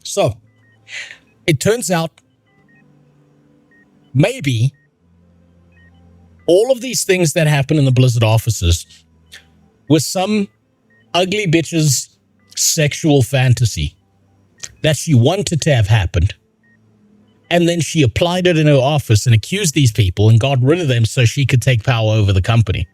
So, it turns out maybe all of these things that happen in the Blizzard offices was some ugly bitch's sexual fantasy that she wanted to have happened. And then she applied it in her office and accused these people and got rid of them so she could take power over the company.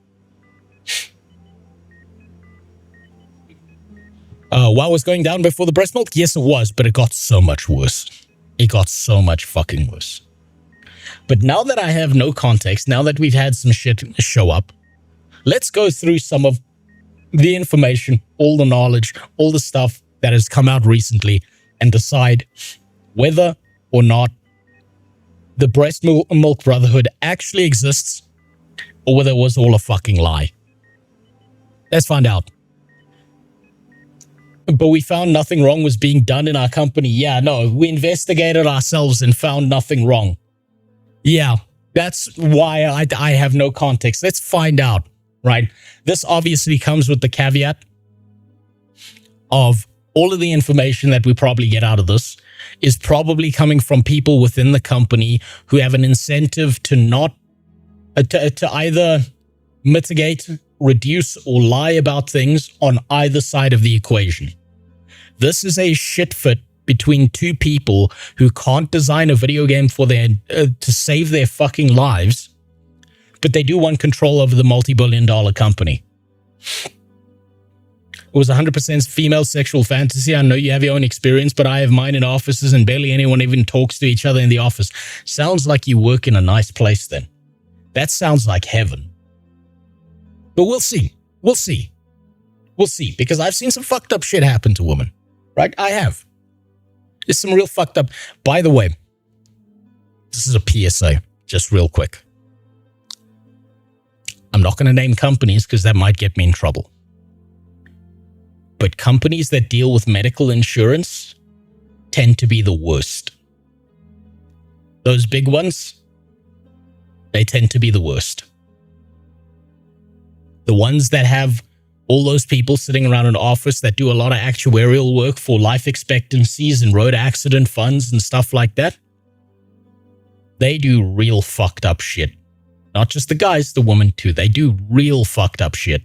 What was going down before the Breastmilk? Yes, it was, but it got so much worse. It got so much fucking worse. But now that I have no context, now that we've had some shit show up, let's go through some of the information, all the knowledge, all the stuff that has come out recently and decide whether or not the Breastmilk Brotherhood actually exists or whether it was all a fucking lie. Let's find out. But we found nothing wrong was being done in our company. Yeah, no, we investigated ourselves and found nothing wrong. Yeah, that's why I have no context. Let's find out, right? This obviously comes with the caveat of all of the information that we probably get out of this is probably coming from people within the company who have an incentive to not, to either mitigate, reduce, or lie about things on either side of the equation. This is a shit fit between two people who can't design a video game for their to save their fucking lives, but they do want control over the multi-billion-dollar company. It was 100% female sexual fantasy. I know you have your own experience, but I have mine in offices and barely anyone even talks to each other in the office. Sounds like you work in a nice place then. That sounds like heaven. But we'll see. We'll see. We'll see, because I've seen some fucked up shit happen to women. Right? I have. It's some real fucked up. By the way, this is a PSA, just real quick. I'm not going to name companies because that might get me in trouble. But companies that deal with medical insurance tend to be the worst. Those big ones, they tend to be the worst. The ones that have all those people sitting around an office that do a lot of actuarial work for life expectancies and road accident funds and stuff like that, they do real fucked up shit. Not just the guys, the women too. They do real fucked up shit.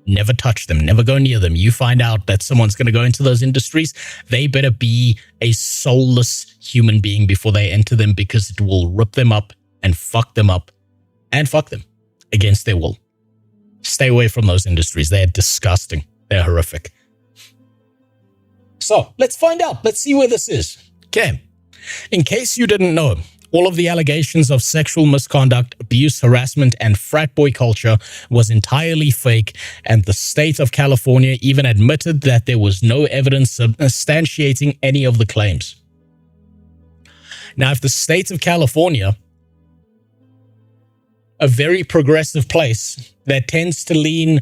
Never touch them. Never go near them. You find out that someone's going to go into those industries, they better be a soulless human being before they enter them, because it will rip them up and fuck them up and fuck them against their will. Stay away from those industries. They're disgusting. They're horrific. So, let's find out. Let's see where this is. Okay. In case you didn't know, all of the allegations of sexual misconduct, abuse, harassment, and frat boy culture was entirely fake, and the state of California even admitted that there was no evidence substantiating any of the claims. Now, if the state of California, a very progressive place that tends to lean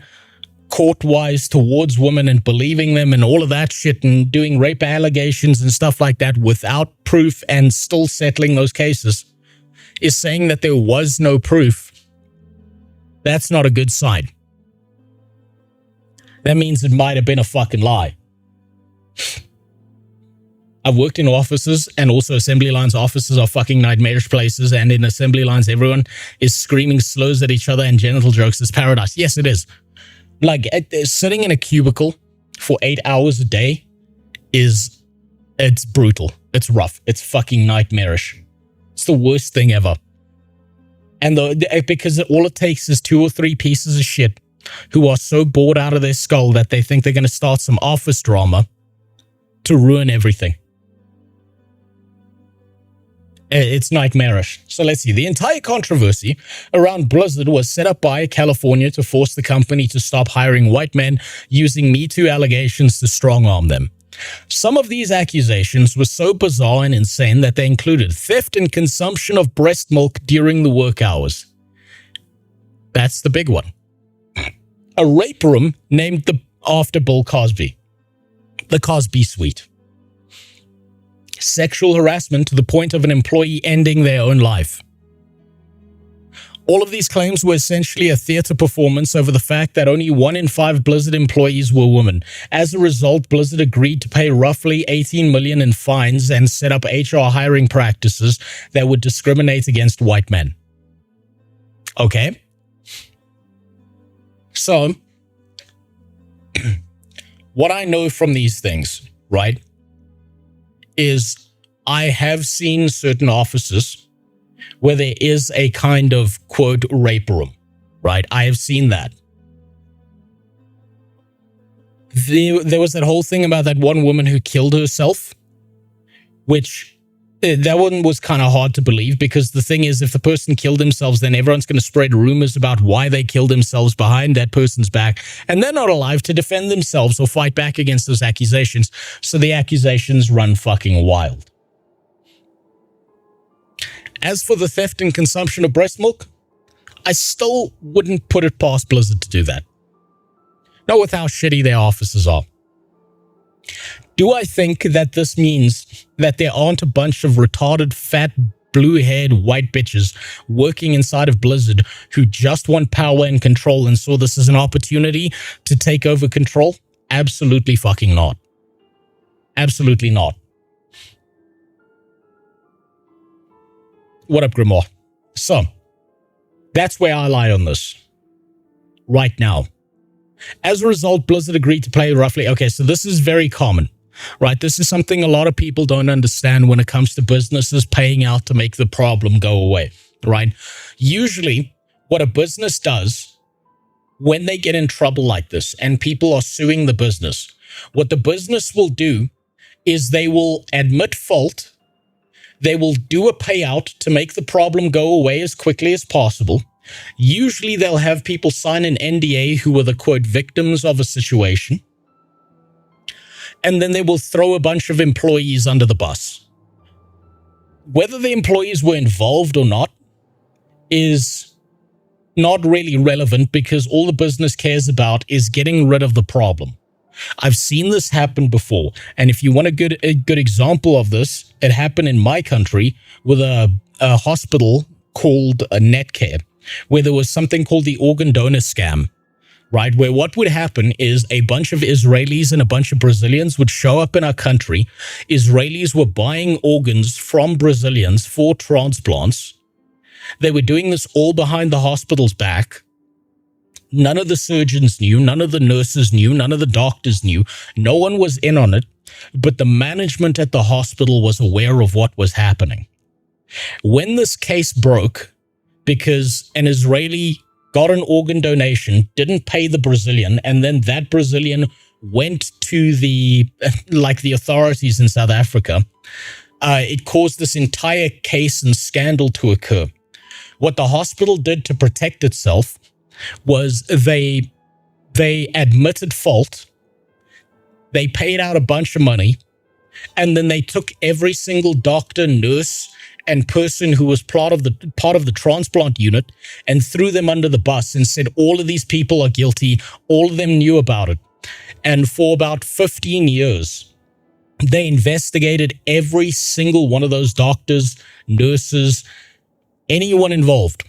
court-wise towards women and believing them and all of that shit and doing rape allegations and stuff like that without proof and still settling those cases, is saying that there was no proof, that's not a good sign. That means it might have been a fucking lie. I've worked in offices, and also assembly lines. Offices are fucking nightmarish places, and in assembly lines, everyone is screaming slurs at each other and genital jokes. It's paradise. Yes, it is. Like, sitting in a cubicle for 8 hours a day it's brutal. It's rough. It's fucking nightmarish. It's the worst thing ever. And because all it takes is 2 or 3 pieces of shit who are so bored out of their skull that they think they're going to start some office drama to ruin everything. It's nightmarish. So let's see. The entire controversy around Blizzard was set up by California to force the company to stop hiring white men using Me Too allegations to strong-arm them. Some of these accusations were so bizarre and insane that they included theft and consumption of breast milk during the work hours. That's the big one. A rape room named after Bill Cosby. The Cosby Suite. Sexual harassment to the point of an employee ending their own life. All of these claims were essentially a theater performance over the fact that only 1 in 5 Blizzard employees were women. As a result, Blizzard agreed to pay roughly $18 million in fines and set up HR hiring practices that would discriminate against white men. Okay. So, what I know from these things, right, is I have seen certain offices where there is a kind of, quote, rape room, right? I have seen that. There was that whole thing about that one woman who killed herself, which that one was kind of hard to believe, because the thing is, if the person killed themselves, then everyone's going to spread rumors about why they killed themselves behind that person's back, and they're not alive to defend themselves or fight back against those accusations. So the accusations run fucking wild. As for the theft and consumption of breast milk, I still wouldn't put it past Blizzard to do that. Not with how shitty their offices are. Do I think that this means that there aren't a bunch of retarded, fat, blue-haired white bitches working inside of Blizzard who just want power and control and saw this as an opportunity to take over control? Absolutely fucking not. Absolutely not. What up, Grimoire? So, that's where I lie on this. Right now. As a result, Blizzard agreed to pay roughly... Okay, so this is very common, right? This is something a lot of people don't understand when it comes to businesses paying out to make the problem go away, right? Usually, what a business does when they get in trouble like this and people are suing the business, what the business will do is they will admit fault. They will do a payout to make the problem go away as quickly as possible. Usually they'll have people sign an NDA who were the, quote, victims of a situation. And then they will throw a bunch of employees under the bus. Whether the employees were involved or not is not really relevant, because all the business cares about is getting rid of the problem. I've seen this happen before, and if you want a good example of this, it happened in my country with a hospital called Netcare, where there was something called the organ donor scam, right? Where what would happen is a bunch of Israelis and a bunch of Brazilians would show up in our country. Israelis were buying organs from Brazilians for transplants. They were doing this all behind the hospital's back. None of the surgeons knew, none of the nurses knew, none of the doctors knew. No one was in on it, but the management at the hospital was aware of what was happening. When this case broke, because an Israeli got an organ donation, didn't pay the Brazilian, and then that Brazilian went to the authorities in South Africa, it caused this entire case and scandal to occur. What the hospital did to protect itself was they admitted fault, they paid out a bunch of money, and then they took every single doctor, nurse, and person who was part of the transplant unit and threw them under the bus and said, all of these people are guilty, all of them knew about it. And for about 15 years, they investigated every single one of those doctors, nurses, anyone involved.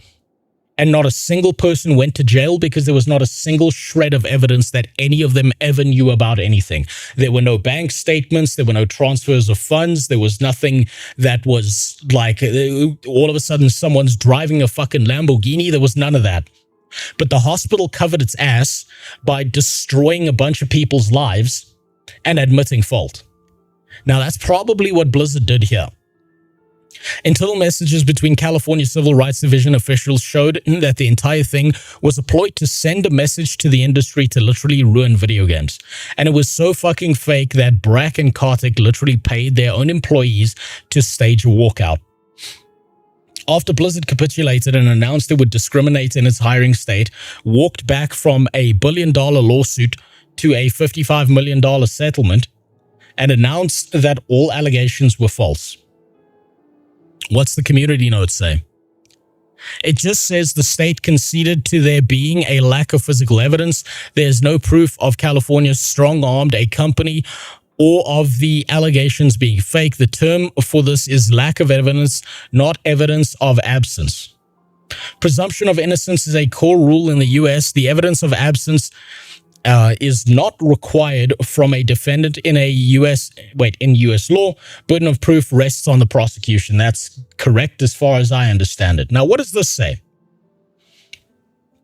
And not a single person went to jail, because there was not a single shred of evidence that any of them ever knew about anything. There were no bank statements. There were no transfers of funds. There was nothing that was like all of a sudden someone's driving a fucking Lamborghini. There was none of that. But the hospital covered its ass by destroying a bunch of people's lives and admitting fault. Now, that's probably what Blizzard did here. Internal messages between California Civil Rights Division officials showed that the entire thing was a ploy to send a message to the industry to literally ruin video games. And it was so fucking fake that Brack and Kartik literally paid their own employees to stage a walkout. After Blizzard capitulated and announced it would discriminate in its hiring state, walked back from a $1 billion lawsuit to a $55 million settlement, and announced that all allegations were false. What's the community note say? It just says the state conceded to there being a lack of physical evidence. There's no proof of California strong-armed a company or of the allegations being fake. The term for this is lack of evidence, not evidence of absence. Presumption of innocence is a core rule in the US. The evidence of absence is not required from a defendant in US law. Burden of proof rests on the prosecution. That's correct as far as I understand it. Now, what does this say?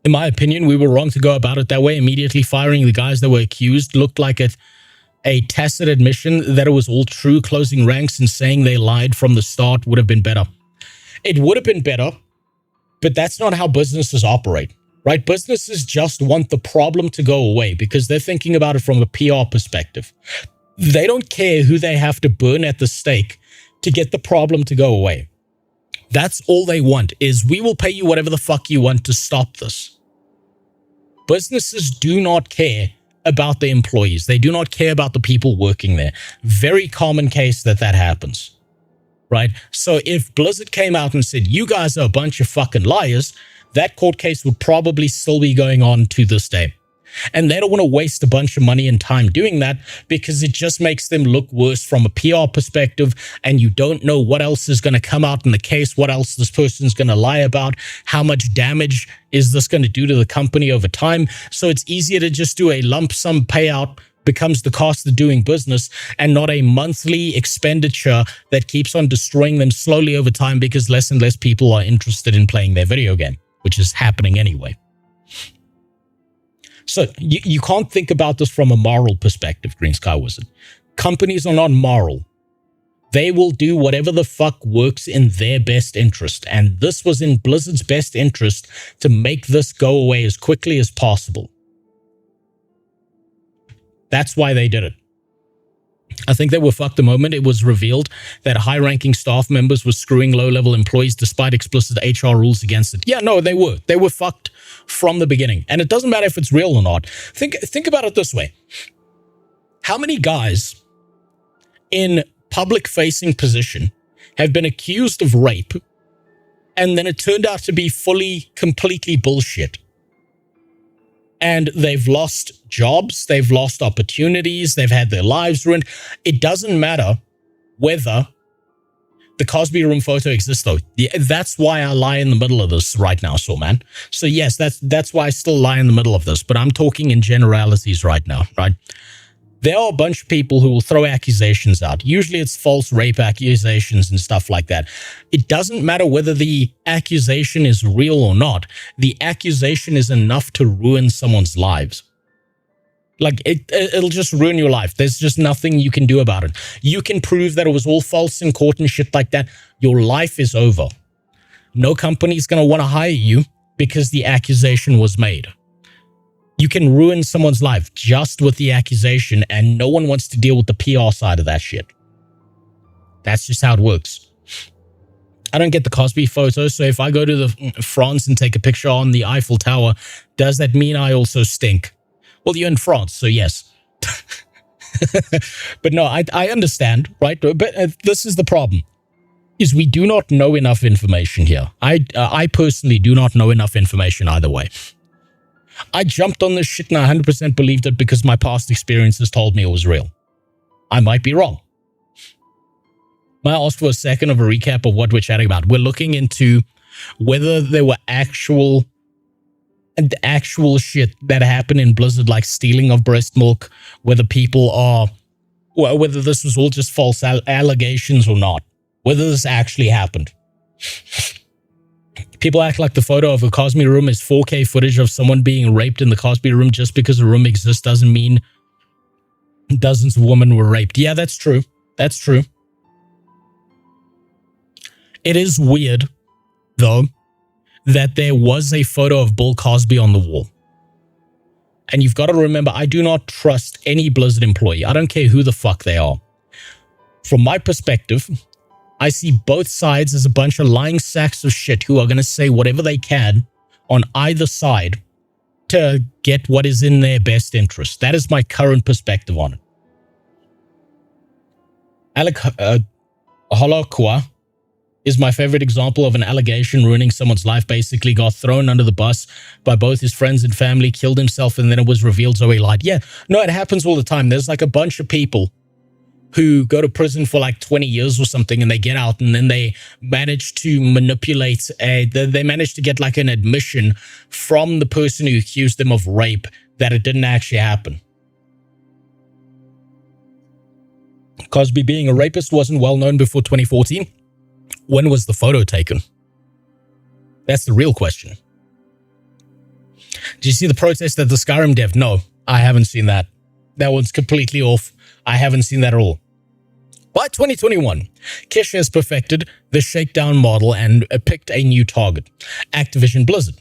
In my opinion, we were wrong to go about it that way. Immediately firing the guys that were accused looked like a tacit admission that it was all true. Closing ranks and saying they lied from the start would have been better. It would have been better, but that's not how businesses operate, right? Businesses just want the problem to go away because they're thinking about it from a PR perspective. They don't care who they have to burn at the stake to get the problem to go away. That's all they want is, we will pay you whatever the fuck you want to stop this. Businesses do not care about the employees. They do not care about the people working there. Very common case that happens. Right? So if Blizzard came out and said, you guys are a bunch of fucking liars, that court case would probably still be going on to this day. And they don't want to waste a bunch of money and time doing that because it just makes them look worse from a PR perspective, and you don't know what else is going to come out in the case, what else this person's going to lie about, how much damage is this going to do to the company over time. So it's easier to just do a lump sum payout, becomes the cost of doing business, and not a monthly expenditure that keeps on destroying them slowly over time because less and less people are interested in playing their video game, which is happening anyway. So you can't think about this from a moral perspective, Green Sky Wizard. Companies are not moral. They will do whatever the fuck works in their best interest. And this was in Blizzard's best interest to make this go away as quickly as possible. That's why they did it. I think they were fucked the moment it was revealed that high-ranking staff members were screwing low-level employees despite explicit HR rules against it. Yeah, no, they were. They were fucked from the beginning. And it doesn't matter if it's real or not. Think about it this way. How many guys in public-facing position have been accused of rape, and then it turned out to be completely bullshit? And they've lost jobs, they've lost opportunities, they've had their lives ruined. It doesn't matter whether the Cosby Room photo exists, though. That's why I lie in the middle of this right now, so man. So yes, that's why I still lie in the middle of this, but I'm talking in generalities right now, right? There are a bunch of people who will throw accusations out. Usually it's false rape accusations and stuff like that. It doesn't matter whether the accusation is real or not. The accusation is enough to ruin someone's lives. Like, it'll just ruin your life. There's just nothing you can do about it. You can prove that it was all false in court and shit like that. Your life is over. No company's going to want to hire you because the accusation was made. You can ruin someone's life just with the accusation, and no one wants to deal with the PR side of that shit. That's just how it works. I don't get the Cosby photo, so if I go to France and take a picture on the Eiffel Tower, does that mean I also stink? Well, you're in France, so yes. But no, I understand, right? But this is the problem, is we do not know enough information here. I personally do not know enough information either way. I jumped on this shit and I 100% believed it because my past experiences told me it was real. I might be wrong. May I ask for a second of a recap of what we're chatting about? We're looking into whether there were actual shit that happened in Blizzard, like stealing of breast milk, whether this was all just false allegations or not, whether this actually happened. People act like the photo of a Cosby Room is 4K footage of someone being raped in the Cosby Room. Just because a room exists doesn't mean dozens of women were raped. Yeah, that's true. That's true. It is weird, though, that there was a photo of Bill Cosby on the wall. And you've got to remember, I do not trust any Blizzard employee. I don't care who the fuck they are. From my perspective, I see both sides as a bunch of lying sacks of shit who are going to say whatever they can on either side to get what is in their best interest. That is my current perspective on it. Alec Holokwa is my favorite example of an allegation ruining someone's life. Basically got thrown under the bus by both his friends and family, killed himself, and then it was revealed Zoe lied. Yeah, no, it happens all the time. There's like a bunch of people who go to prison for like 20 years or something, and they get out, and then they manage to manipulate they manage to get like an admission from the person who accused them of rape that it didn't actually happen. Cosby being a rapist wasn't well known before 2014. When was the photo taken? That's the real question. Did you see the protest at the Skyrim dev? No, I haven't seen that. That one's completely off. I haven't seen that at all. By 2021, Kish has perfected the shakedown model and picked a new target, Activision Blizzard,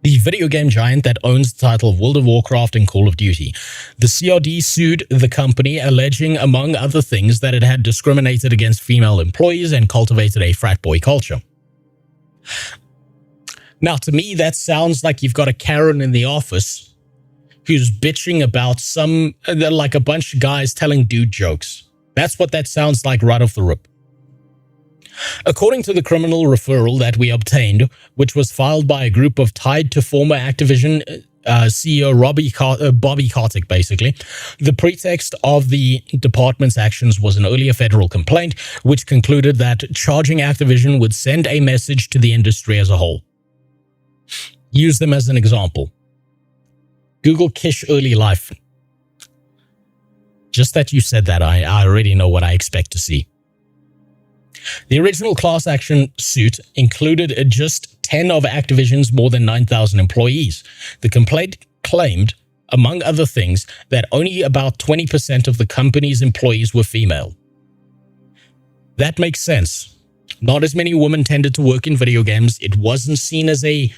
the video game giant that owns the title of World of Warcraft and Call of Duty. The CRD sued the company, alleging, among other things, that it had discriminated against female employees and cultivated a frat boy culture. Now, to me, that sounds like you've got a Karen in the office who's bitching about like a bunch of guys telling dude jokes. That's what that sounds like right off the rip. According to the criminal referral that we obtained, which was filed by a group of tied to former Activision CEO Bobby Kotick, basically, the pretext of the department's actions was an earlier federal complaint, which concluded that charging Activision would send a message to the industry as a whole. Use them as an example. Google Kish early life. Just that you said that, I already know what I expect to see. The original class action suit included just 10 of Activision's more than 9,000 employees. The complaint claimed, among other things, that only about 20% of the company's employees were female. That makes sense. Not as many women tended to work in video games. It wasn't seen as a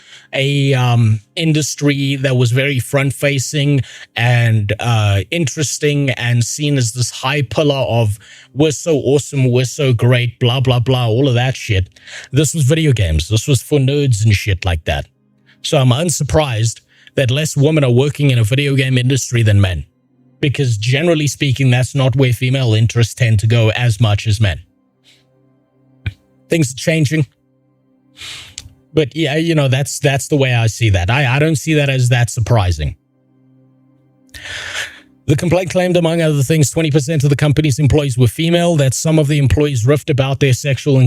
industry that was very front-facing and interesting and seen as this high pillar of we're so awesome, we're so great, blah, blah, blah, all of that shit. This was video games. This was for nerds and shit like that. So I'm unsurprised that less women are working in a video game industry than men. Because generally speaking, that's not where female interests tend to go as much as men. Things are changing. But yeah, you know, that's the way I see that. I don't see that as that surprising. The complaint claimed, among other things, 20% of the company's employees were female, that some of the employees riffed about their sexual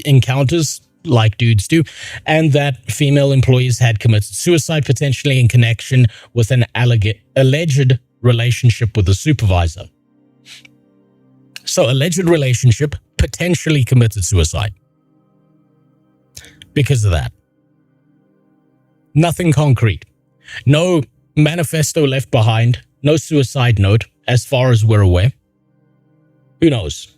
encounters, like dudes do, and that female employees had committed suicide, potentially in connection with an alleged relationship with a supervisor. So, alleged relationship, potentially committed suicide. Because of that. Nothing concrete. No manifesto left behind. No suicide note, as far as we're aware. Who knows?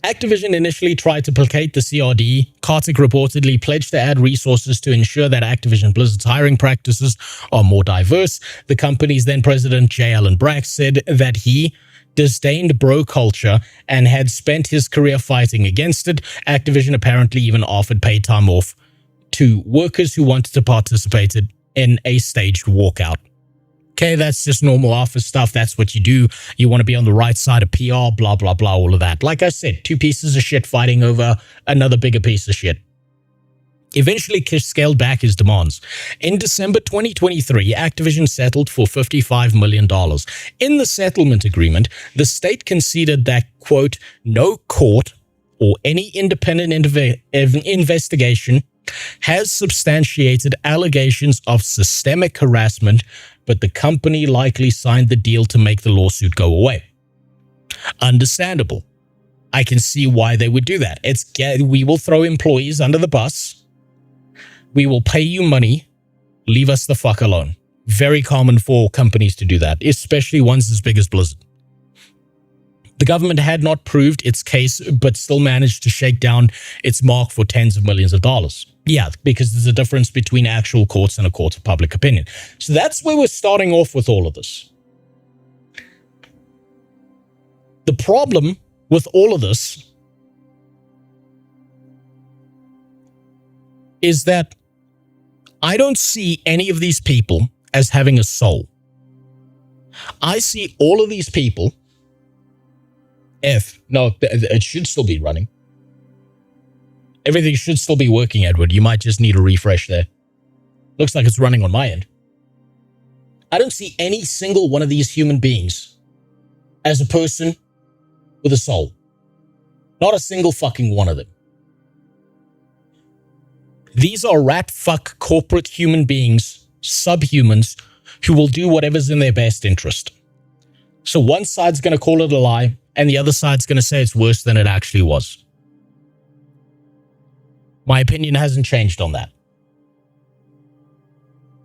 Activision initially tried to placate the CRD. Kotick reportedly pledged to add resources to ensure that Activision Blizzard's hiring practices are more diverse. The company's then president, J. Allen Brack, said that he disdained bro culture and had spent his career fighting against it. Activision apparently even offered paid time off to workers who wanted to participate in a staged walkout. Okay, that's just normal office stuff. That's what you do. You want to be on the right side of PR, blah, blah, blah, all of that. Like I said, two pieces of shit fighting over another bigger piece of shit. Eventually, Kish scaled back his demands. In December 2023, Activision settled for $55 million. In the settlement agreement, the state conceded that, quote, no court or any independent investigation has substantiated allegations of systemic harassment, but the company likely signed the deal to make the lawsuit go away. Understandable. I can see why they would do that. We will throw employees under the bus. We will pay you money. Leave us the fuck alone. Very common for companies to do that, especially ones as big as Blizzard. The government had not proved its case, but still managed to shake down its mark for tens of millions of dollars. Yeah, because there's a difference between actual courts and a court of public opinion. So that's where we're starting off with all of this. The problem with all of this is that I don't see any of these people as having a soul. I see all of these people. It should still be running. Everything should still be working, Edward. You might just need a refresh there. Looks like it's running on my end. I don't see any single one of these human beings as a person with a soul. Not a single fucking one of them. These are rat fuck corporate human beings, subhumans, who will do whatever's in their best interest. So one side's going to call it a lie, and the other side's going to say it's worse than it actually was. My opinion hasn't changed on that.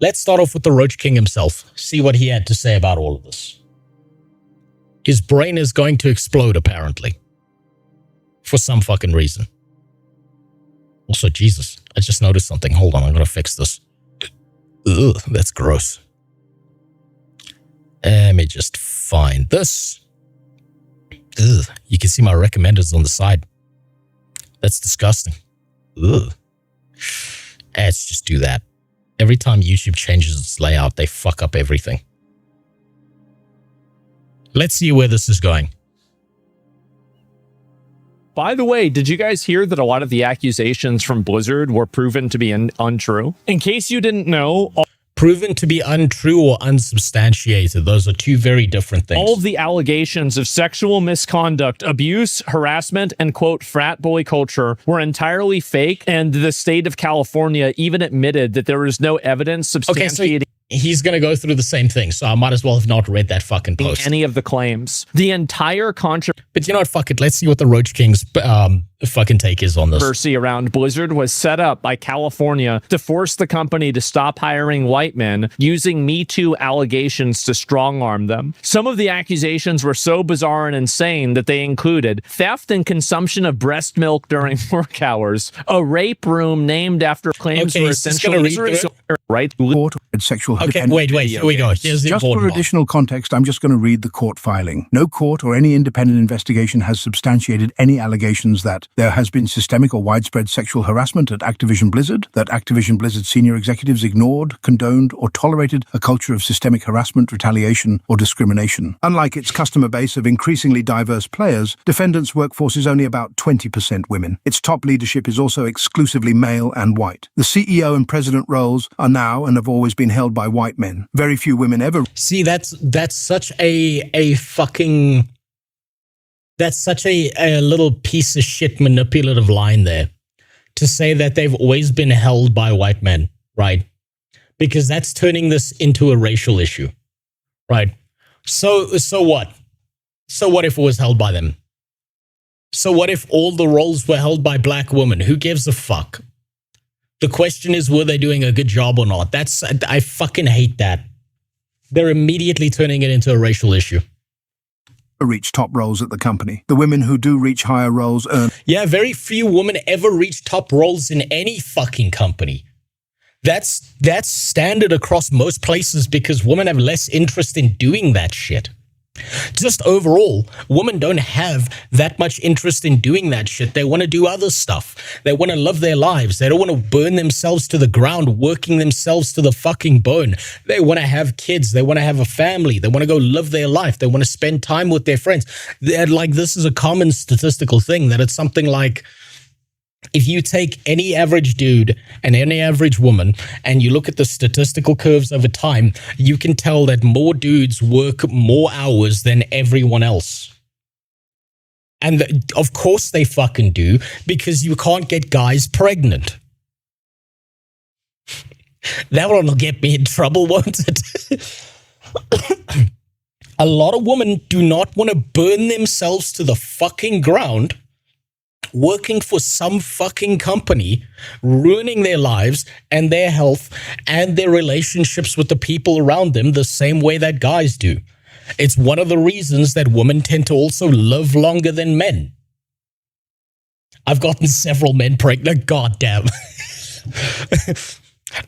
Let's start off with the Roach King himself, see what he had to say about all of this. His brain is going to explode, apparently. For some fucking reason. Also, Jesus, I just noticed something. Hold on, I'm going to fix this. Ugh, that's gross. Let me just find this. Ugh, you can see my recommenders on the side. That's disgusting. Ugh. Let's just do that. Every time YouTube changes its layout, they fuck up everything. Let's see where this is going. By the way, did you guys hear that a lot of the accusations from Blizzard were proven to be untrue? In case you didn't know... Proven to be untrue or unsubstantiated. Those are two very different things. All of the allegations of sexual misconduct, abuse, harassment, and quote, frat boy culture were entirely fake, and the state of California even admitted that there was no evidence substantiating... Okay, so he's going to go through the same thing, so I might as well have not read that fucking post. Any of the claims. The entire But you know what, fuck it, let's see what the Roach King's fucking take is on this. Controversy around Blizzard was set up by California to force the company to stop hiring white men, using Me Too allegations to strong-arm them. Some of the accusations were so bizarre and insane that they included theft and consumption of breast milk during work hours, a rape room named after claims were essentially right. Court and sexual Okay, wait, here we go. Here's the Just for important additional context, I'm just going to read the court filing. No court or any independent investigation has substantiated any allegations that there has been systemic or widespread sexual harassment at Activision Blizzard, that Activision Blizzard senior executives ignored, condoned, or tolerated a culture of systemic harassment, retaliation, or discrimination. Unlike its customer base of increasingly diverse players, defendants' workforce is only about 20% women. Its top leadership is also exclusively male and white. The CEO and president roles are now and have always been held by white men. Very few women ever... See, that's such a fucking... That's such a little piece of shit manipulative line there. To say that they've always been held by white men, right? Because that's turning this into a racial issue, right? So what? So what if it was held by them? So what if all the roles were held by black women? Who gives a fuck? The question is, were they doing a good job or not? I fucking hate that. They're immediately turning it into a racial issue. Reach top roles at the company. The women who do reach higher roles earn... Yeah, very few women ever reach top roles in any fucking company. That's standard across most places because women have less interest in doing that shit. Just overall, women don't have that much interest in doing that shit. They want to do other stuff. They want to live their lives. They don't want to burn themselves to the ground, working themselves to the fucking bone. They want to have kids. They want to have a family. They want to go live their life. They want to spend time with their friends. This is a common statistical thing that it's something like, if you take any average dude and any average woman and you look at the statistical curves over time, you can tell that more dudes work more hours than everyone else. And of course they fucking do, because you can't get guys pregnant. That one will get me in trouble, won't it? A lot of women do not want to burn themselves to the fucking ground working for some fucking company, ruining their lives and their health and their relationships with the people around them the same way that guys do. It's one of the reasons that women tend to also live longer than men. I've gotten several men pregnant. God damn.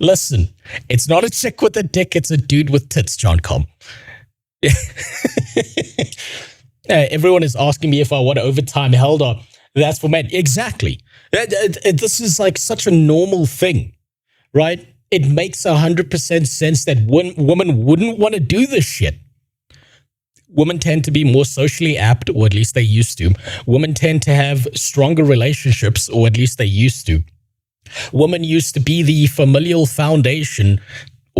Listen, it's not a chick with a dick, it's a dude with tits, John Com. Everyone is asking me if I want overtime. Held on. That's for men. Exactly. This is like such a normal thing, right? It makes 100% sense that women wouldn't want to do this shit. Women tend to be more socially apt, or at least they used to. Women tend to have stronger relationships, or at least they used to. Women used to be the familial foundation,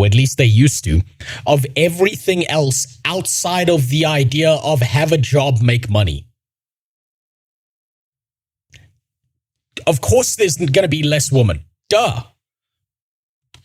or at least they used to, of everything else outside of the idea of have a job, make money. Of course, there's going to be less women. Duh.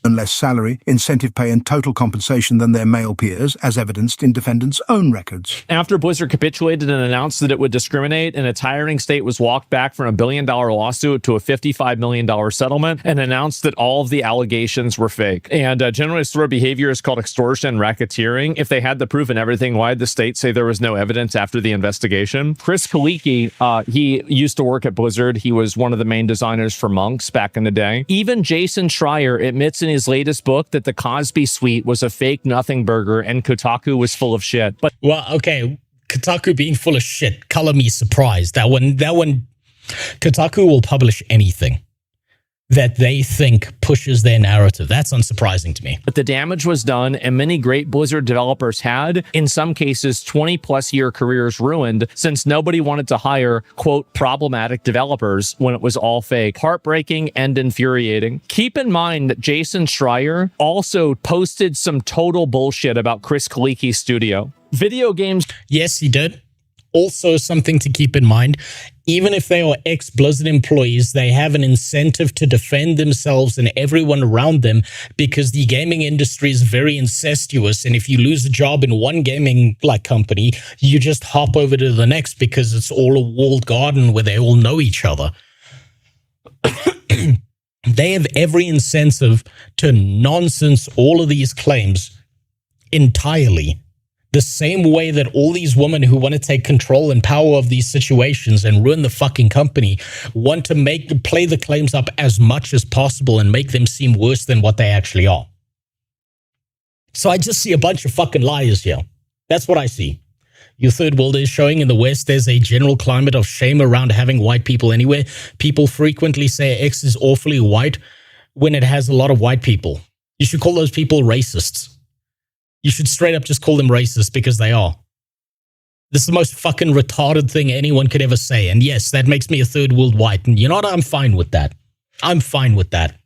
And less salary, incentive pay, and total compensation than their male peers, as evidenced in defendants' own records. After Blizzard capitulated and announced that it would discriminate, and its hiring state was walked back from a $1 billion lawsuit to a $55 million settlement, and announced that all of the allegations were fake. And generally, sort of behavior is called extortion and racketeering. If they had the proof and everything, why did the state say there was no evidence after the investigation? Chris Kalicki, he used to work at Blizzard. He was one of the main designers for Monks back in the day. Even Jason Schreier admits in his latest book that the Cosby Suite was a fake nothing burger and Kotaku was full of shit. But well, okay, Kotaku being full of shit, color me surprised. That one, Kotaku will publish anything that they think pushes their narrative. That's unsurprising to me. But the damage was done, and many great Blizzard developers had, in some cases, 20-plus year careers ruined since nobody wanted to hire, quote, problematic developers when it was all fake. Heartbreaking and infuriating. Keep in mind that Jason Schreier also posted some total bullshit about Chris Kalicki's studio. Video games. Yes, he did. Also, something to keep in mind, even if they are ex-Blizzard employees, they have an incentive to defend themselves and everyone around them because the gaming industry is very incestuous. And if you lose a job in one gaming company, you just hop over to the next because it's all a walled garden where they all know each other. They have every incentive to nonsense all of these claims entirely. The same way that all these women who want to take control and power of these situations and ruin the fucking company want to play the claims up as much as possible and make them seem worse than what they actually are. So I just see a bunch of fucking liars here. That's what I see. Your third world is showing in the West there's a general climate of shame around having white people anywhere. People frequently say X is awfully white when it has a lot of white people. You should call those people racists. You should straight up just call them racist because they are. This is the most fucking retarded thing anyone could ever say. And yes, that makes me a third world white. And you know what? I'm fine with that. I'm fine with that.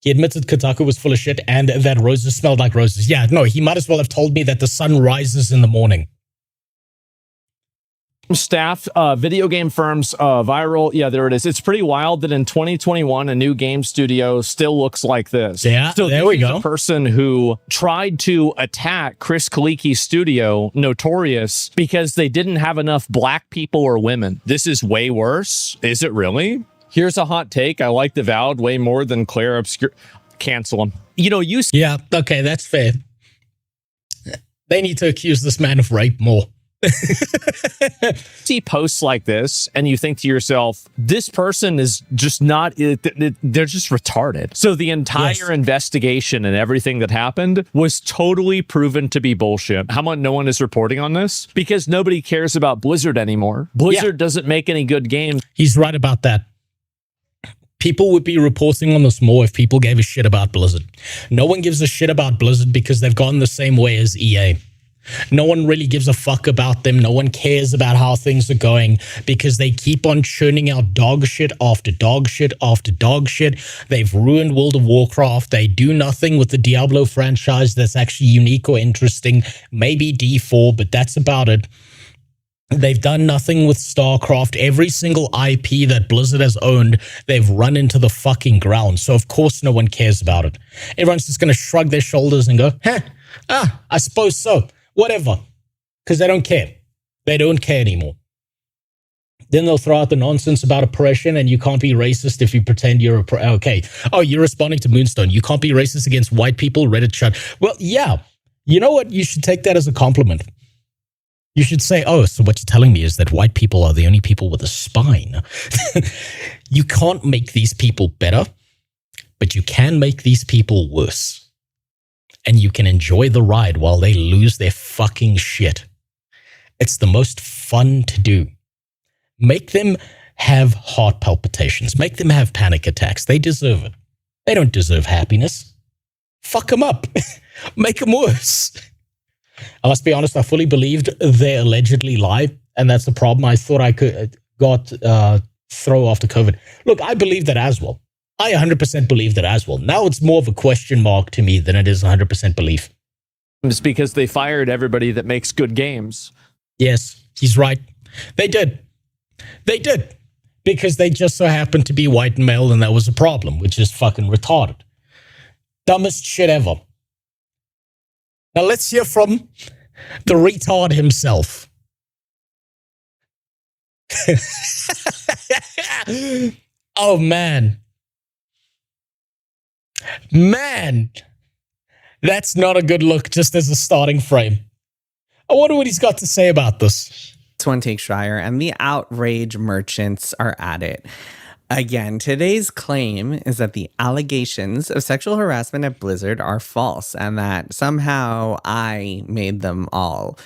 He admitted Kotaku was full of shit and that roses smelled like roses. Yeah, no, he might as well have told me that the sun rises in the morning. Staff, video game firms, viral. Yeah, there it is. It's pretty wild that in 2021, a new game studio still looks like this. Yeah, so there we go. A person who tried to attack Chris Kalicki's studio, notorious, because they didn't have enough black people or women. This is way worse. Is it really? Here's a hot take. I like the Vowed way more than Claire Obscure. Cancel him. You know, you... Yeah, okay, that's fair. They need to accuse this man of rape more. See posts like this and you think to yourself, this person is just not, they're just retarded. So the entire investigation and everything that happened was totally proven to be bullshit. How about no one is reporting on this? Because nobody cares about Blizzard anymore. Blizzard doesn't make any good games. He's right about that. People would be reporting on this more if people gave a shit about Blizzard. No one gives a shit about Blizzard because they've gone the same way as EA. No one really gives a fuck about them. No one cares about how things are going because they keep on churning out dog shit after dog shit after dog shit. They've ruined World of Warcraft. They do nothing with the Diablo franchise that's actually unique or interesting. Maybe D4, but that's about it. They've done nothing with StarCraft. Every single IP that Blizzard has owned, they've run into the fucking ground. So, of course, no one cares about it. Everyone's just going to shrug their shoulders and go, I suppose so. Whatever. Because they don't care. They don't care anymore. Then they'll throw out the nonsense about oppression and you can't be racist if you pretend you're okay. Oh, you're responding to Moonstone. You can't be racist against white people, Reddit chat. Well, yeah. You know what? You should take that as a compliment. You should say, oh, so what you're telling me is that white people are the only people with a spine. You can't make these people better, but you can make these people worse. And you can enjoy the ride while they lose their fucking shit. It's the most fun to do. Make them have heart palpitations. Make them have panic attacks. They deserve it. They don't deserve happiness. Fuck them up. Make them worse. I must be honest, I fully believed they allegedly lied, and that's the problem. I thought I got throw after COVID. Look, I believe that as well. I 100% believe that as well. Now it's more of a question mark to me than it is 100% belief. It's because they fired everybody that makes good games. Yes, he's right. They did. They did. Because they just so happened to be white and male, and that was a problem, which is fucking retarded. Dumbest shit ever. Now let's hear from the retard himself. Oh, man. Man. That's not a good look just as a starting frame. I wonder what he's got to say about this. It's One Take Schreier, and the outrage merchants are at it. Again, today's claim is that the allegations of sexual harassment at Blizzard are false and that somehow I made them all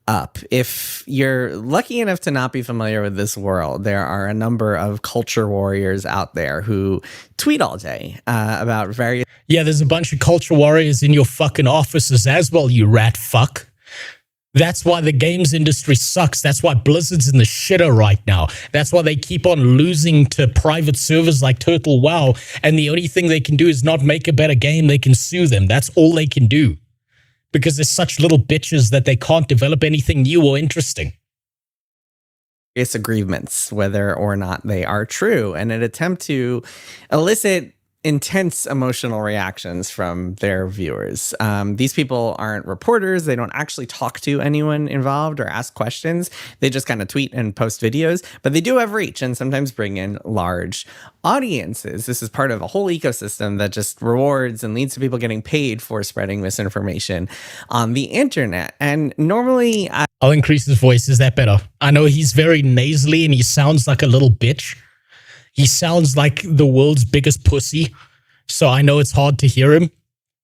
up. If you're lucky enough to not be familiar with this world, there are a number of culture warriors out there who tweet all day about various... Yeah, there's a bunch of culture warriors in your fucking offices as well, you rat fuck. That's why the games industry sucks. That's why Blizzard's in the shitter right now. That's why they keep on losing to private servers like Turtle WoW, and the only thing they can do is not make a better game. They can sue them. That's all they can do. Because they're such little bitches that they can't develop anything new or interesting. Disagreements, whether or not they are true, and an attempt to elicit intense emotional reactions from their viewers. These people aren't reporters. They don't actually talk to anyone involved or ask questions. They just kind of tweet and post videos, but they do have reach and sometimes bring in large audiences. This is part of a whole ecosystem that just rewards and leads to people getting paid for spreading misinformation on the internet. And normally... I'll increase his voice. Is that better? I know he's very nasally and he sounds like a little bitch. He sounds like the world's biggest pussy, so I know it's hard to hear him.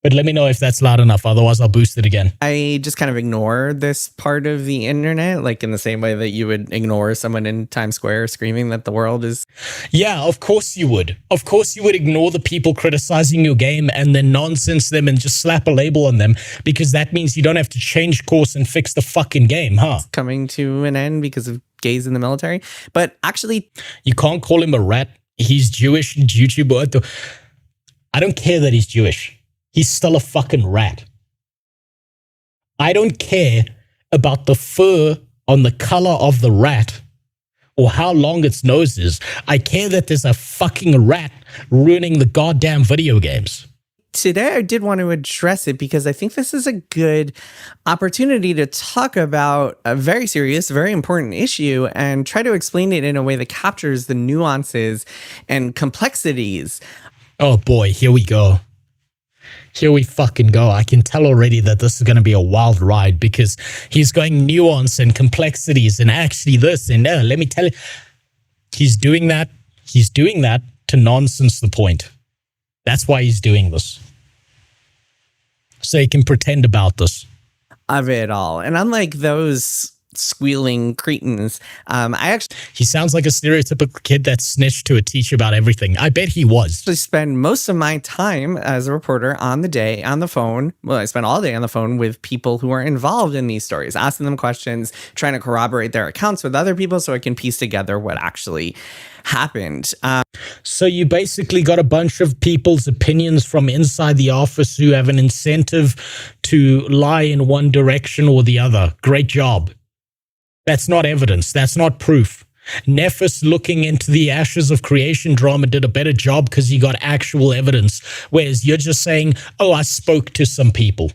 But let me know if that's loud enough, otherwise I'll boost it again. I just kind of ignore this part of the internet, like in the same way that you would ignore someone in Times Square screaming that the world is... Yeah, of course you would. Of course you would ignore the people criticizing your game and then nonsense them and just slap a label on them, because that means you don't have to change course and fix the fucking game, huh? Coming to an end because of gays in the military. But actually... You can't call him a rat. He's Jewish, YouTuber. I don't care that he's Jewish. He's still a fucking rat. I don't care about the fur on the color of the rat or how long its nose is. I care that there's a fucking rat ruining the goddamn video games. Today, I did want to address it because I think this is a good opportunity to talk about a very serious, very important issue and try to explain it in a way that captures the nuances and complexities. Oh boy, here we go. Here we fucking go. I can tell already that this is going to be a wild ride because he's going nuance and complexities and actually this and let me tell you. He's doing that. He's doing that to nonsense the point. That's why he's doing this. So he can pretend about this. Of it all. And unlike those squealing cretins, he sounds like a stereotypical kid that snitched to a teacher about everything. I bet he was. I spend most of my time as a reporter on the phone. Well, I spend all day on the phone with people who are involved in these stories, asking them questions, trying to corroborate their accounts with other people so I can piece together what actually happened. So you basically got a bunch of people's opinions from inside the office who have an incentive to lie in one direction or the other. Great job. That's not evidence. That's not proof. Nefus looking into the ashes of creation drama did a better job because he got actual evidence, whereas you're just saying, oh, I spoke to some people.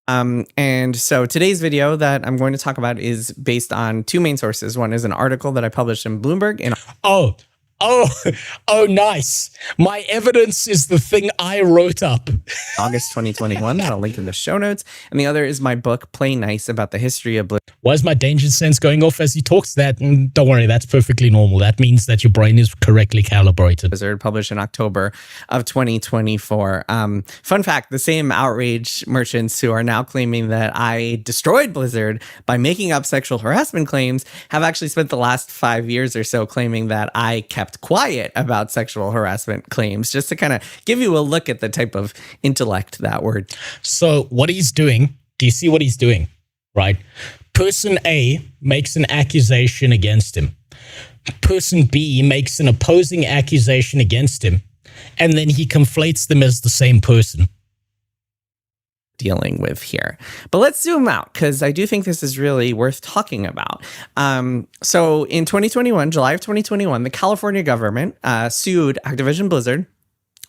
And so today's video that I'm going to talk about is based on two main sources. One is an article that I published in Bloomberg. Oh, nice. My evidence is the thing I wrote up. August 2021, that I'll link in the show notes. And the other is my book, Play Nice, about the history of Blizzard. Why is my danger sense going off as he talks that? Don't worry, that's perfectly normal. That means that your brain is correctly calibrated. Blizzard, published in October of 2024. Fun fact, the same outrage merchants who are now claiming that I destroyed Blizzard by making up sexual harassment claims have actually spent the last 5 years or so claiming that I kept quiet about sexual harassment claims, just to kind of give you a look at the type of intellect that word. So what he's doing, do you see what he's doing, right? Person A makes an accusation against him. Person B makes an opposing accusation against him. and then he conflates them as the same person. Dealing with here. But let's zoom out, because I do think this is really worth talking about. So in 2021, July of 2021, the California government sued Activision Blizzard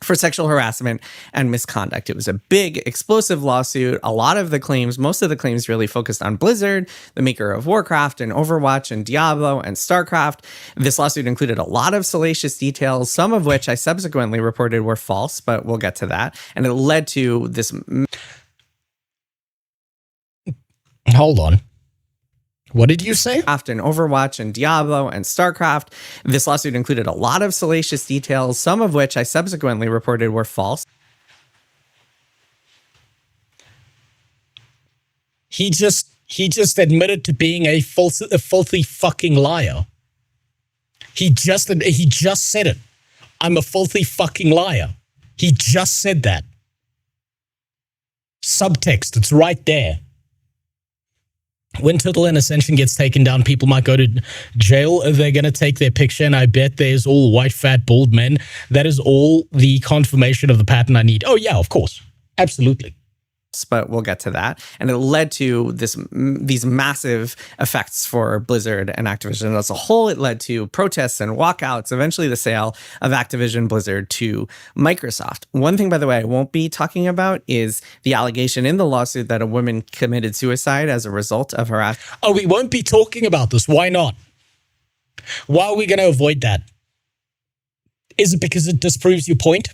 for sexual harassment and misconduct. It was a big, explosive lawsuit. A lot of the claims, most of the claims really focused on Blizzard, the maker of Warcraft and Overwatch and Diablo and StarCraft. This lawsuit included a lot of salacious details, some of which I subsequently reported were false, but we'll get to that. And it led to this... Hold on. What did you say? After Overwatch and Diablo and StarCraft. This lawsuit included a lot of salacious details, some of which I subsequently reported were false. He just admitted to being a filthy fucking liar. He just said it. I'm a filthy fucking liar. He just said that. Subtext, it's right there. When Turtle and Ascension gets taken down, people might go to jail. They're going to take their picture, and I bet there's all white, fat, bald men. That is all the confirmation of the pattern I need. Oh, yeah, of course. Absolutely. But we'll get to that. And it led to these massive effects for Blizzard and Activision as a whole. It led to protests and walkouts, eventually the sale of Activision Blizzard to Microsoft. One thing, by the way, I won't be talking about is the allegation in the lawsuit that a woman committed suicide as a result of harassment. Oh, we won't be talking about this. Why not? Why are we going to avoid that? Is it because it disproves your point?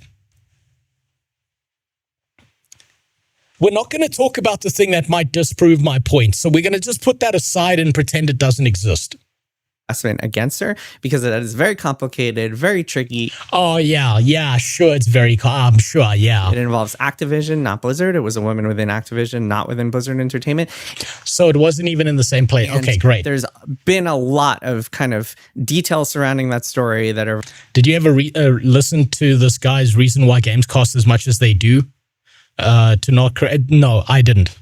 We're not going to talk about the thing that might disprove my point. So we're going to just put that aside and pretend it doesn't exist. Against her, because it is very complicated, very tricky. Oh, yeah, sure. It's very, I'm sure, yeah. It involves Activision, not Blizzard. It was a woman within Activision, not within Blizzard Entertainment. So it wasn't even in the same place. And okay, great. There's been a lot of kind of details surrounding that story that are... Did you ever listen to this guy's reason why games cost as much as they do? To not create? No, I didn't.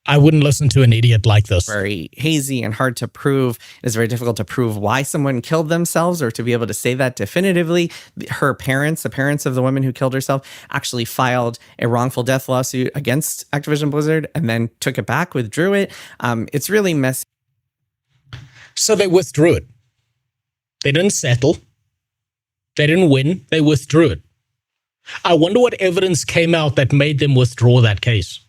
I wouldn't listen to an idiot like this. Very hazy and hard to prove. It's very difficult to prove why someone killed themselves, or to be able to say that definitively. Her parents, the parents of the woman who killed herself, actually filed a wrongful death lawsuit against Activision Blizzard and then took it back, withdrew it. It's really messy. So they withdrew it. They didn't settle. They didn't win. They withdrew it. I wonder what evidence came out that made them withdraw that case.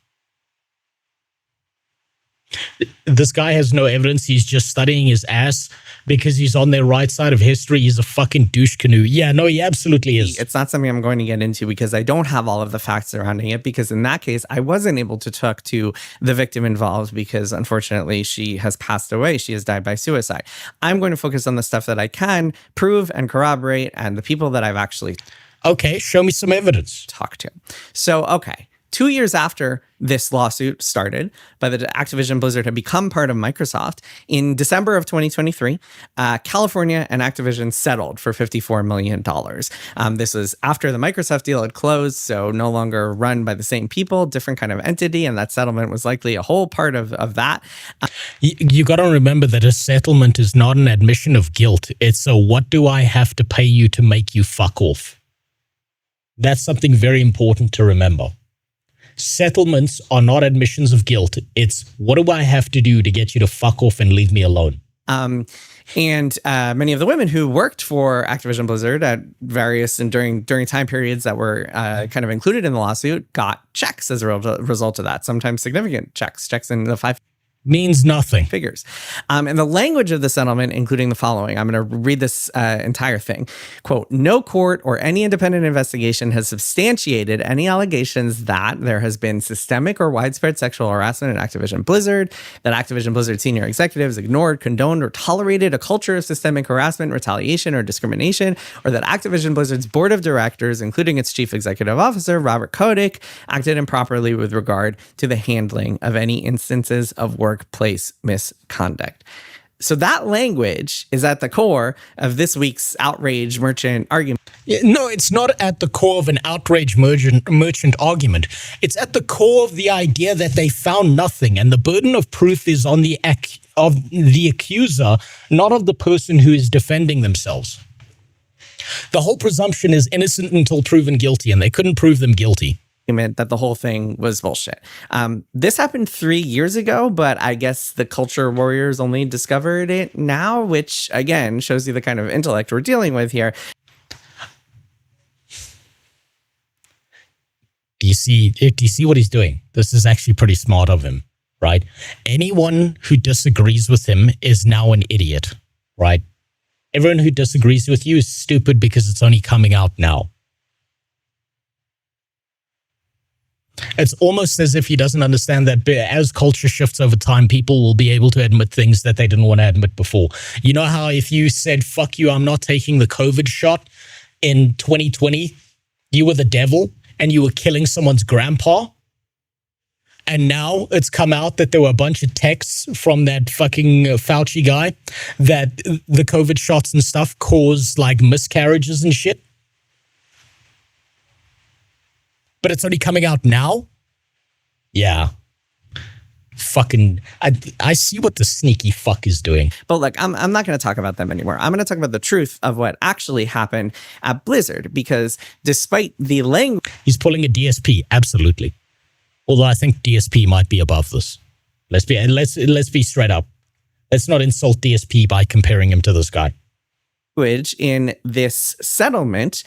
This guy has no evidence. He's just studying his ass because he's on their right side of history. He's a fucking douche canoe. Yeah, no, he absolutely is. It's not something I'm going to get into because I don't have all of the facts surrounding it, because in that case, I wasn't able to talk to the victim involved because unfortunately she has passed away. She has died by suicide. I'm going to focus on the stuff that I can prove and corroborate and the people that I've actually... Okay, show me some evidence. Talk to. So, okay. 2 years after this lawsuit started, by the Activision Blizzard had become part of Microsoft, in December of 2023, California and Activision settled for $54 million. This was after the Microsoft deal had closed, so no longer run by the same people, different kind of entity, and that settlement was likely a whole part of that. You got to remember that a settlement is not an admission of guilt. It's a what do I have to pay you to make you fuck off? That's something very important to remember. Settlements are not admissions of guilt. It's what do I have to do to get you to fuck off and leave me alone? And many of the women who worked for Activision Blizzard at various and during time periods that were kind of included in the lawsuit got checks as a result of that. Sometimes significant checks in the five means nothing. Figures. And the language of the settlement, including the following, I'm going to read this entire thing. Quote, no court or any independent investigation has substantiated any allegations that there has been systemic or widespread sexual harassment in Activision Blizzard, that Activision Blizzard senior executives ignored, condoned, or tolerated a culture of systemic harassment, retaliation, or discrimination, or that Activision Blizzard's board of directors, including its chief executive officer, Robert Kotick, acted improperly with regard to the handling of any instances of workplace misconduct. So that language is at the core of this week's outrage merchant argument. No, it's not at the core of an outrage merchant argument. It's at the core of the idea that they found nothing, and the burden of proof is on the accuser, not of the person who is defending themselves. The whole presumption is innocent until proven guilty, and they couldn't prove them guilty. That the whole thing was bullshit. This happened 3 years ago, but I guess the culture warriors only discovered it now, which again shows you the kind of intellect we're dealing with here. Do you see what he's doing? This is actually pretty smart of him, right? Anyone who disagrees with him is now an idiot, right? Everyone who disagrees with you is stupid because it's only coming out now. It's almost as if he doesn't understand that as culture shifts over time, people will be able to admit things that they didn't want to admit before. You know how if you said, fuck you, I'm not taking the COVID shot in 2020, you were the devil and you were killing someone's grandpa? And now it's come out that there were a bunch of texts from that fucking Fauci guy that the COVID shots and stuff caused like miscarriages and shit. But it's only coming out now? Yeah. Fucking, I see what the sneaky fuck is doing. But look, I'm not going to talk about them anymore. I'm going to talk about the truth of what actually happened at Blizzard, because despite the language... He's pulling a DSP, absolutely. Although I think DSP might be above this. Let's be straight up. Let's not insult DSP by comparing him to this guy. In this settlement,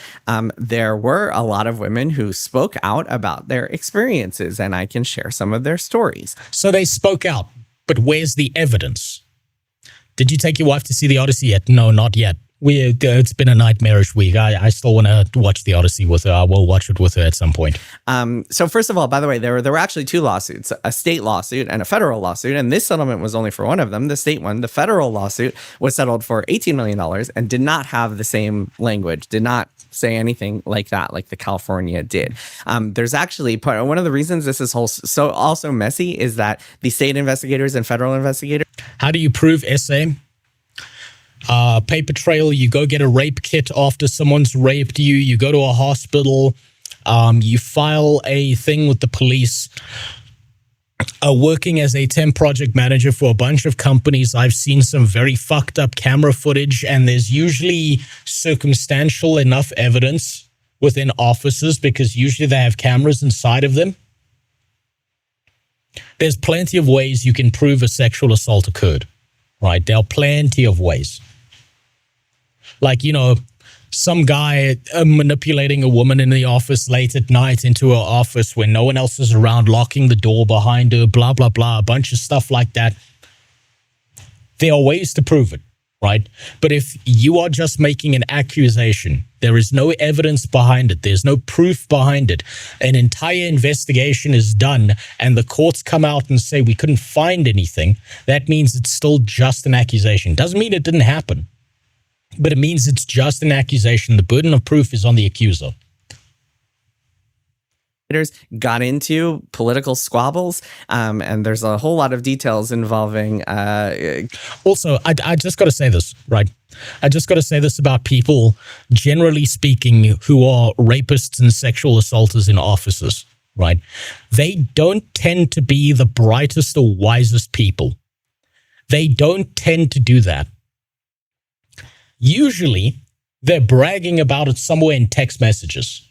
there were a lot of women who spoke out about their experiences, and I can share some of their stories. So they spoke out, but where's the evidence? Did you take your wife to see the Odyssey yet? No, not yet. It's been a nightmarish week. I still want to watch the Odyssey with her. I will watch it with her at some point. So first of all, by the way, there were actually two lawsuits, a state lawsuit and a federal lawsuit. And this settlement was only for one of them, the state one. The federal lawsuit was settled for $18 million and did not have the same language, did not say anything like that, like the California did. There's actually one of the reasons this is so also messy is that the state investigators and federal investigators. How do you prove SA? Paper trail, you go get a rape kit after someone's raped you, you go to a hospital, you file a thing with the police. Working as a temp project manager for a bunch of companies, I've seen some very fucked up camera footage, and there's usually circumstantial enough evidence within offices because usually they have cameras inside of them. There's plenty of ways you can prove a sexual assault occurred, right? There are plenty of ways. Like, you know, some guy manipulating a woman in the office late at night into her office when no one else is around, locking the door behind her, blah, blah, blah, a bunch of stuff like that. There are ways to prove it, right? But if you are just making an accusation, there is no evidence behind it, there's no proof behind it, an entire investigation is done, and the courts come out and say we couldn't find anything, that means it's still just an accusation. Doesn't mean it didn't happen, but it means it's just an accusation. The burden of proof is on the accuser. Got into political squabbles, and there's a whole lot of details involving... Also, I just got to say this, right? I just got to say this about people, generally speaking, who are rapists and sexual assaulters in offices, right? They don't tend to be the brightest or wisest people. They don't tend to do that. Usually, they're bragging about it somewhere in text messages.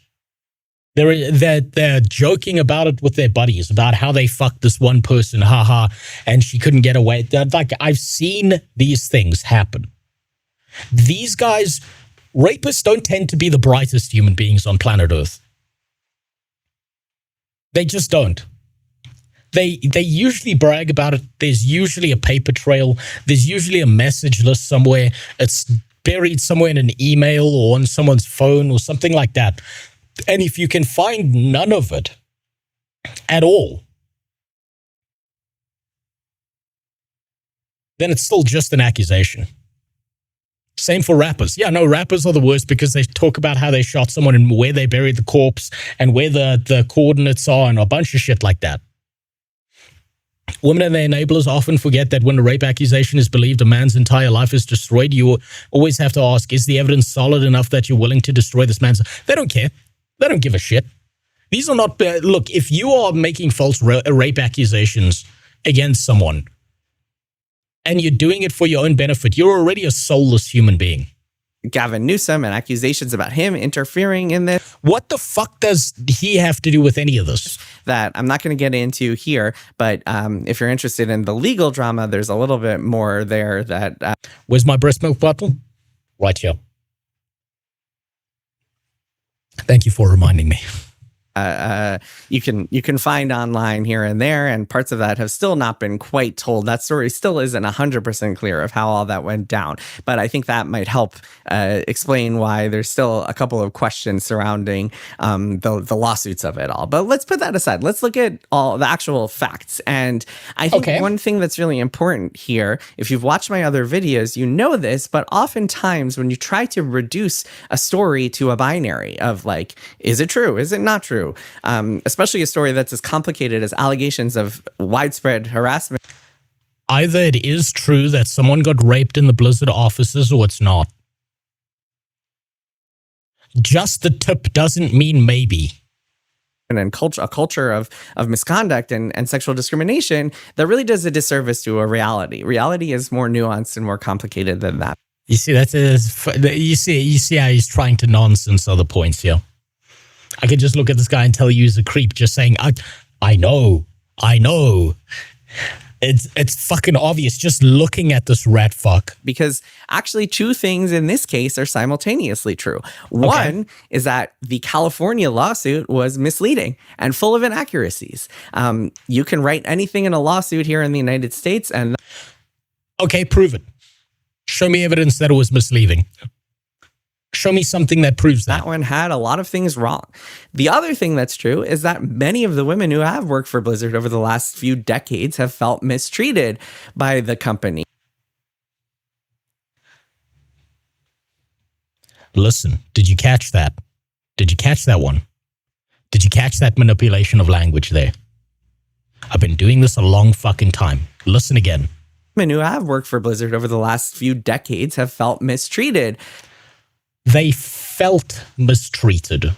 They're joking about it with their buddies, about how they fucked this one person, haha, and she couldn't get away. Like, I've seen these things happen. These guys, rapists don't tend to be the brightest human beings on planet Earth. They just don't. They usually brag about it. There's usually a paper trail. There's usually a message list somewhere. It's buried somewhere in an email or on someone's phone or something like that. And if you can find none of it at all, then it's still just an accusation. Same for rappers. Yeah, no, rappers are the worst because they talk about how they shot someone and where they buried the corpse and where the coordinates are and a bunch of shit like that. Women and their enablers often forget that when a rape accusation is believed, a man's entire life is destroyed. You always have to ask, is the evidence solid enough that you're willing to destroy this man's... They don't care. They don't give a shit. These are not... Look, if you are making false rape accusations against someone and you're doing it for your own benefit, you're already a soulless human being. Gavin Newsom and accusations about him interfering in this. What the fuck does he have to do with any of this? That I'm not going to get into here, but if you're interested in the legal drama, there's a little bit more there that... Where's my breast milk bottle? Right here. Thank you for reminding me. You can find online here and there, and parts of that have still not been quite told. That story still isn't 100% clear of how all that went down, but I think that might help explain why there's still a couple of questions surrounding the lawsuits of it all. But let's put that aside. Let's look at all the actual facts. And I think one thing that's really important here, if you've watched my other videos, you know this, but oftentimes when you try to reduce a story to a binary of like, is it true? Is it not true? Especially a story that's as complicated as allegations of widespread harassment. Either it is true that someone got raped in the Blizzard offices or it's not. Just the tip doesn't mean maybe. And a culture of misconduct and sexual discrimination that really does a disservice to a reality. Reality is more nuanced and more complicated than that. You see, you see how he's trying to nonsense other points here. I can just look at this guy and tell you he's a creep, just saying, I know. It's fucking obvious just looking at this rat fuck. Because actually two things in this case are simultaneously true. One is that the California lawsuit was misleading and full of inaccuracies. You can write anything in a lawsuit here in the United States and... Okay, prove it. Show me evidence that it was misleading. Show me something that proves that. That one had a lot of things wrong. The other thing that's true is that many of the women who have worked for Blizzard over the last few decades have felt mistreated by the company. Listen, did you catch that? Did you catch that one? Did you catch that manipulation of language there? I've been doing this a long fucking time. Listen again. Women who have worked for Blizzard over the last few decades have felt mistreated. They felt mistreated.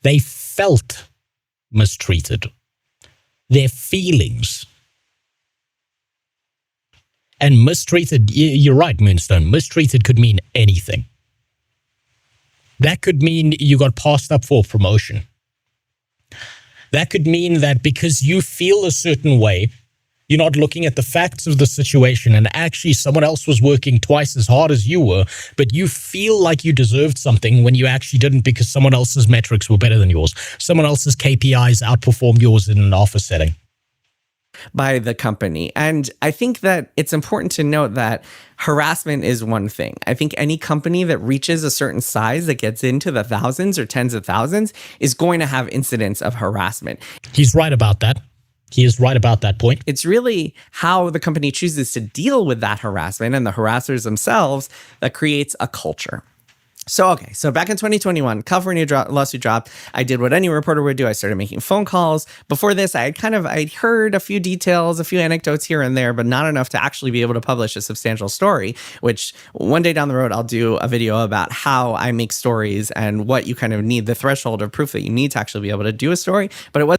They felt mistreated. Their feelings. And mistreated, you're right, Moonstone, mistreated could mean anything. That could mean you got passed up for promotion. That could mean that because you feel a certain way, you're not looking at the facts of the situation and actually someone else was working twice as hard as you were, but you feel like you deserved something when you actually didn't because someone else's metrics were better than yours. Someone else's KPIs outperformed yours in an office setting. By the company. And I think that it's important to note that harassment is one thing. I think any company that reaches a certain size that gets into the thousands or tens of thousands is going to have incidents of harassment. He's right about that. He is right about that point. It's really how the company chooses to deal with that harassment and the harassers themselves that creates a culture. So back in 2021, California lawsuit dropped. I did what any reporter would do. I started making phone calls. Before this, I'd heard a few details, a few anecdotes here and there, but not enough to actually be able to publish a substantial story, which one day down the road, I'll do a video about how I make stories and what you kind of need, the threshold of proof that you need to actually be able to do a story. But it was...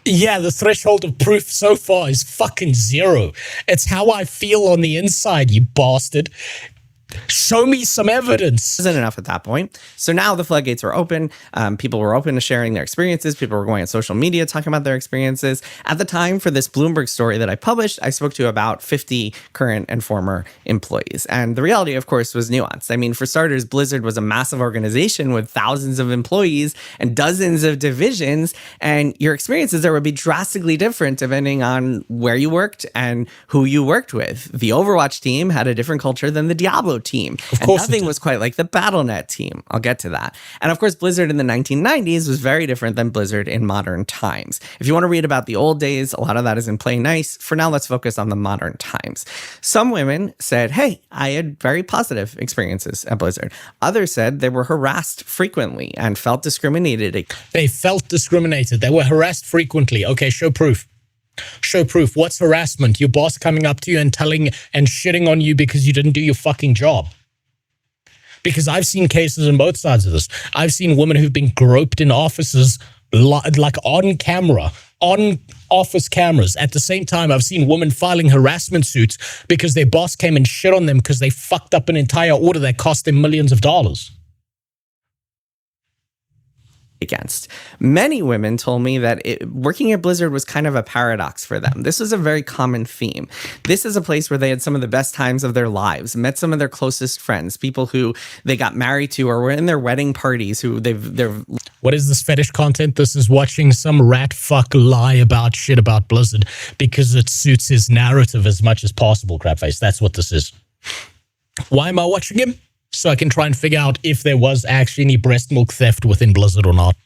Yeah, the threshold of proof so far is fucking zero. It's how I feel on the inside, you bastard. Show me some evidence. Isn't enough at that point. So now the floodgates were open. People were open to sharing their experiences. People were going on social media talking about their experiences. At the time for this Bloomberg story that I published, I spoke to about 50 current and former employees. And the reality, of course, was nuanced. I mean, for starters, Blizzard was a massive organization with thousands of employees and dozens of divisions. And your experiences there would be drastically different depending on where you worked and who you worked with. The Overwatch team had a different culture than the Diablo team. And nothing was quite like the BattleNet team. I'll get to that. And of course, Blizzard in the 1990s was very different than Blizzard in modern times. If you want to read about the old days, a lot of that is in plain nice. For now, let's focus on the modern times. Some women said, hey, I had very positive experiences at Blizzard. Others said they were harassed frequently and felt discriminated. They felt discriminated. They were harassed frequently. Okay, show proof. Show proof. What's harassment? Your boss coming up to you and telling and shitting on you because you didn't do your fucking job. Because I've seen cases on both sides of this. I've seen women who've been groped in offices like on camera, on office cameras. At the same time, I've seen women filing harassment suits because their boss came and shit on them because they fucked up an entire order that cost them millions of dollars. Against. Many women told me that working at Blizzard was kind of a paradox for them. This was a very common theme. This is a place where they had some of the best times of their lives, met some of their closest friends, people who they got married to or were in their wedding parties who they're... What is this fetish content? This is watching some rat fuck lie about shit about Blizzard because it suits his narrative as much as possible, crapface. That's what this is. Why am I watching him? So I can try and figure out if there was actually any breast milk theft within Blizzard or not.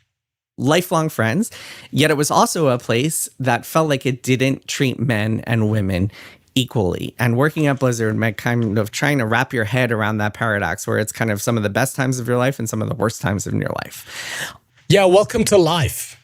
Lifelong friends, yet it was also a place that felt like it didn't treat men and women equally. And working at Blizzard meant kind of trying to wrap your head around that paradox where it's kind of some of the best times of your life and some of the worst times in your life. Yeah, welcome to life.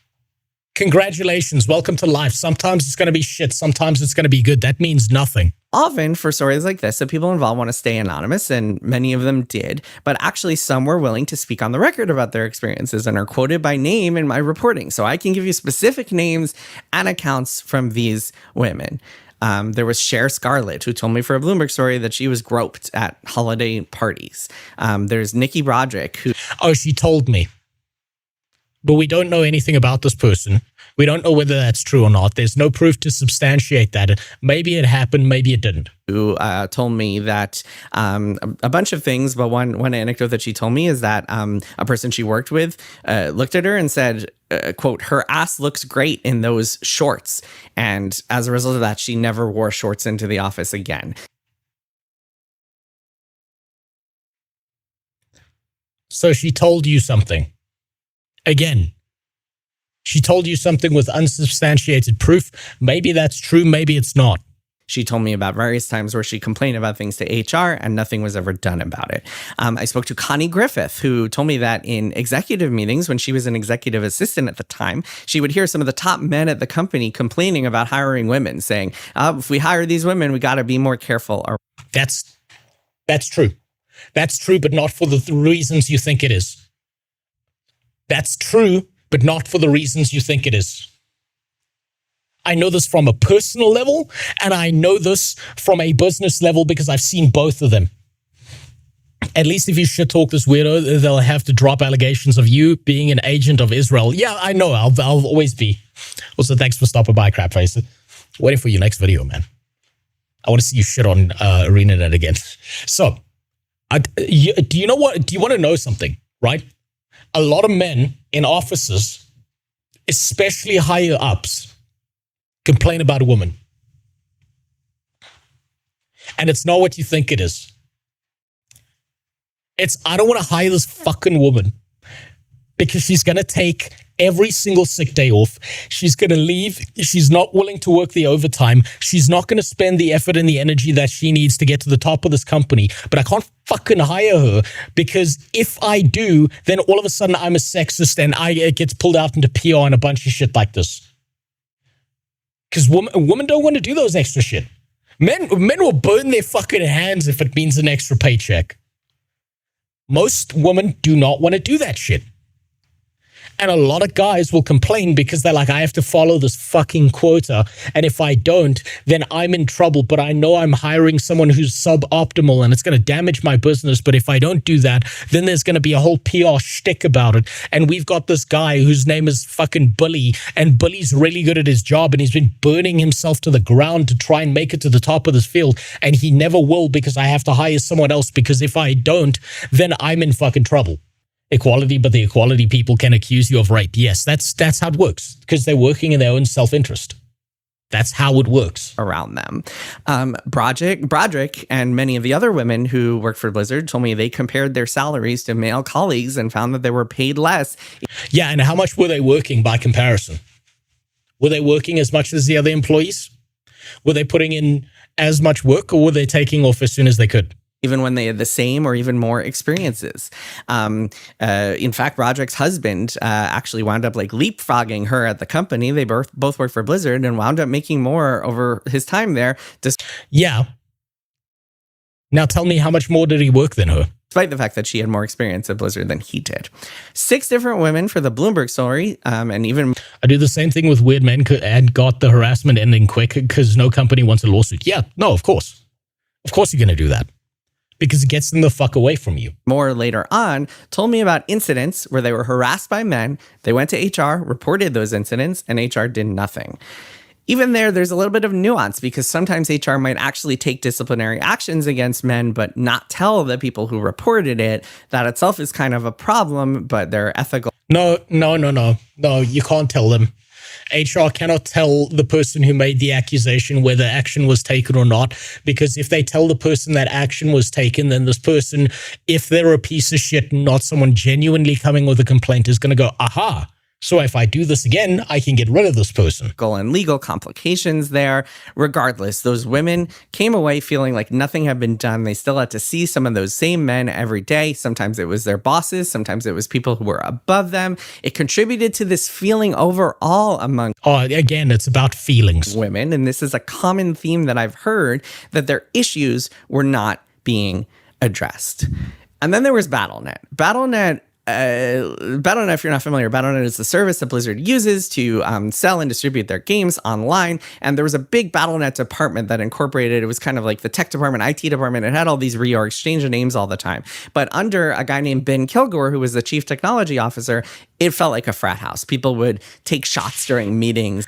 Congratulations, welcome to life. Sometimes it's going to be shit, sometimes it's going to be good. That means nothing. Often for stories like this, the people involved want to stay anonymous, and many of them did, but actually some were willing to speak on the record about their experiences and are quoted by name in my reporting. So I can give you specific names and accounts from these women. There was Cher Scarlett, who told me for a Bloomberg story that she was groped at holiday parties. There's Nikki Broderick, who... Oh, she told me. But we don't know anything about this person. We don't know whether that's true or not. There's no proof to substantiate that. Maybe it happened, maybe it didn't. Who told me that a bunch of things, but one anecdote that she told me is that a person she worked with looked at her and said, quote, her ass looks great in those shorts. And as a result of that, she never wore shorts into the office again. So she told you something. Again, she told you something with unsubstantiated proof. Maybe that's true, maybe it's not. She told me about various times where she complained about things to HR and nothing was ever done about it. I spoke to Connie Griffith, who told me that in executive meetings, when she was an executive assistant at the time, she would hear some of the top men at the company complaining about hiring women, saying, if we hire these women, we got to be more careful. That's true. That's true, but not for the reasons you think it is. That's true, but not for the reasons you think it is. I know this from a personal level, and I know this from a business level because I've seen both of them. At least if you shit talk this weirdo, they'll have to drop allegations of you being an agent of Israel. Yeah, I know. I'll always be. Also, thanks for stopping by, crapface. Waiting for your next video, man. I want to see you shit on ArenaNet again. So, do you know what? Do you want to know something, right? A lot of men in offices, especially higher ups, complain about a woman. And it's not what you think it is. It's, I don't want to hire this fucking woman because she's going to take every single sick day off. She's going to leave. She's not willing to work the overtime. She's not going to spend the effort and the energy that she needs to get to the top of this company. But I can't fucking hire her because if I do, then all of a sudden I'm a sexist and it gets pulled out into PR and a bunch of shit like this. Because women don't want to do those extra shit. Men will burn their fucking hands if it means an extra paycheck. Most women do not want to do that shit. And a lot of guys will complain because they're like, I have to follow this fucking quota. And if I don't, then I'm in trouble. But I know I'm hiring someone who's suboptimal and it's going to damage my business. But if I don't do that, then there's going to be a whole PR shtick about it. And we've got this guy whose name is fucking Bully. And Bully's really good at his job. And he's been burning himself to the ground to try and make it to the top of this field. And he never will because I have to hire someone else. Because if I don't, then I'm in fucking trouble. Equality, but the equality people can accuse you of rape. Yes, that's how it works because they're working in their own self-interest. That's how it works. Around them. Broderick and many of the other women who worked for Blizzard told me they compared their salaries to male colleagues and found that they were paid less. Yeah, and how much were they working by comparison? Were they working as much as the other employees? Were they putting in as much work or were they taking off as soon as they could? Even when they had the same or even more experiences. In fact, Broderick's husband actually wound up like leapfrogging her at the company. They both worked for Blizzard and wound up making more over his time there. Yeah. Now tell me, how much more did he work than her? Despite the fact that she had more experience at Blizzard than he did. 6 different women for the Bloomberg story, and even... I do the same thing with weird men and got the harassment ending quick because no company wants a lawsuit. Yeah, no, of course. Of course you're going to do that. Because it gets them the fuck away from you. More later on, told me about incidents where they were harassed by men. They went to HR, reported those incidents, and HR did nothing. Even there's a little bit of nuance because sometimes HR might actually take disciplinary actions against men, but not tell the people who reported it. That itself is kind of a problem, but they're ethical. No, you can't tell them. HR cannot tell the person who made the accusation whether action was taken or not, because if they tell the person that action was taken, then this person, if they're a piece of shit, not someone genuinely coming with a complaint, is going to go, aha, so if I do this again, I can get rid of this person. And legal complications there. Regardless, those women came away feeling like nothing had been done. They still had to see some of those same men every day. Sometimes it was their bosses. Sometimes it was people who were above them. It contributed to this feeling overall among again, it's about feelings. Women. And this is a common theme that I've heard, that their issues were not being addressed. And then there was BattleNet. BattleNet, if you're not familiar, BattleNet is the service that Blizzard uses to sell and distribute their games online. And there was a big BattleNet department that incorporated, it was kind of like the tech department, IT department. It had all these reorgs, change of names all the time. But under a guy named Ben Kilgore, who was the chief technology officer, it felt like a frat house. People would take shots during meetings.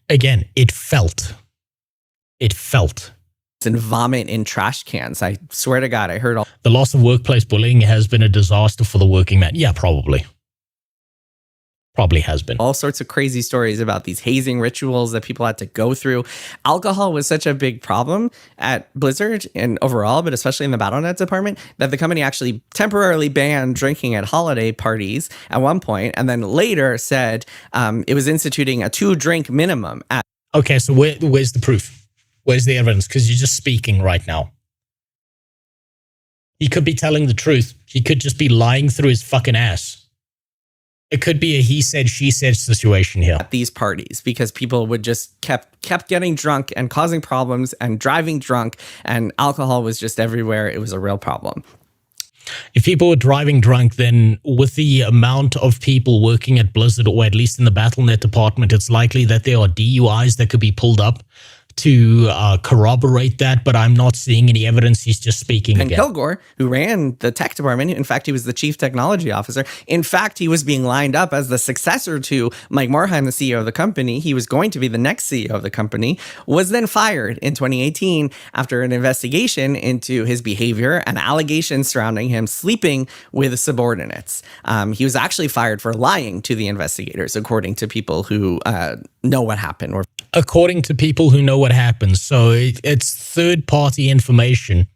Again, it felt. And vomit in trash cans. I swear to God, I heard all. The loss of workplace bullying has been a disaster for the working man. Yeah, probably. Probably has been. All sorts of crazy stories about these hazing rituals that people had to go through. Alcohol was such a big problem at Blizzard and overall, but especially in the BattleNet department, that the company actually temporarily banned drinking at holiday parties at one point, and then later said it was instituting a 2-drink minimum. Okay, so where's the proof? Where's the evidence? Because you're just speaking right now. He could be telling the truth. He could just be lying through his fucking ass. It could be a he said, she said situation here. At these parties, because people would just kept getting drunk and causing problems and driving drunk, and alcohol was just everywhere. It was a real problem. If people were driving drunk, then with the amount of people working at Blizzard, or at least in the BattleNet department, it's likely that there are DUIs that could be pulled up to corroborate that, but I'm not seeing any evidence. He's just speaking and again. Kilgore, who ran the tech department, in fact, he was the chief technology officer. In fact, he was being lined up as the successor to Mike Morhaime, the CEO of the company. He was going to be the next CEO of the company, was then fired in 2018 after an investigation into his behavior and allegations surrounding him sleeping with subordinates. He was actually fired for lying to the investigators, according to people who know what happened. According to people who know what happened. So it's third-party information,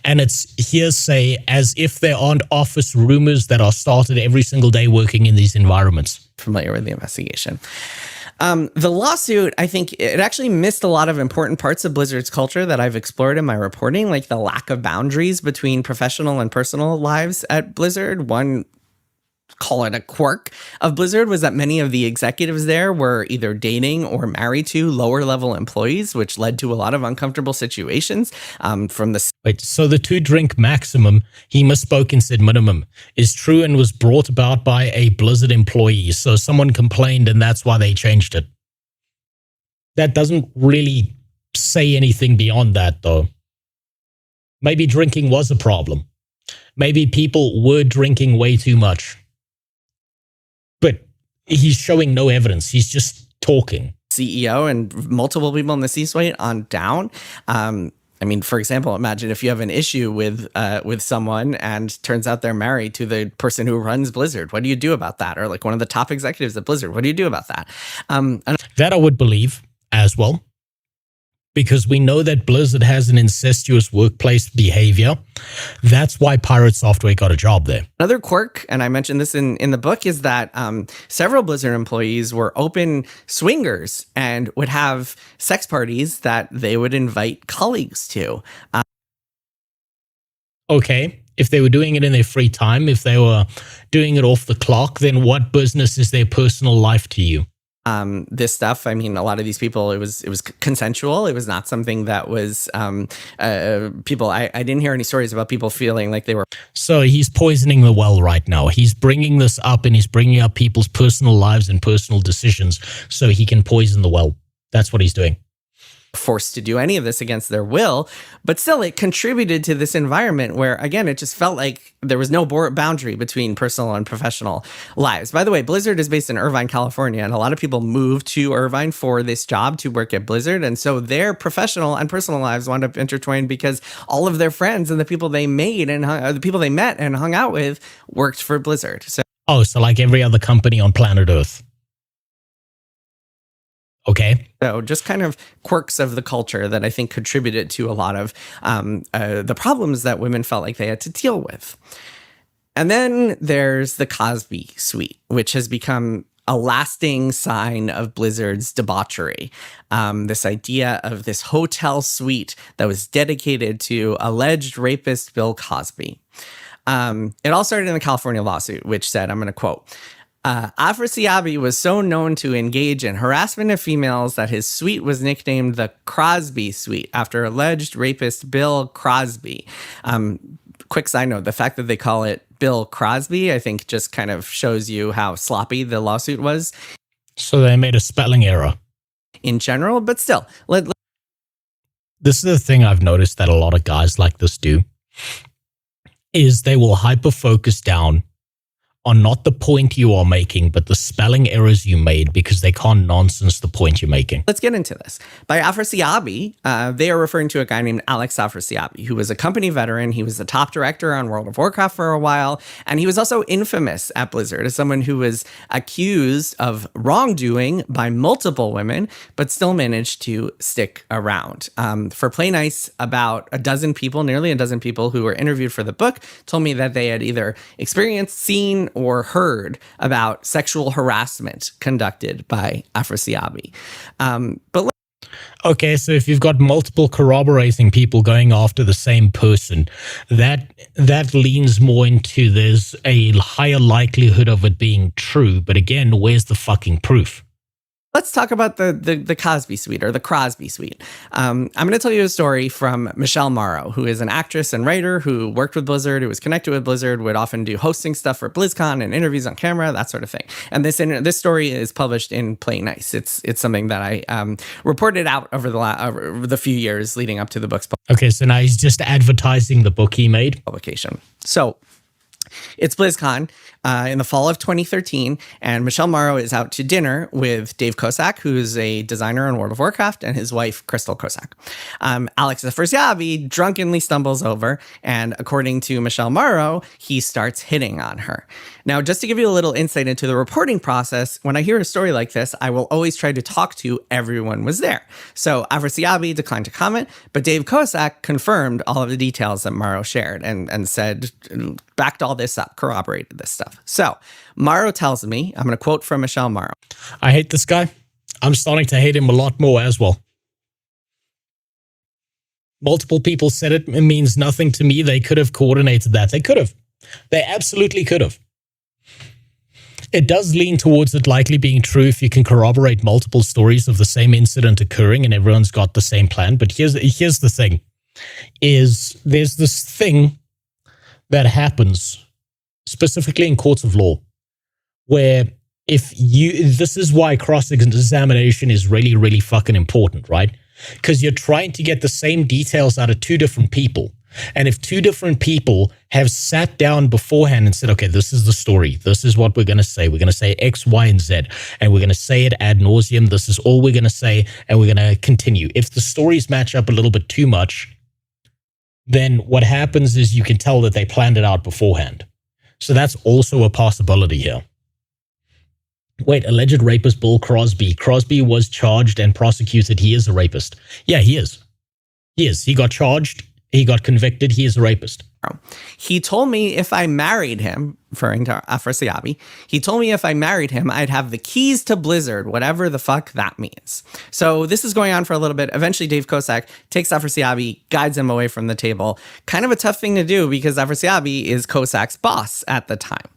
and it's hearsay, as if there aren't office rumors that are started every single day working in these environments. Familiar with the investigation. The lawsuit, I think it actually missed a lot of important parts of Blizzard's culture that I've explored in my reporting, like the lack of boundaries between professional and personal lives at Blizzard. One, call it a quirk of Blizzard, was that many of the executives there were either dating or married to lower level employees, which led to a lot of uncomfortable situations from the... Wait, so the 2-drink maximum, he misspoke and said minimum, is true and was brought about by a Blizzard employee. So someone complained and that's why they changed it. That doesn't really say anything beyond that, though. Maybe drinking was a problem. Maybe people were drinking way too much. But he's showing no evidence. He's just talking. CEO and multiple people in the C-suite on down. I mean, for example, imagine if you have an issue with someone and turns out they're married to the person who runs Blizzard. What do you do about that? Or like one of the top executives at Blizzard. What do you do about that? That I would believe as well, because we know that Blizzard has an incestuous workplace behavior. That's why Pirate Software got a job there. Another quirk, and I mentioned this in the book, is that several Blizzard employees were open swingers and would have sex parties that they would invite colleagues to. Okay, if they were doing it in their free time, if they were doing it off the clock, then what business is their personal life to you? this stuff. I mean, a lot of these people, it was consensual. It was not something that was people. I didn't hear any stories about people feeling like they were. So he's poisoning the well right now. He's bringing this up, and he's bringing up people's personal lives and personal decisions so he can poison the well. That's what he's doing. Forced to do any of this against their will, but still it contributed to this environment where, again, it just felt like there was no boundary between personal and professional lives. By the way, Blizzard is based in Irvine, California, and a lot of people move to Irvine for this job to work at Blizzard, and so their professional and personal lives wound up intertwined because all of their friends and the people they made and the people they met and hung out with worked for Blizzard. So like every other company on planet Earth. Okay. So just kind of quirks of the culture that I think contributed to a lot of the problems that women felt like they had to deal with. And then there's the Cosby Suite, which has become a lasting sign of Blizzard's debauchery. This idea of this hotel suite that was dedicated to alleged rapist Bill Cosby. It all started in the California lawsuit, which said, I'm going to quote, Afrasiabi was so known to engage in harassment of females that his suite was nicknamed the Crosby Suite after alleged rapist Bill Crosby. Quick side note, the fact that they call it Bill Crosby, I think just kind of shows you how sloppy the lawsuit was. So they made a spelling error. In general, but still. This is the thing I've noticed that a lot of guys like this do, is they will hyper-focus down on not the point you are making, but the spelling errors you made because they can't nonsense the point you're making. Let's get into this. By Afrasiabi, they are referring to a guy named Alex Afrasiabi, who was a company veteran. He was the top director on World of Warcraft for a while, and he was also infamous at Blizzard as someone who was accused of wrongdoing by multiple women, but still managed to stick around. For Play Nice, about nearly a dozen people who were interviewed for the book told me that they had either experienced, seen, or heard about sexual harassment conducted by Afrasiabi. Okay, so if you've got multiple corroborating people going after the same person, that leans more into there's a higher likelihood of it being true. But again, where's the fucking proof? Let's talk about the Cosby Suite or the Crosby Suite. I'm going to tell you a story from Michelle Morrow, who is an actress and writer who worked with Blizzard, who was connected with Blizzard, would often do hosting stuff for BlizzCon and interviews on camera, that sort of thing. And this story is published in Play Nice. It's something that I reported out over the few years leading up to the book's Okay, so now he's just advertising the book he made. publication. So it's BlizzCon in the fall of 2013, and Michelle Morrow is out to dinner with Dave Kosak, who's a designer on World of Warcraft, and his wife, Crystal Kosak. Alex Afrasiabi drunkenly stumbles over, and according to Michelle Morrow, he starts hitting on her. Now, just to give you a little insight into the reporting process, when I hear a story like this, I will always try to talk to everyone was there. So Afrasiabi declined to comment, but Dave Kosak confirmed all of the details that Morrow shared and said, backed all this up, corroborated this stuff. So Morrow tells me, I'm going to quote from Michelle Morrow. I hate this guy. I'm starting to hate him a lot more as well. Multiple people said it means nothing to me. They could have coordinated that. They could have. They absolutely could have. It does lean towards it likely being true if you can corroborate multiple stories of the same incident occurring and everyone's got the same plan. But here's the thing, is there's this thing that happens specifically in courts of law where this is why cross-examination is really, really fucking important, right? Because you're trying to get the same details out of two different people. And if two different people have sat down beforehand and said, okay, this is the story. This is what we're going to say. We're going to say X, Y, and Z. And we're going to say it ad nauseum. This is all we're going to say. And we're going to continue. If the stories match up a little bit too much, then what happens is you can tell that they planned it out beforehand. So that's also a possibility here. Wait, alleged rapist Bill Crosby. Crosby was charged and prosecuted. He is a rapist. Yeah, he is. He is. He got charged. He got convicted. He is a rapist. He told me if I married him, referring to Afrasiabi. He told me if I married him, I'd have the keys to Blizzard, whatever the fuck that means. So this is going on for a little bit. Eventually, Dave Kosak takes Afrasiabi, guides him away from the table. Kind of a tough thing to do because Afrasiabi is Kosak's boss at the time.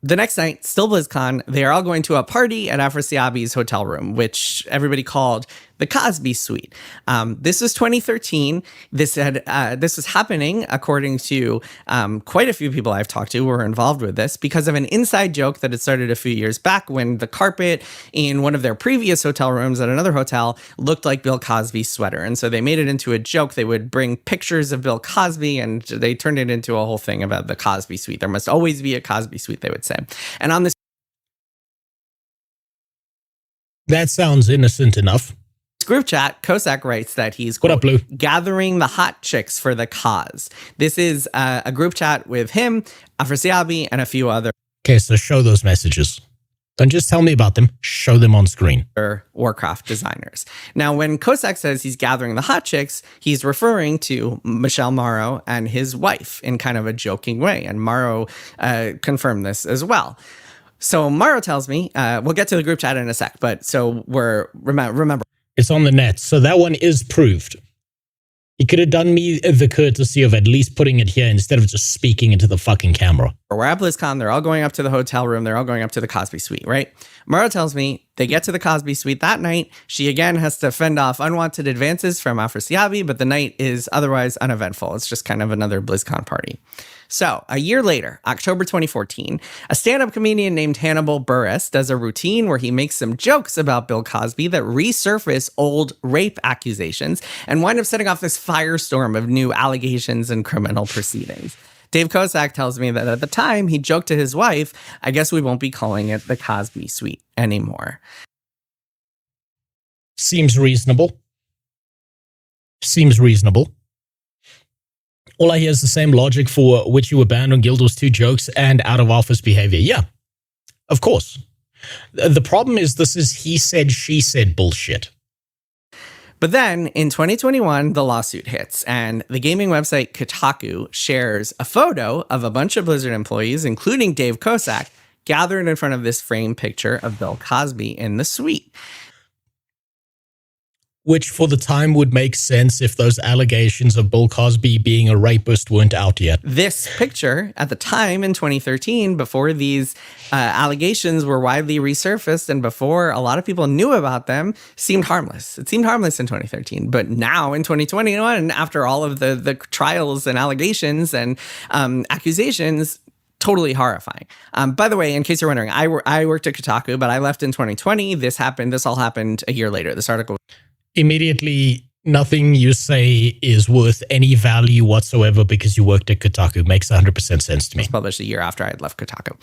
The next night, still BlizzCon, they are all going to a party at Afrasiabi's hotel room, which everybody called the Cosby Suite. This was 2013. This was happening, according to quite a few people I've talked to who were involved with this, because of an inside joke that had started a few years back when the carpet in one of their previous hotel rooms at another hotel looked like Bill Cosby's sweater. And so they made it into a joke. They would bring pictures of Bill Cosby and they turned it into a whole thing about the Cosby Suite. There must always be a Cosby Suite, they would say. And on this That sounds innocent enough. group chat, Kosak writes that he's What up, Blue? gathering the hot chicks for the cause. This is a group chat with him, Afrasiabi, and a few other Okay, so show those messages. Don't just tell me about them. Show them on screen. Warcraft designers. Now, when Kosak says he's gathering the hot chicks, he's referring to Michelle Morrow and his wife in kind of a joking way. And Morrow confirmed this as well. So Morrow tells me, we'll get to the group chat in a sec, but so remember. It's on the net, so that one is proved. He could have done me the courtesy of at least putting it here instead of just speaking into the fucking camera. We're at BlizzCon. They're all going up to the hotel room. They're all going up to the Cosby Suite, right? Morrow tells me they get to the Cosby Suite that night. She again has to fend off unwanted advances from Afrasiabi, but the night is otherwise uneventful. It's just kind of another BlizzCon party. So, a year later, October 2014, a stand-up comedian named Hannibal Buress does a routine where he makes some jokes about Bill Cosby that resurface old rape accusations and wind up setting off this firestorm of new allegations and criminal proceedings. Dave Kosak tells me that at the time, he joked to his wife, I guess we won't be calling it the Cosby Suite anymore. Seems reasonable. Seems reasonable. All I hear is the same logic for which you were banned on Guild Wars 2 jokes and out-of-office behavior. Yeah, of course. The problem is this is he said, she said bullshit. But then, in 2021, the lawsuit hits, and the gaming website Kotaku shares a photo of a bunch of Blizzard employees, including Dave Kosak, gathered in front of this framed picture of Bill Cosby in the suite. Which for the time would make sense if those allegations of Bill Cosby being a rapist weren't out yet. This picture, at the time in 2013, before these allegations were widely resurfaced and before a lot of people knew about them, seemed harmless. It seemed harmless in 2013. But now in 2021, after all of the trials and allegations and accusations, totally horrifying. By the way, in case you're wondering, I worked at Kotaku, but I left in 2020. This all happened a year later. This article. Immediately, nothing you say is worth any value whatsoever because you worked at Kotaku. Makes 100% sense to me. It was published a year after I had left Kotaku.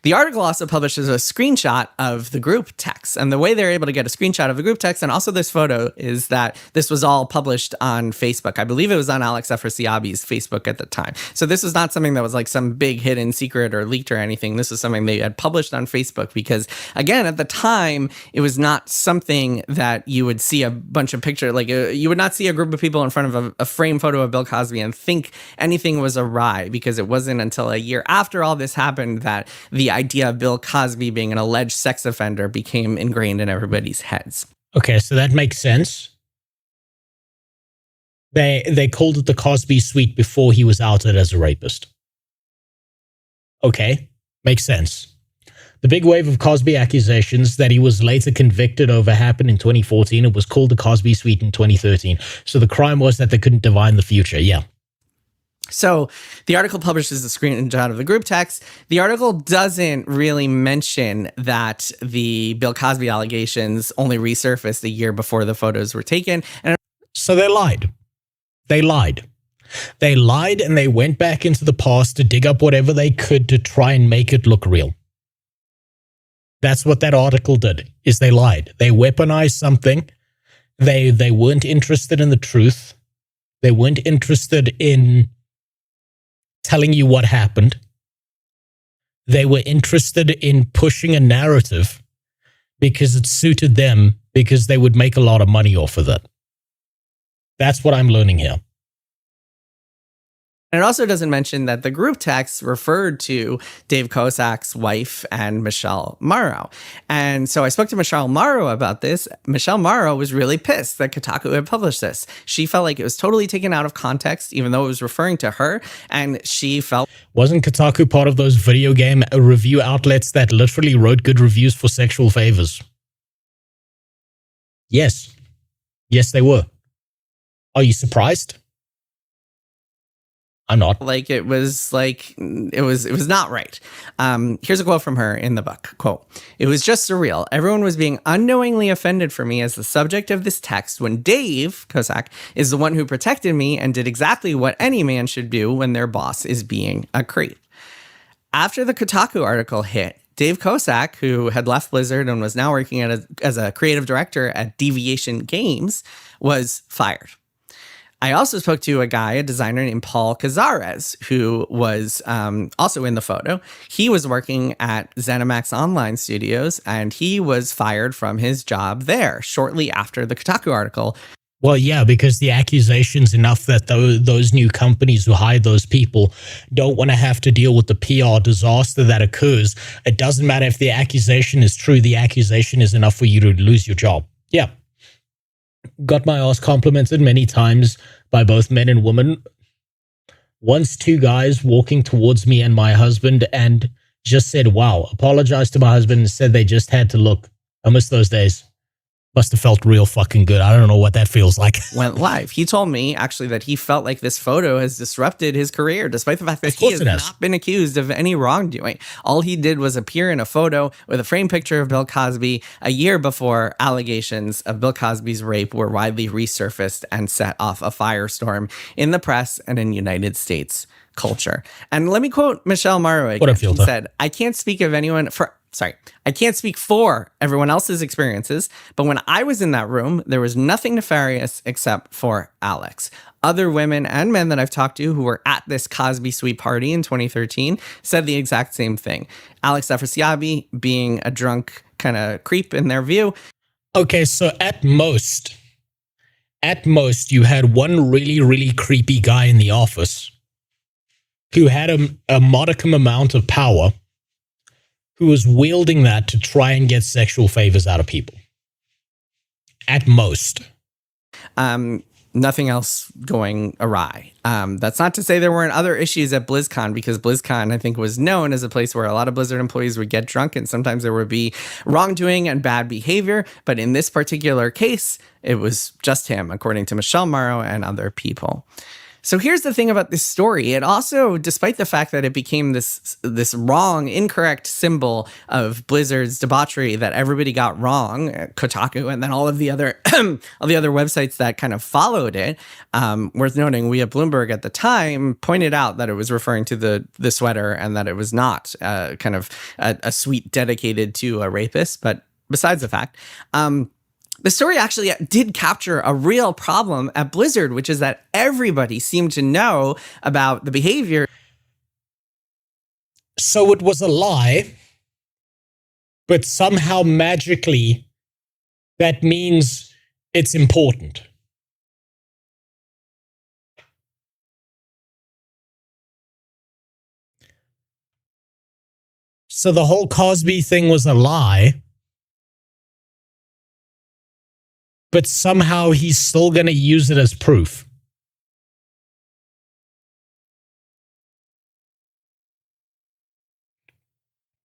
The article also publishes a screenshot of the group text. And the way they're able to get a screenshot of the group text and also this photo is that this was all published on Facebook. I believe it was on Alex Afrasiabi's Facebook at the time. So this was not something that was like some big hidden secret or leaked or anything. This is something they had published on Facebook because, again, at the time, it was not something that you would see a bunch of pictures. Like you would not see a group of people in front of a frame photo of Bill Cosby and think anything was awry, because it wasn't until a year after all this happened that the idea of Bill Cosby being an alleged sex offender became ingrained in everybody's heads. Okay, so that makes sense. They called it the Cosby Suite before he was outed as a rapist. Okay, makes sense. The big wave of Cosby accusations that he was later convicted over happened in 2014. It was called the Cosby Suite in 2013. So the crime was that they couldn't divine the future. Yeah. So the article publishes the screenshot of the group text. The article doesn't really mention that the Bill Cosby allegations only resurfaced a year before the photos were taken. And so they lied. They lied. They lied and they went back into the past to dig up whatever they could to try and make it look real. That's what that article did, is they lied. They weaponized something. They weren't interested in the truth. They weren't interested in telling you what happened. They were interested in pushing a narrative because it suited them, because they would make a lot of money off of it. That's what I'm learning here. And it also doesn't mention that the group text referred to Dave Kosak's wife and Michelle Morrow. And so I spoke to Michelle Morrow about this. Michelle Morrow was really pissed that Kotaku had published this. She felt like it was totally taken out of context, even though it was referring to her. And she felt... Wasn't Kotaku part of those video game review outlets that literally wrote good reviews for sexual favors? Yes. Yes, they were. Are you surprised? I'm not. Like it was not right. Here's a quote from her in the book. Quote, "It was just surreal. Everyone was being unknowingly offended for me as the subject of this text when Dave Kosak is the one who protected me and did exactly what any man should do when their boss is being a creep." After the Kotaku article hit, Dave Kosak, who had left Blizzard and was now working as a creative director at Deviation Games, was fired. I also spoke to a designer named Paul Cazares, who was also in the photo. He was working at ZeniMax Online Studios, and he was fired from his job there shortly after the Kotaku article. Well, yeah, because the accusation's enough that those new companies who hire those people don't want to have to deal with the PR disaster that occurs. It doesn't matter if the accusation is true. The accusation is enough for you to lose your job. Yeah. Got my ass complimented many times by both men and women. Once two guys walking towards me and my husband and just said, wow, apologized to my husband and said they just had to look. I miss those days. Must have felt real fucking good. I don't know what that feels like. Went live. He told me actually that he felt like this photo has disrupted his career, despite the fact that he has not been accused of any wrongdoing. All he did was appear in a photo with a framed picture of Bill Cosby a year before allegations of Bill Cosby's rape were widely resurfaced and set off a firestorm in the press and in United States culture. And let me quote Michelle Morrow again. She said, I can't speak for everyone else's experiences, but when I was in that room, there was nothing nefarious except for Alex. Other women and men that I've talked to who were at this Cosby sweet party in 2013 said the exact same thing. Alex Afrasiabi being a drunk kind of creep in their view. Okay, so at most, you had one really, really creepy guy in the office who had a modicum amount of power, who was wielding that to try and get sexual favors out of people. At most. Nothing else going awry. That's not to say there weren't other issues at BlizzCon, because BlizzCon, I think, was known as a place where a lot of Blizzard employees would get drunk and sometimes there would be wrongdoing and bad behavior. But in this particular case, it was just him, according to Michelle Morrow and other people. So here's the thing about this story. It also, despite the fact that it became this wrong, incorrect symbol of Blizzard's debauchery that everybody got wrong, Kotaku, and then all the other websites that kind of followed it, worth noting, we at Bloomberg at the time pointed out that it was referring to the sweater and that it was not kind of a suite dedicated to a rapist. But besides the fact, the story actually did capture a real problem at Blizzard, which is that everybody seemed to know about the behavior. So it was a lie, but somehow magically that means it's important. So the whole Cosby thing was a lie, but somehow he's still going to use it as proof.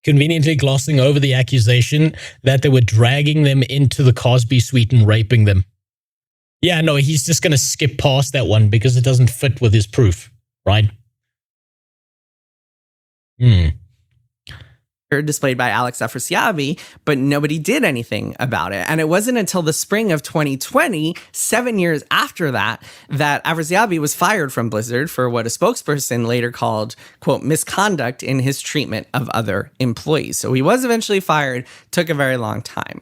Conveniently glossing over the accusation that they were dragging them into the Cosby suite and raping them. Yeah, no, he's just going to skip past that one because it doesn't fit with his proof, right? Displayed by Alex Afrasiabi, but nobody did anything about it. And it wasn't until the spring of 2020, 7 years after that, that Afrasiabi was fired from Blizzard for what a spokesperson later called, quote, misconduct in his treatment of other employees. So he was eventually fired, took a very long time.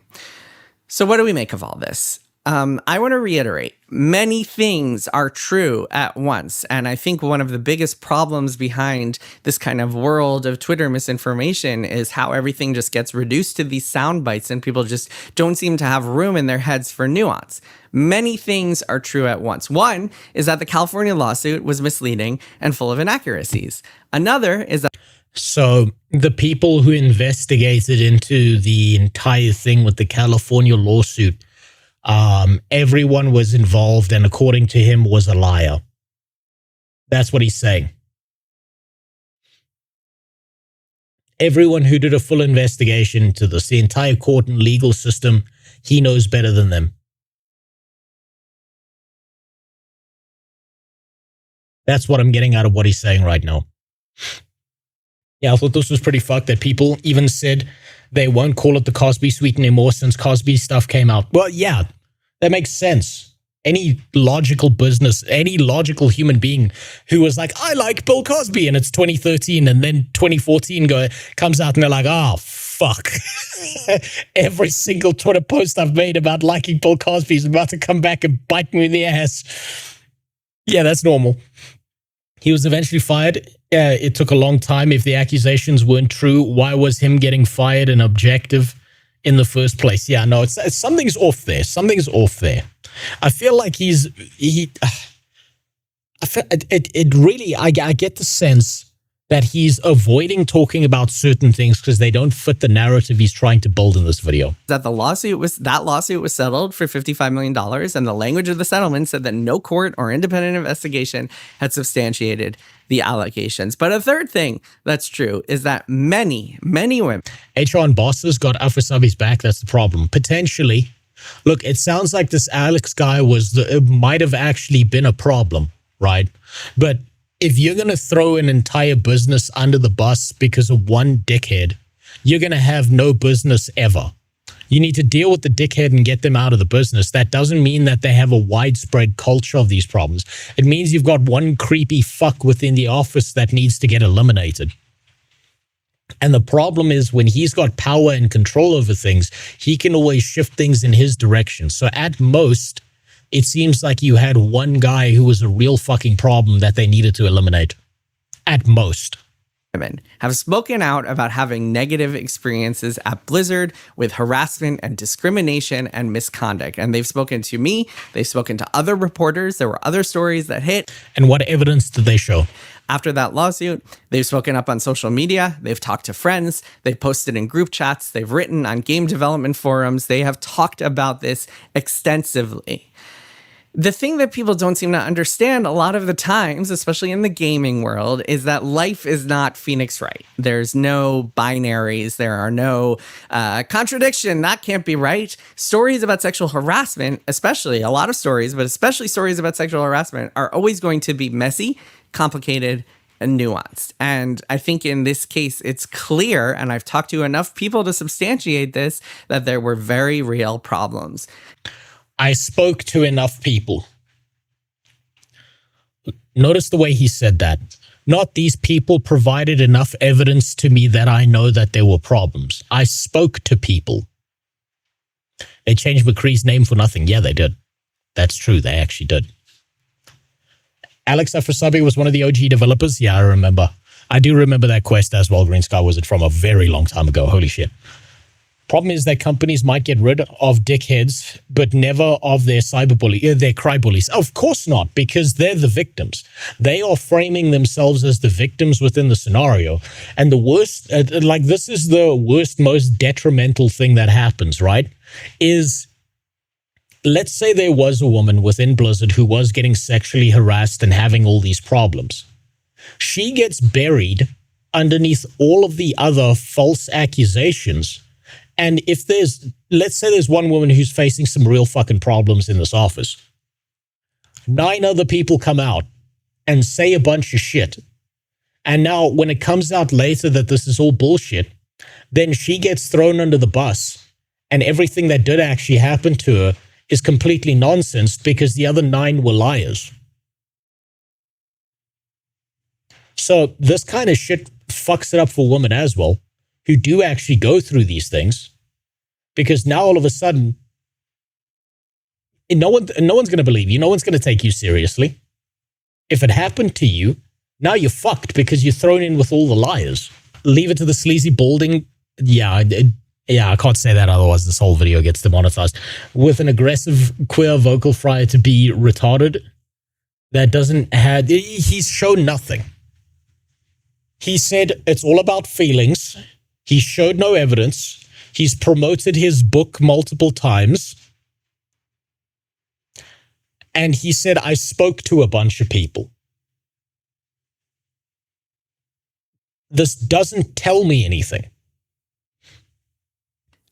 So what do we make of all this? I want to reiterate, many things are true at once. And I think one of the biggest problems behind this kind of world of Twitter misinformation is how everything just gets reduced to these sound bites and people just don't seem to have room in their heads for nuance. Many things are true at once. One is that the California lawsuit was misleading and full of inaccuracies. Another is that So the people who investigated into the entire thing with the California lawsuit, everyone was involved and according to him was a liar. That's what he's saying. Everyone who did a full investigation into this, the entire court and legal system, he knows better than them. That's what I'm getting out of what he's saying right now. Yeah, I thought this was pretty fucked that people even said they won't call it the Cosby suite anymore since Cosby stuff came out. Well, yeah, that makes sense. Any logical business, any logical human being who was like, I like Bill Cosby, and it's 2013, and then 2014 comes out and they're like, oh, fuck. Every single Twitter post I've made about liking Bill Cosby is about to come back and bite me in the ass. Yeah, that's normal. He was eventually fired. It took a long time. If the accusations weren't true, why was him getting fired an objective in the first place? Yeah, no, it's something's off there. Something's off there. I feel like I get the sense that he's avoiding talking about certain things because they don't fit the narrative he's trying to build in this video. that lawsuit was settled for $55 million, and the language of the settlement said that no court or independent investigation had substantiated the allegations. But a third thing that's true is that many women, HR bosses got Afrosabi's back. That's the problem. Potentially. Look, it sounds like this Alex guy might have actually been a problem, right? But if you're going to throw an entire business under the bus because of one dickhead, you're going to have no business ever. You need to deal with the dickhead and get them out of the business. That doesn't mean that they have a widespread culture of these problems. It means you've got one creepy fuck within the office that needs to get eliminated. And the problem is when he's got power and control over things, he can always shift things in his direction. So at most, it seems like you had one guy who was a real fucking problem that they needed to eliminate. At most. women have spoken out about having negative experiences at Blizzard with harassment and discrimination and misconduct. And they've spoken to me, they've spoken to other reporters, there were other stories that hit. And what evidence did they show? After that lawsuit, they've spoken up on social media, they've talked to friends, they've posted in group chats, they've written on game development forums, they have talked about this extensively. The thing that people don't seem to understand a lot of the times, especially in the gaming world, is that life is not Phoenix Wright. There's no binaries. There are no contradiction. That can't be right. Stories about sexual harassment, especially a lot of stories, but especially stories about sexual harassment are always going to be messy, complicated, and nuanced. And I think in this case, it's clear, and I've talked to enough people to substantiate this, that there were very real problems. I spoke to enough people. Notice the way he said that. Not these people provided enough evidence to me that I know that there were problems. I spoke to people. They changed McCree's name for nothing. Yeah, they did. That's true. They actually did. Alex Afrosabi was one of the OG developers. Yeah, I remember. I do remember that quest as well. Green Sky was it from a very long time ago. Holy shit. Problem is that companies might get rid of dickheads, but never of their their cry bullies. Of course not, because they're the victims. They are framing themselves as the victims within the scenario. And the worst, this is the worst, most detrimental thing that happens, right? Is, let's say there was a woman within Blizzard who was getting sexually harassed and having all these problems. She gets buried underneath all of the other false accusations. And if let's say there's one woman who's facing some real fucking problems in this office. 9 other people come out and say a bunch of shit. And now when it comes out later that this is all bullshit, then she gets thrown under the bus. And everything that did actually happen to her is completely nonsense because the other 9 were liars. So this kind of shit fucks it up for women as well, who do actually go through these things, because now all of a sudden no one's going to believe you. No one's going to take you seriously. If it happened to you, now you're fucked because you're thrown in with all the liars. Leave it to the sleazy balding. Yeah, I can't say that, otherwise this whole video gets demonetized. With an aggressive queer vocal fry to be retarded, that doesn't have... He's shown nothing. He said it's all about feelings. He showed no evidence. He's promoted his book multiple times. And he said, I spoke to a bunch of people. This doesn't tell me anything.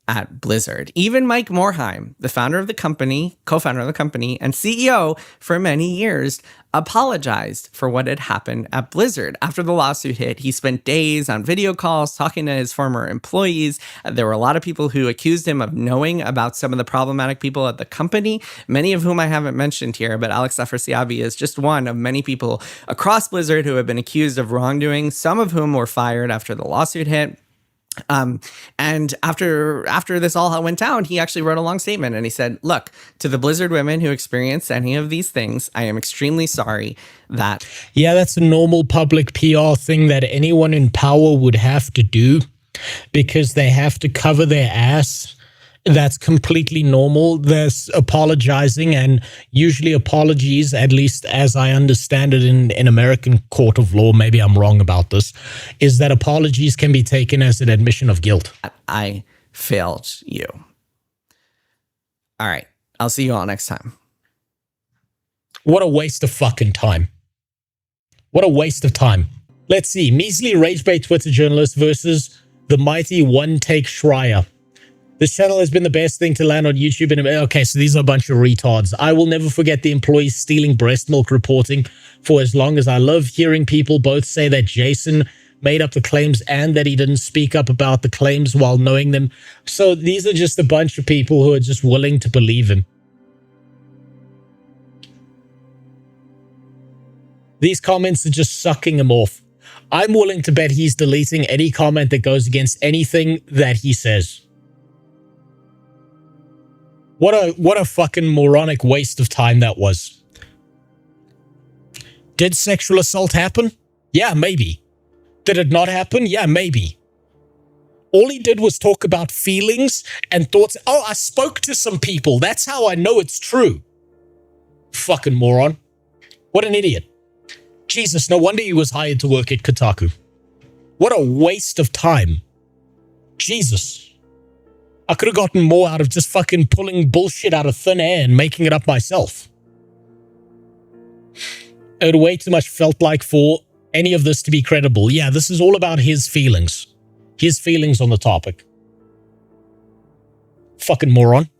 At Blizzard. Even Mike Morhaime, the founder of the company, co-founder of the company, and CEO for many years, apologized for what had happened at Blizzard. After the lawsuit hit, he spent days on video calls talking to his former employees. There were a lot of people who accused him of knowing about some of the problematic people at the company, many of whom I haven't mentioned here, but Alex Afrasiabi is just one of many people across Blizzard who have been accused of wrongdoing, some of whom were fired after the lawsuit hit. And after this all went down, he actually wrote a long statement and he said, look, to the Blizzard women who experienced any of these things, I am extremely sorry that... Yeah, that's a normal public PR thing that anyone in power would have to do because they have to cover their ass. That's completely normal. There's apologizing, and usually apologies, at least as I understand it in American court of law, maybe I'm wrong about this, is that apologies can be taken as an admission of guilt. I failed you. All right. I'll see you all next time. What a waste of fucking time. What a waste of time. Let's see. Measly Ragebait Twitter journalist versus the mighty One Take Schreier. This channel has been the best thing to land on YouTube. Okay, so these are a bunch of retards. I will never forget the employees stealing breast milk reporting for as long as I live. Hearing people both say that Jason made up the claims and that he didn't speak up about the claims while knowing them. So these are just a bunch of people who are just willing to believe him. These comments are just sucking him off. I'm willing to bet he's deleting any comment that goes against anything that he says. What a fucking moronic waste of time that was. Did sexual assault happen? Yeah, maybe. Did it not happen? Yeah, maybe. All he did was talk about feelings and thoughts. Oh, I spoke to some people. That's how I know it's true. Fucking moron. What an idiot. Jesus, no wonder he was hired to work at Kotaku. What a waste of time. Jesus. I could have gotten more out of just fucking pulling bullshit out of thin air and making it up myself. It would way too much felt like for any of this to be credible. Yeah, this is all about his feelings. His feelings on the topic. Fucking moron.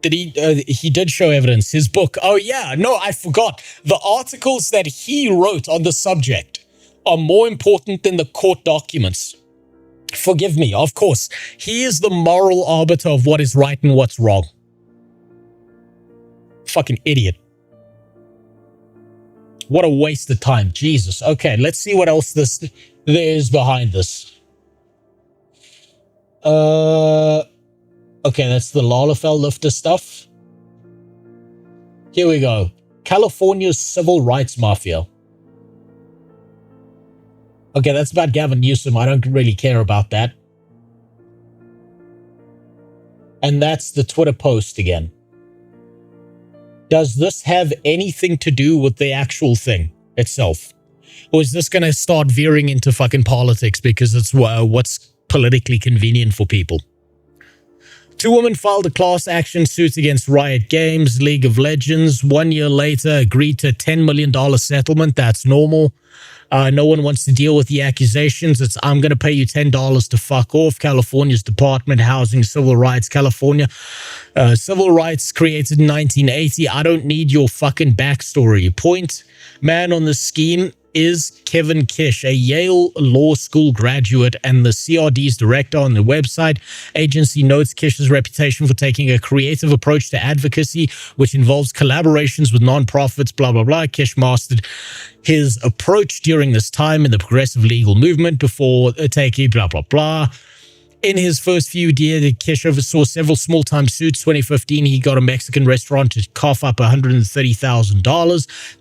Did he did show evidence. His book. Oh yeah, no, I forgot. The articles that he wrote on the subject are more important than the court documents. Forgive me, of course. He is the moral arbiter of what is right and what's wrong. Fucking idiot. What a waste of time. Jesus. Okay, let's see what else there is behind this. Okay, that's the Lalafell lifter stuff. Here we go. California's civil rights mafia. Okay, that's about Gavin Newsom. I don't really care about that. And that's the Twitter post again. Does this have anything to do with the actual thing itself? Or is this going to start veering into fucking politics because it's what's politically convenient for people? 2 women filed a class action suit against Riot Games, League of Legends. 1 year later, agreed to a $10 million settlement. That's normal. No one wants to deal with the accusations. It's, I'm going to pay you $10 to fuck off. California's Department of Housing, Civil Rights, California. Civil rights created in 1980. I don't need your fucking backstory. Point man on the scheme is Kevin Kish, a Yale Law School graduate and the CRD's director. On the website, agency notes Kish's reputation for taking a creative approach to advocacy, which involves collaborations with nonprofits, blah, blah, blah. Kish mastered his approach during this time in the progressive legal movement before taking blah, blah, blah. In his first few years, Kish oversaw several small-time suits. 2015, he got a Mexican restaurant to cough up $130,000.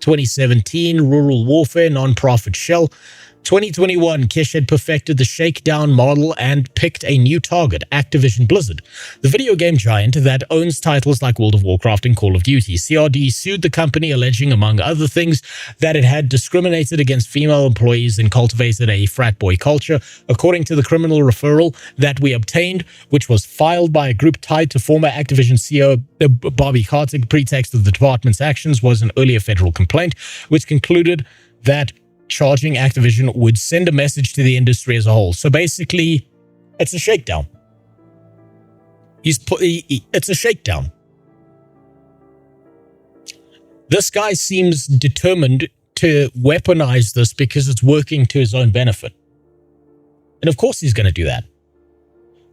2017, rural warfare, non-profit shell. 2021, Kish had perfected the shakedown model and picked a new target, Activision Blizzard, the video game giant that owns titles like World of Warcraft and Call of Duty. CRD sued the company, alleging, among other things, that it had discriminated against female employees and cultivated a frat boy culture. According to the criminal referral that we obtained, which was filed by a group tied to former Activision CEO Bobby Kotick, the pretext of the department's actions was an earlier federal complaint, which concluded that charging Activision would send a message to the industry as a whole. So basically, it's a shakedown. It's a shakedown. This guy seems determined to weaponize this because it's working to his own benefit. And of course he's going to do that.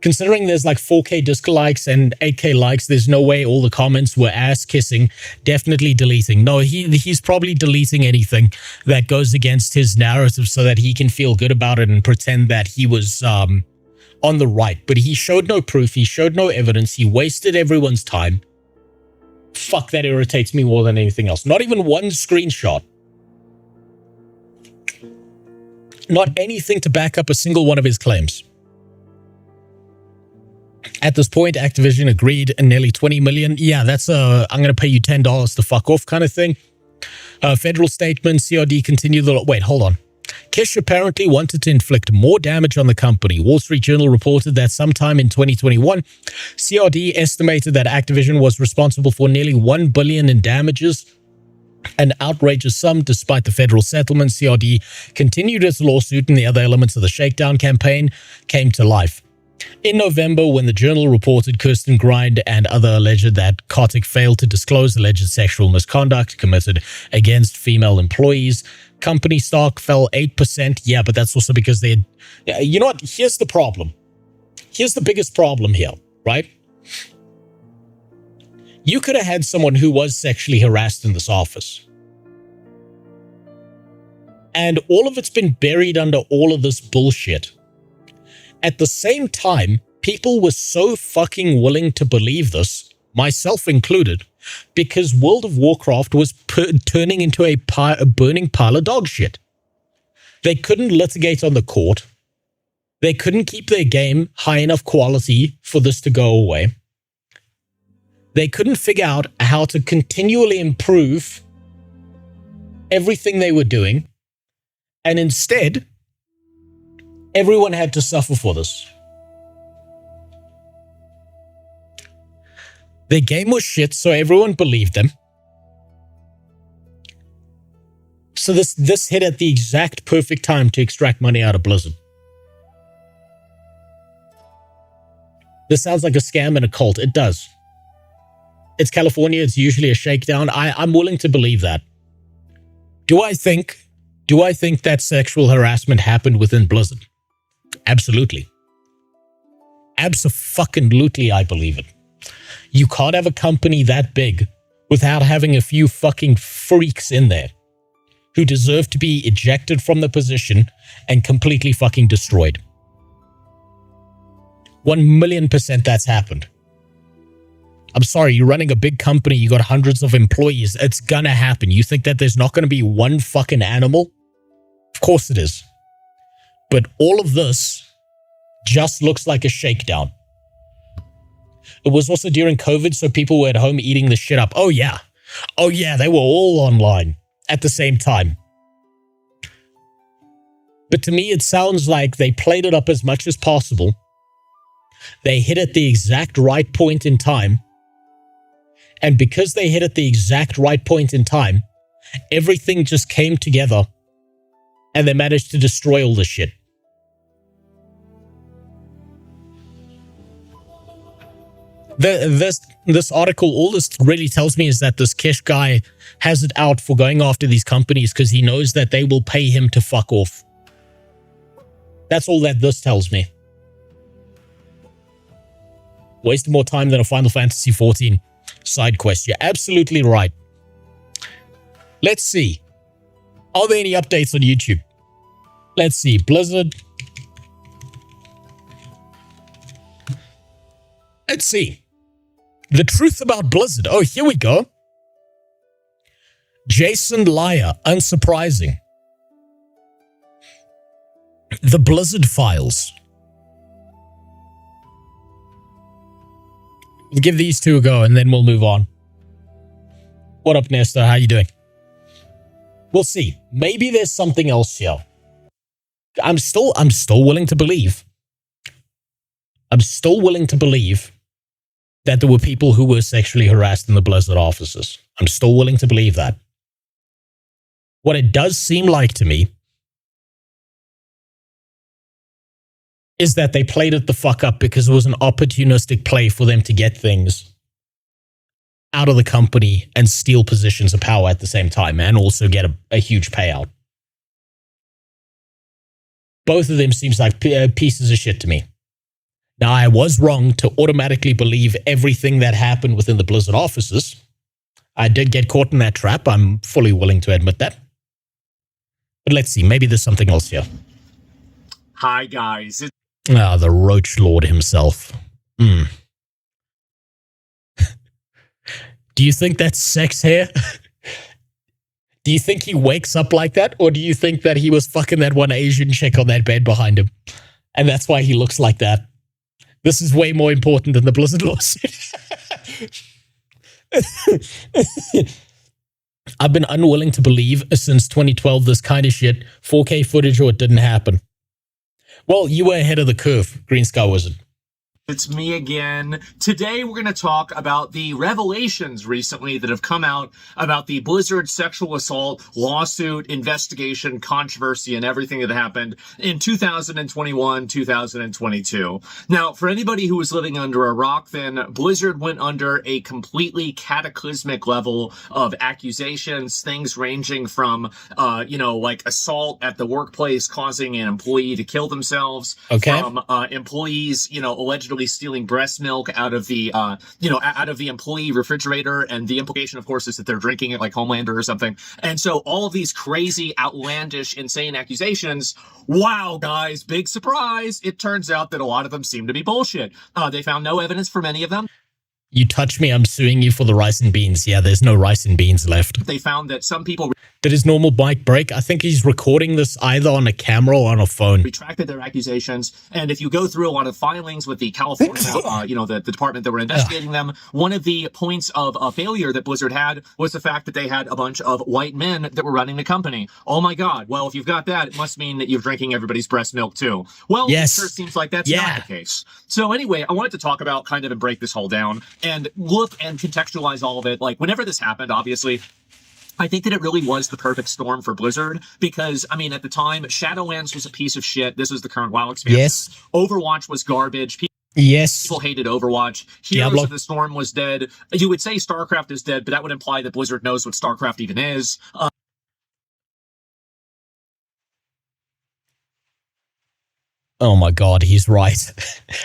Considering there's like 4K dislikes and 8K likes, there's no way all the comments were ass-kissing, definitely deleting. No, he's probably deleting anything that goes against his narrative so that he can feel good about it and pretend that he was on the right. But he showed no proof. He showed no evidence. He wasted everyone's time. Fuck, that irritates me more than anything else. Not even one screenshot. Not anything to back up a single one of his claims. At this point, Activision agreed nearly $20 million. Yeah, that's I'm going to pay you $10 to fuck off kind of thing. Federal statement, CRD continued the... Wait, hold on. Kish apparently wanted to inflict more damage on the company. Wall Street Journal reported that sometime in 2021, CRD estimated that Activision was responsible for nearly $1 billion in damages, an outrageous sum. Despite the federal settlement, CRD continued its lawsuit and the other elements of the shakedown campaign came to life. In November, when the Journal reported Kirsten Grind and other alleged that Kotick failed to disclose alleged sexual misconduct committed against female employees, company stock fell 8%. Yeah, but that's also because they had... You know what? Here's the problem. Here's the biggest problem here, right? You could have had someone who was sexually harassed in this office. And all of it's been buried under all of this bullshit. At the same time, people were so fucking willing to believe this, myself included, because World of Warcraft was turning into a burning pile of dog shit. They couldn't litigate on the court. They couldn't keep their game high enough quality for this to go away. They couldn't figure out how to continually improve everything they were doing. And instead, everyone had to suffer for this. Their game was shit, so everyone believed them. So this hit at the exact perfect time to extract money out of Blizzard. This sounds like a scam and a cult. It does. It's California. It's usually a shakedown. I'm willing to believe that. Do I think that sexual harassment happened within Blizzard? Absolutely. Abso-fucking-lutely, I believe it. You can't have a company that big without having a few fucking freaks in there who deserve to be ejected from the position and completely fucking destroyed. 1,000,000% that's happened. I'm sorry, you're running a big company, you got hundreds of employees, it's gonna happen. You think that there's not gonna be one fucking animal? Of course it is. But all of this just looks like a shakedown. It was also during COVID, so people were at home eating the shit up. Oh yeah, they were all online at the same time. But to me, it sounds like they played it up as much as possible. They hit at the exact right point in time. And because they hit at the exact right point in time, everything just came together and they managed to destroy all the shit. This article, all this really tells me is that this Kish guy has it out for going after these companies because he knows that they will pay him to fuck off. That's all that this tells me. Wasted more time than a Final Fantasy XIV side quest. You're absolutely right. Let's see. Are there any updates on YouTube? Let's see. Blizzard. Let's see. The truth about Blizzard. Oh, here we go. Jason Liar, unsurprising. The Blizzard Files. We'll give these two a go and then we'll move on. What up, Nestor? How you doing? We'll see. Maybe there's something else here. I'm still willing to believe. I'm still willing to believe that there were people who were sexually harassed in the Blizzard offices. I'm still willing to believe that. What it does seem like to me is that they played it the fuck up because it was an opportunistic play for them to get things out of the company and steal positions of power at the same time and also get a huge payout. Both of them seems like pieces of shit to me. Now, I was wrong to automatically believe everything that happened within the Blizzard offices. I did get caught in that trap. I'm fully willing to admit that. But let's see. Maybe there's something else here. Hi, guys. Ah, the Roach Lord himself. Do you think that's sex hair? Do you think he wakes up like that? Or do you think that he was fucking that one Asian chick on that bed behind him? And that's why he looks like that. This is way more important than the Blizzard lawsuit. I've been unwilling to believe since 2012 this kind of shit, 4K footage or it didn't happen. Well, you were ahead of the curve, Green Sky Wizard. It's me again. Today, we're going to talk about the revelations recently that have come out about the Blizzard sexual assault lawsuit, investigation, controversy, and everything that happened in 2021, 2022. Now, for anybody who was living under a rock then, Blizzard went under a completely cataclysmic level of accusations, things ranging from, like assault at the workplace causing an employee to kill themselves, from employees, allegedly stealing breast milk out of the employee refrigerator, and the implication, of course, is that they're drinking it like Homelander or something. And so all of these crazy, outlandish, insane accusations. Wow, guys, big surprise! It turns out that a lot of them seem to be bullshit. They found no evidence for many of them. You touch me, I'm suing you for the rice and beans. Yeah, there's no rice and beans left. They found that some people... Did his normal mic break? I think he's recording this either on a camera or on a phone. Retracted their accusations, and if you go through a lot of filings with the California, the department that were investigating them, one of the points of failure that Blizzard had was the fact that they had a bunch of white men that were running the company. Oh my God! Well, if you've got that, it must mean that you're drinking everybody's breast milk too. Well, yes. It sure seems like that's not the case. So anyway, I wanted to talk about kind of and break this whole down and look and contextualize all of it. Like whenever this happened, obviously, I think that it really was the perfect storm for Blizzard because, I mean, at the time, Shadowlands was a piece of shit. This was the current WoW expansion. Yes. Overwatch was garbage. Yes. People hated Overwatch. Heroes of the Storm was dead. You would say StarCraft is dead, but that would imply that Blizzard knows what StarCraft even is. Oh my God, he's right.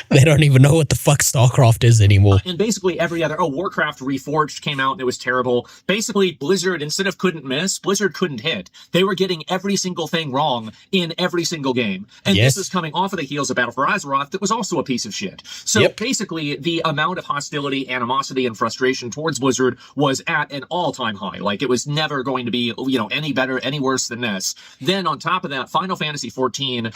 They don't even know what the fuck StarCraft is anymore. And basically every other... Warcraft Reforged came out and it was terrible. Basically, Blizzard, instead of couldn't miss, Blizzard couldn't hit. They were getting every single thing wrong in every single game. And this is coming off of the heels of Battle for Azeroth that was also a piece of shit. So basically, the amount of hostility, animosity, and frustration towards Blizzard was at an all-time high. Like, it was never going to be, any better, any worse than this. Then on top of that, Final Fantasy XIV,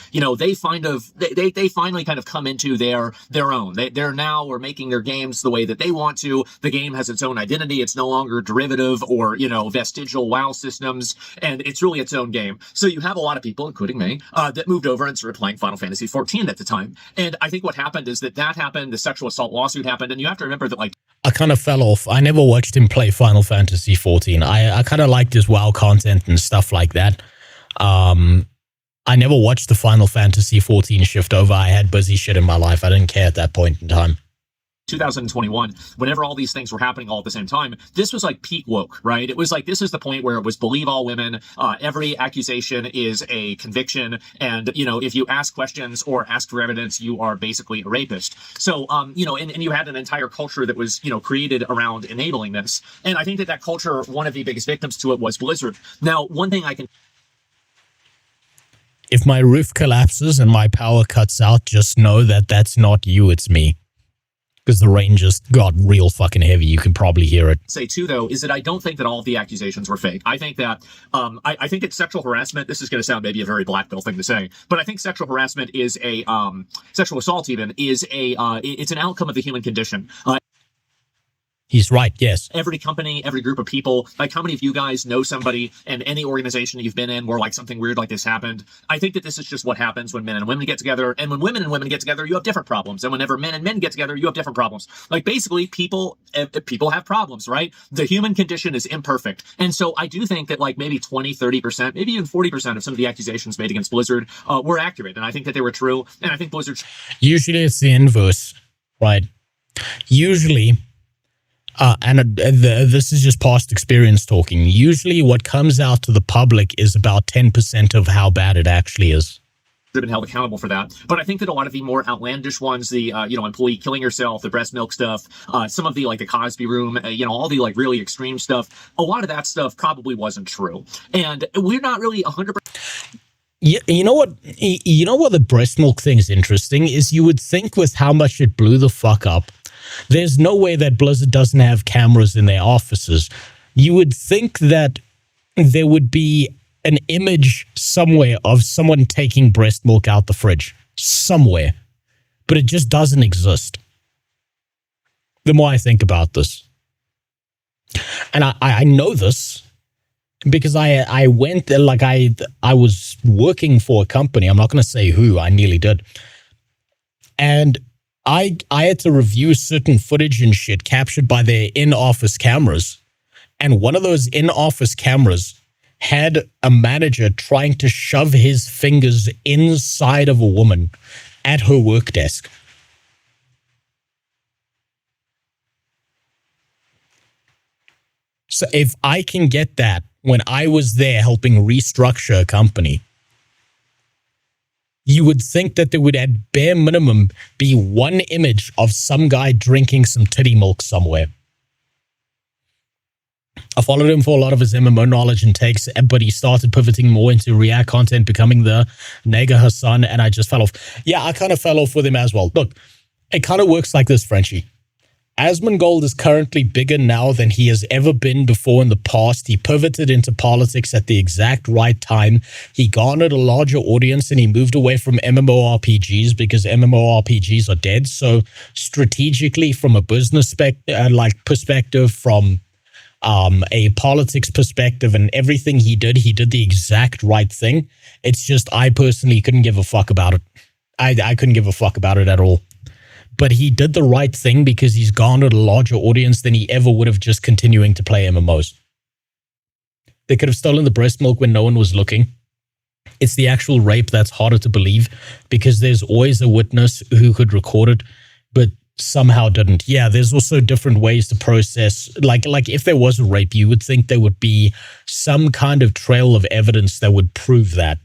they finally kind of come into their own. They're now are making their games the way that they want to. The game has its own identity. It's no longer derivative or, vestigial WoW systems, and it's really its own game. So you have a lot of people, including me, that moved over and started playing Final Fantasy XIV at the time. And I think what happened is that happened, the sexual assault lawsuit happened, and you have to remember that, like, I kind of fell off. I never watched him play Final Fantasy XIV. I kind of liked his WoW content and stuff like that. I never watched the Final Fantasy XIV shift over. I had busy shit in my life. I didn't care at that point in time. 2021, whenever all these things were happening all at the same time, this was like peak woke, right? It was like, this is the point where it was believe all women. Every accusation is a conviction. And, if you ask questions or ask for evidence, you are basically a rapist. So, and you had an entire culture that was, created around enabling this. And I think that culture, one of the biggest victims to it was Blizzard. Now, one thing I can... If my roof collapses and my power cuts out, just know that that's not you, it's me. because the rain just got real fucking heavy. You can probably hear it. Say too, though, is that I don't think that all of the accusations were fake. I think that I think that sexual harassment, this is going to sound maybe a very black pill thing to say, but I think sexual harassment is a sexual assault even is a it's an outcome of the human condition. He's right, yes. Every company, every group of people, like how many of you guys know somebody in any organization that you've been in where like something weird like this happened? I think that this is just what happens when men and women get together. And when women and women get together, you have different problems. And whenever men and men get together, you have different problems. Like basically people have problems, right? The human condition is imperfect. And so I do think that like maybe 20, 30%, maybe even 40% of some of the accusations made against Blizzard were accurate. And I think that they were true. And I think Blizzard... Usually it's the inverse, right? Usually... this is just past experience talking. Usually what comes out to the public is about 10% of how bad it actually is. Been held accountable for that. But I think that a lot of the more outlandish ones, the, employee killing herself, the breast milk stuff, some of the, like, the Cosby room, all the, like, really extreme stuff, a lot of that stuff probably wasn't true. And we're not really 100%. Yeah, you know what? You know what the breast milk thing is interesting is you would think with how much it blew the fuck up, there's no way that Blizzard doesn't have cameras in their offices. You would think that there would be an image somewhere of someone taking breast milk out the fridge. Somewhere. But it just doesn't exist. The more I think about this. And I know this because I went, like I was working for a company. I'm not going to say who. I nearly did. And I had to review certain footage and shit captured by their in-office cameras. And one of those in-office cameras had a manager trying to shove his fingers inside of a woman at her work desk. So if I can get that when I was there helping restructure a company, you would think that there would at bare minimum be one image of some guy drinking some titty milk somewhere. I followed him for a lot of his MMO knowledge and takes, but he started pivoting more into React content, becoming the Nega Hassan, and I just fell off. Yeah, I kind of fell off with him as well. Look, it kind of works like this, Frenchie. Asmongold is currently bigger now than he has ever been before in the past. He pivoted into politics at the exact right time. He garnered a larger audience and he moved away from MMORPGs because MMORPGs are dead. So strategically, from a business perspective, from a politics perspective and everything he did the exact right thing. It's just I personally couldn't give a fuck about it. I couldn't give a fuck about it at all. But he did the right thing because he's garnered a larger audience than he ever would have just continuing to play MMOs. They could have stolen the breast milk when no one was looking. It's the actual rape that's harder to believe because there's always a witness who could record it, but somehow didn't. Yeah, there's also different ways to process. Like if there was a rape, you would think there would be some kind of trail of evidence that would prove that.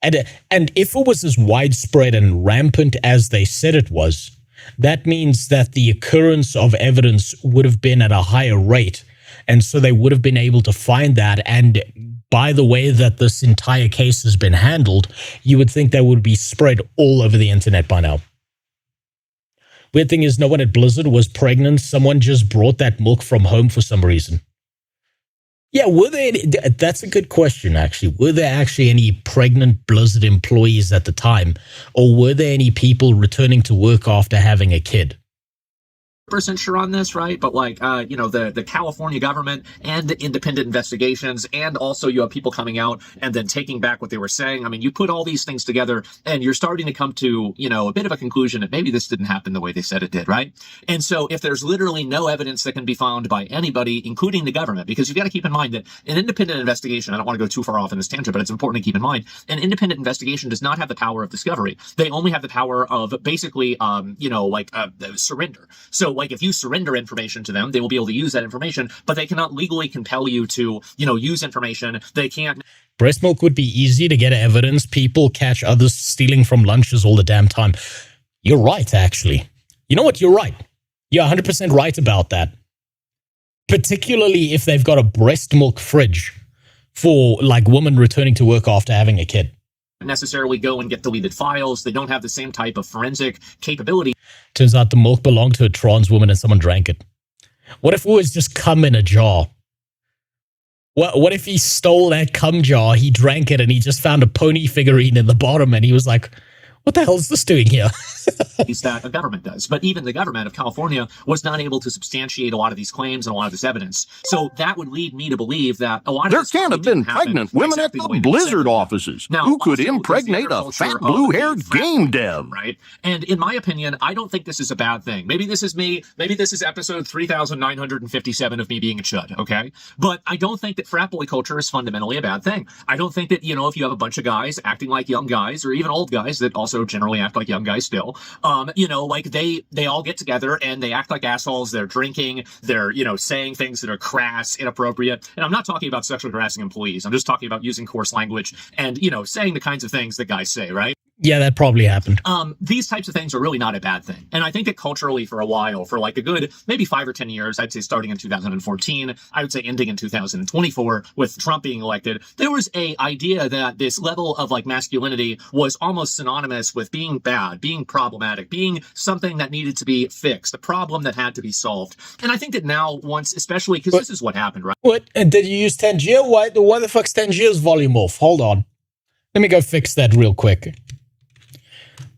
And if it was as widespread and rampant as they said it was, that means that the occurrence of evidence would have been at a higher rate. And so they would have been able to find that. And by the way that this entire case has been handled, you would think that would be spread all over the internet by now. Weird thing is, no one at Blizzard was pregnant. Someone just brought that milk from home for some reason. Yeah, were there any, that's a good question, actually. Were there actually any pregnant Blizzard employees at the time? Or were there any people returning to work after having a kid? % sure on this, right? But like, the California government and the independent investigations, and also you have people coming out and then taking back what they were saying. I mean, you put all these things together and you're starting to come to, a bit of a conclusion that maybe this didn't happen the way they said it did, right? And so if there's literally no evidence that can be found by anybody, including the government, because you've got to keep in mind that an independent investigation, I don't want to go too far off in this tangent, but it's important to keep in mind, an independent investigation does not have the power of discovery. They only have the power of basically, surrender. So like if you surrender information to them, they will be able to use that information, but they cannot legally compel you to, use information. They can't. Breast milk would be easy to get evidence. People catch others stealing from lunches all the damn time. You're right, actually. You know what? You're right. You're 100% right about that. Particularly if they've got a breast milk fridge for like women returning to work after having a kid. necessarily go and get deleted files. They don't have the same type of forensic capability. Turns out the milk belonged to a trans woman and someone drank it. What if it was just cum in a jar? What if he stole that cum jar, he drank it, and he just found a pony figurine in the bottom, and he was like, what the hell is this doing here? Is that a government does. But even the government of California was not able to substantiate a lot of these claims and a lot of this evidence. So that would lead me to believe that a lot of there can't have been pregnant women at the Blizzard offices who could impregnate a fat blue-haired game dev. Right? And in my opinion, I don't think this is a bad thing. Maybe this is me. Maybe this is episode 3,957 of me being a chud, okay? But I don't think that frat boy culture is fundamentally a bad thing. I don't think that, if you have a bunch of guys acting like young guys, or even old guys that also generally act like young guys still, like they all get together and they act like assholes. They're drinking, they're, saying things that are crass, inappropriate. And I'm not talking about sexually harassing employees. I'm just talking about using coarse language and, saying the kinds of things that guys say, right? Yeah, that probably happened. These types of things are really not a bad thing. And I think that culturally for a while, for like a good maybe 5 or 10 years, I'd say starting in 2014, I would say ending in 2024 with Trump being elected, there was a idea that this level of like masculinity was almost synonymous with being bad, being problematic, being something that needed to be fixed, a problem that had to be solved. And I think that now once, especially because this is what happened, right? What? Did you use Tangier? Why the fuck's Tangier's volume off? Hold on. Let me go fix that real quick.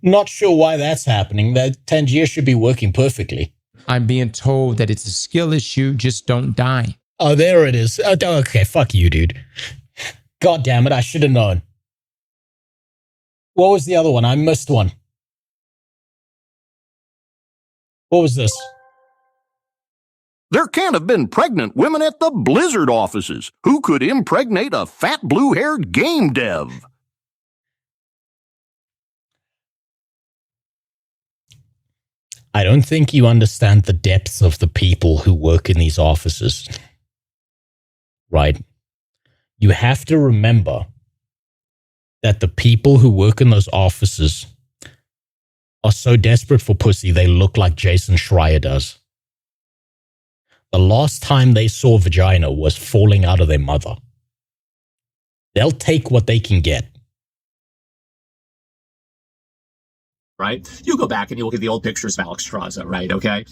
Not sure why that's happening. That Tangier should be working perfectly. I'm being told that it's a skill issue. Just don't die. Oh, there it is. Okay, fuck you, dude. God damn it, I should have known. What was the other one? I missed one. What was this? There can't have been pregnant women at the Blizzard offices who could impregnate a fat blue-haired game dev. I don't think you understand the depths of the people who work in these offices. Right? You have to remember that the people who work in those offices are so desperate for pussy, they look like Jason Schreier does. The last time they saw vagina was falling out of their mother. They'll take what they can get. Right? You go back and you look at the old pictures of Alex Straza, right? Okay.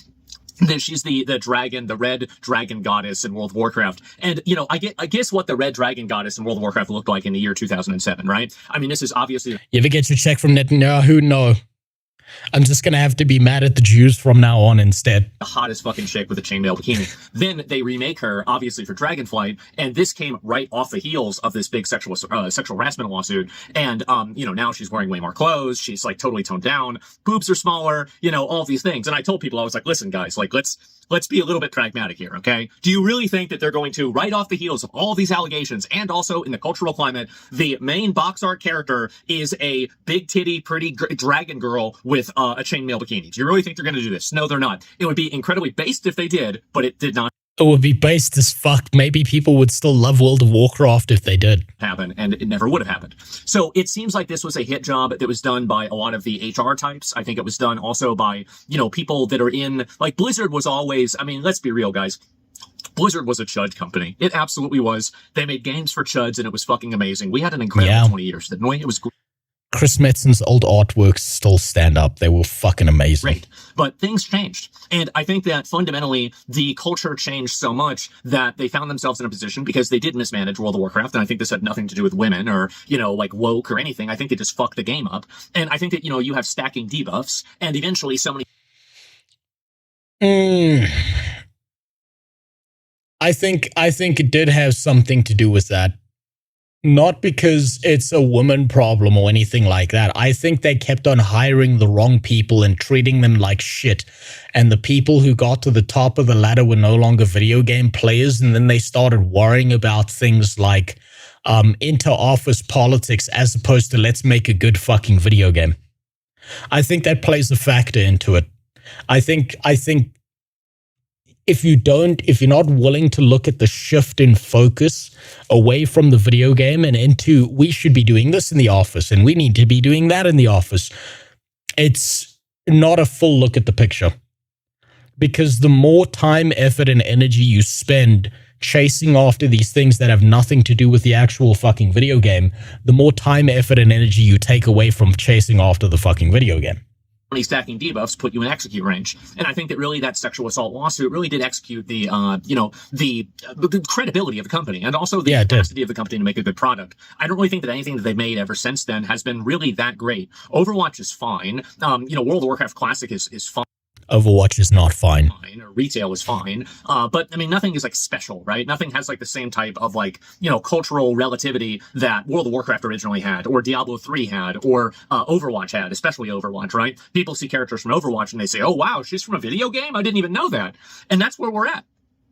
She's the dragon, the red dragon goddess in World of Warcraft. And, I guess what the red dragon goddess in World of Warcraft looked like in the year 2007, right? I mean, this is obviously... You ever get your check from Netanyahu? No. I'm just going to have to be mad at the Jews from now on instead. The hottest fucking chick with a chainmail bikini. Then they remake her, obviously, for Dragonflight. And this came right off the heels of this big sexual harassment lawsuit. And, now she's wearing way more clothes. She's like totally toned down. Boobs are smaller, all of these things. And I told people, I was like, listen, guys, like, let's be a little bit pragmatic here, okay? Do you really think that they're going to, right off the heels of all of these allegations, and also in the cultural climate, the main box art character is a big titty, pretty dragon girl with a chainmail bikini? Do you really think they're going to do this? No, they're not. It would be incredibly based if they did, but it did not. It would be based as fuck. Maybe people would still love World of Warcraft if they did. Happen, and it never would have happened. So it seems like this was a hit job that was done by a lot of the HR types. I think it was done also by, people that are in, like Blizzard was always, I mean, let's be real, guys. Blizzard was a chud company. It absolutely was. They made games for chuds, and it was fucking amazing. We had an incredible 20 years, didn't we? It was great. Chris Metzen's old artworks still stand up. They were fucking amazing. Great. But things changed. And I think that fundamentally the culture changed so much that they found themselves in a position because they did mismanage World of Warcraft. And I think this had nothing to do with women or, like woke or anything. I think they just fucked the game up. And I think that, you have stacking debuffs and eventually so many. I think it did have something to do with that. Not because it's a woman problem or anything like that. I think they kept on hiring the wrong people and treating them like shit. And the people who got to the top of the ladder were no longer video game players. And then they started worrying about things like inter-office politics as opposed to let's make a good fucking video game. I think that plays a factor into it. I think if you're not willing to look at the shift in focus away from the video game and into, we should be doing this in the office and we need to be doing that in the office, it's not a full look at the picture. Because the more time, effort, and energy you spend chasing after these things that have nothing to do with the actual fucking video game, the more time, effort, and energy you take away from chasing after the fucking video game. Stacking debuffs put you in execute range. And I think that really that sexual assault lawsuit really did execute the, the credibility of the company and also the capacity of the company to make a good product. I don't really think that anything that they've made ever since then has been really that great. Overwatch is fine. World of Warcraft Classic is fine. Overwatch is not fine. Or retail is fine. But I mean, nothing is like special, right? Nothing has like the same type of like, cultural relativity that World of Warcraft originally had, or Diablo 3 had, or Overwatch had, especially Overwatch, right? People see characters from Overwatch and they say, oh, wow, she's from a video game? I didn't even know that. And that's where we're at.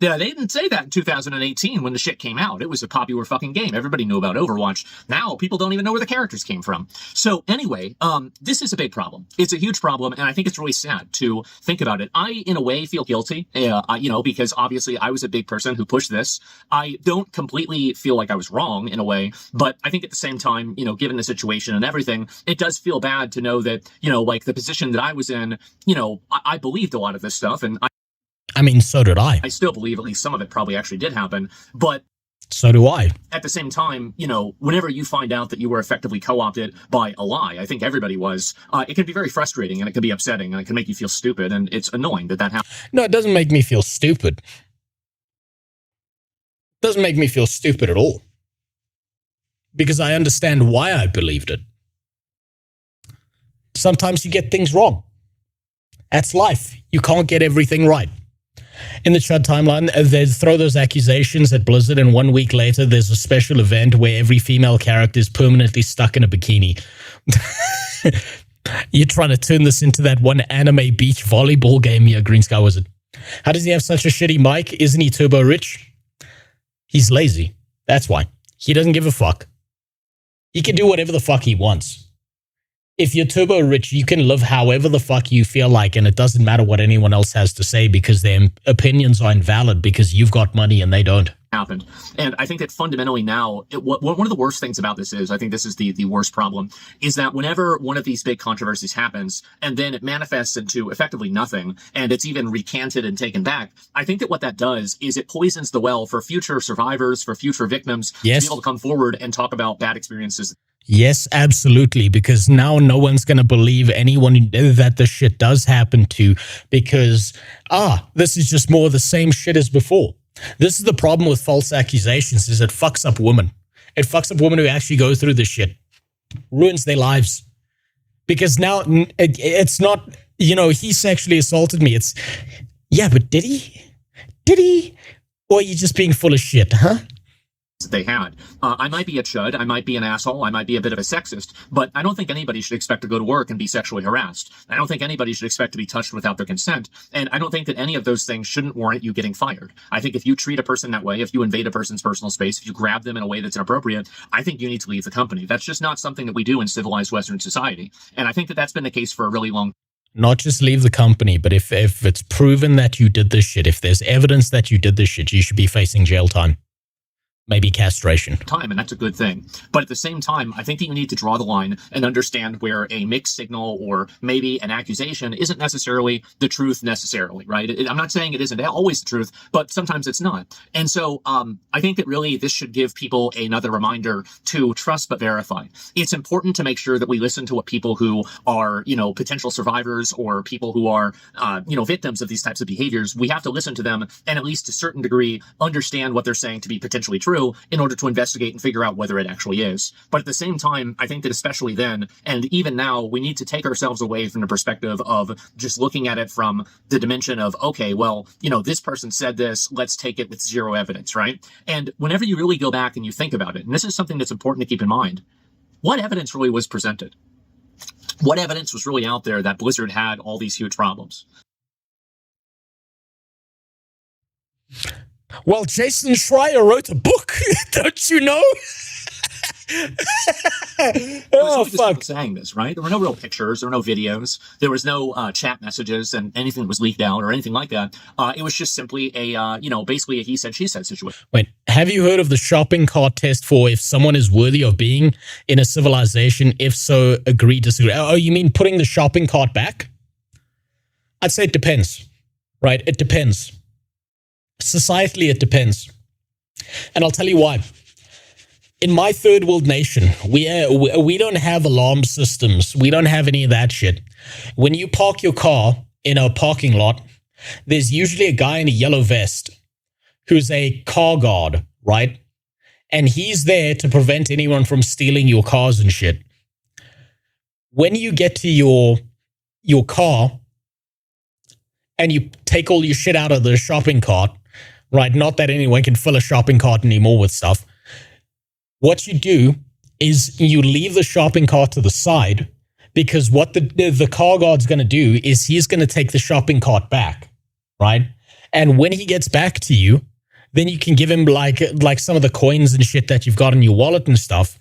Yeah, they didn't say that in 2018 when the shit came out. It was a popular fucking game. Everybody knew about Overwatch. Now people don't even know where the characters came from. So anyway, this is a big problem. It's a huge problem, and I think it's really sad to think about it. I, in a way, feel guilty, because obviously I was a big person who pushed this. I don't completely feel like I was wrong in a way, but I think at the same time, given the situation and everything, it does feel bad to know that, like the position that I was in, I believed a lot of this stuff, and I mean, so did I. I still believe at least some of it probably actually did happen, but so do I. At the same time, whenever you find out that you were effectively co-opted by a lie, I think everybody was, it can be very frustrating and it can be upsetting and it can make you feel stupid, and it's annoying that happened. No, it doesn't make me feel stupid. It doesn't make me feel stupid at all. Because I understand why I believed it. Sometimes you get things wrong. That's life. You can't get everything right. In the Chud timeline, they throw those accusations at Blizzard, and 1 week later, there's a special event where every female character is permanently stuck in a bikini. You're trying to turn this into that one anime beach volleyball game here, Green Sky Wizard. How does he have such a shitty mic? Isn't he turbo rich? He's lazy. That's why. He doesn't give a fuck. He can do whatever the fuck he wants. If you're turbo rich, you can live however the fuck you feel like, and it doesn't matter what anyone else has to say because their opinions are invalid because you've got money and they don't. Happened. And I think that fundamentally now, one of the worst things about this is, I think this is the worst problem, is that whenever one of these big controversies happens and then it manifests into effectively nothing and it's even recanted and taken back, I think that what that does is it poisons the well for future survivors, for future victims to be able to come forward and talk about bad experiences. Yes, absolutely, because now no one's going to believe anyone that this shit does happen to because, this is just more of the same shit as before. This is the problem with false accusations, is it fucks up women. It fucks up women who actually go through this shit. Ruins their lives. Because now it's not, he sexually assaulted me. It's, yeah, but did he? Did he? Or are you just being full of shit, huh? They had. I might be a chud, I might be an asshole, I might be a bit of a sexist, but I don't think anybody should expect to go to work and be sexually harassed. I don't think anybody should expect to be touched without their consent, and I don't think that any of those things shouldn't warrant you getting fired. I think if you treat a person that way, if you invade a person's personal space, if you grab them in a way that's inappropriate, I think you need to leave the company. That's just not something that we do in civilized Western society, and I think that that's been the case for a really long time. Not just leave the company, but if it's proven that you did this shit, if there's evidence that you did this shit, you should be facing jail time. Maybe castration. And that's a good thing. But at the same time, I think that you need to draw the line and understand where a mixed signal or maybe an accusation isn't necessarily the truth necessarily, right? I'm not saying it isn't always the truth, but sometimes it's not. And so I think that really this should give people another reminder to trust but verify. It's important to make sure that we listen to what people who are, potential survivors or people who are, victims of these types of behaviors, we have to listen to them and at least to a certain degree understand what they're saying to be potentially true in order to investigate and figure out whether it actually is. But at the same time, I think that especially then, and even now, we need to take ourselves away from the perspective of just looking at it from the dimension of, okay, well, this person said this, let's take it with zero evidence, right? And whenever you really go back and you think about it, and this is something that's important to keep in mind, what evidence really was presented? What evidence was really out there that Blizzard had all these huge problems? Well, Jason Schreier wrote a book, don't you know? Oh, fuck. Saying this, right? There were no real pictures, there were no videos, there was no chat messages and anything that was leaked out or anything like that. It was just simply a, basically a he said, she said situation. Wait, have you heard of the shopping cart test for if someone is worthy of being in a civilization? If so, agree, disagree. Oh, you mean putting the shopping cart back? I'd say it depends. right? It depends. Societally, it depends. And I'll tell you why. In my third world nation, we don't have alarm systems. We don't have any of that shit. When you park your car in a parking lot, there's usually a guy in a yellow vest who's a car guard, right? And he's there to prevent anyone from stealing your cars and shit. When you get to your car and you take all your shit out of the shopping cart, right? Not that anyone can fill a shopping cart anymore with stuff. What you do is you leave the shopping cart to the side, because what the car guard's going to do is he's going to take the shopping cart back, right? And when he gets back to you, then you can give him like some of the coins and shit that you've got in your wallet and stuff.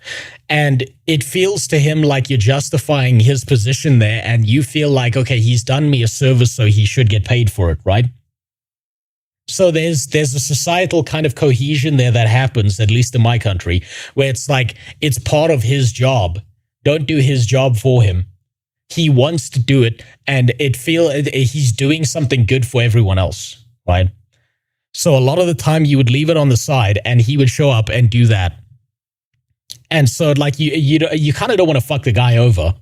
And it feels to him like you're justifying his position there, and you feel like, okay, he's done me a service, so he should get paid for it, right? So there's a societal kind of cohesion there that happens, at least in my country, where it's like, it's part of his job. Don't do his job for him. He wants to do it, and he's doing something good for everyone else, right? So a lot of the time you would leave it on the side and he would show up and do that. And so like you kind of don't want to fuck the guy over,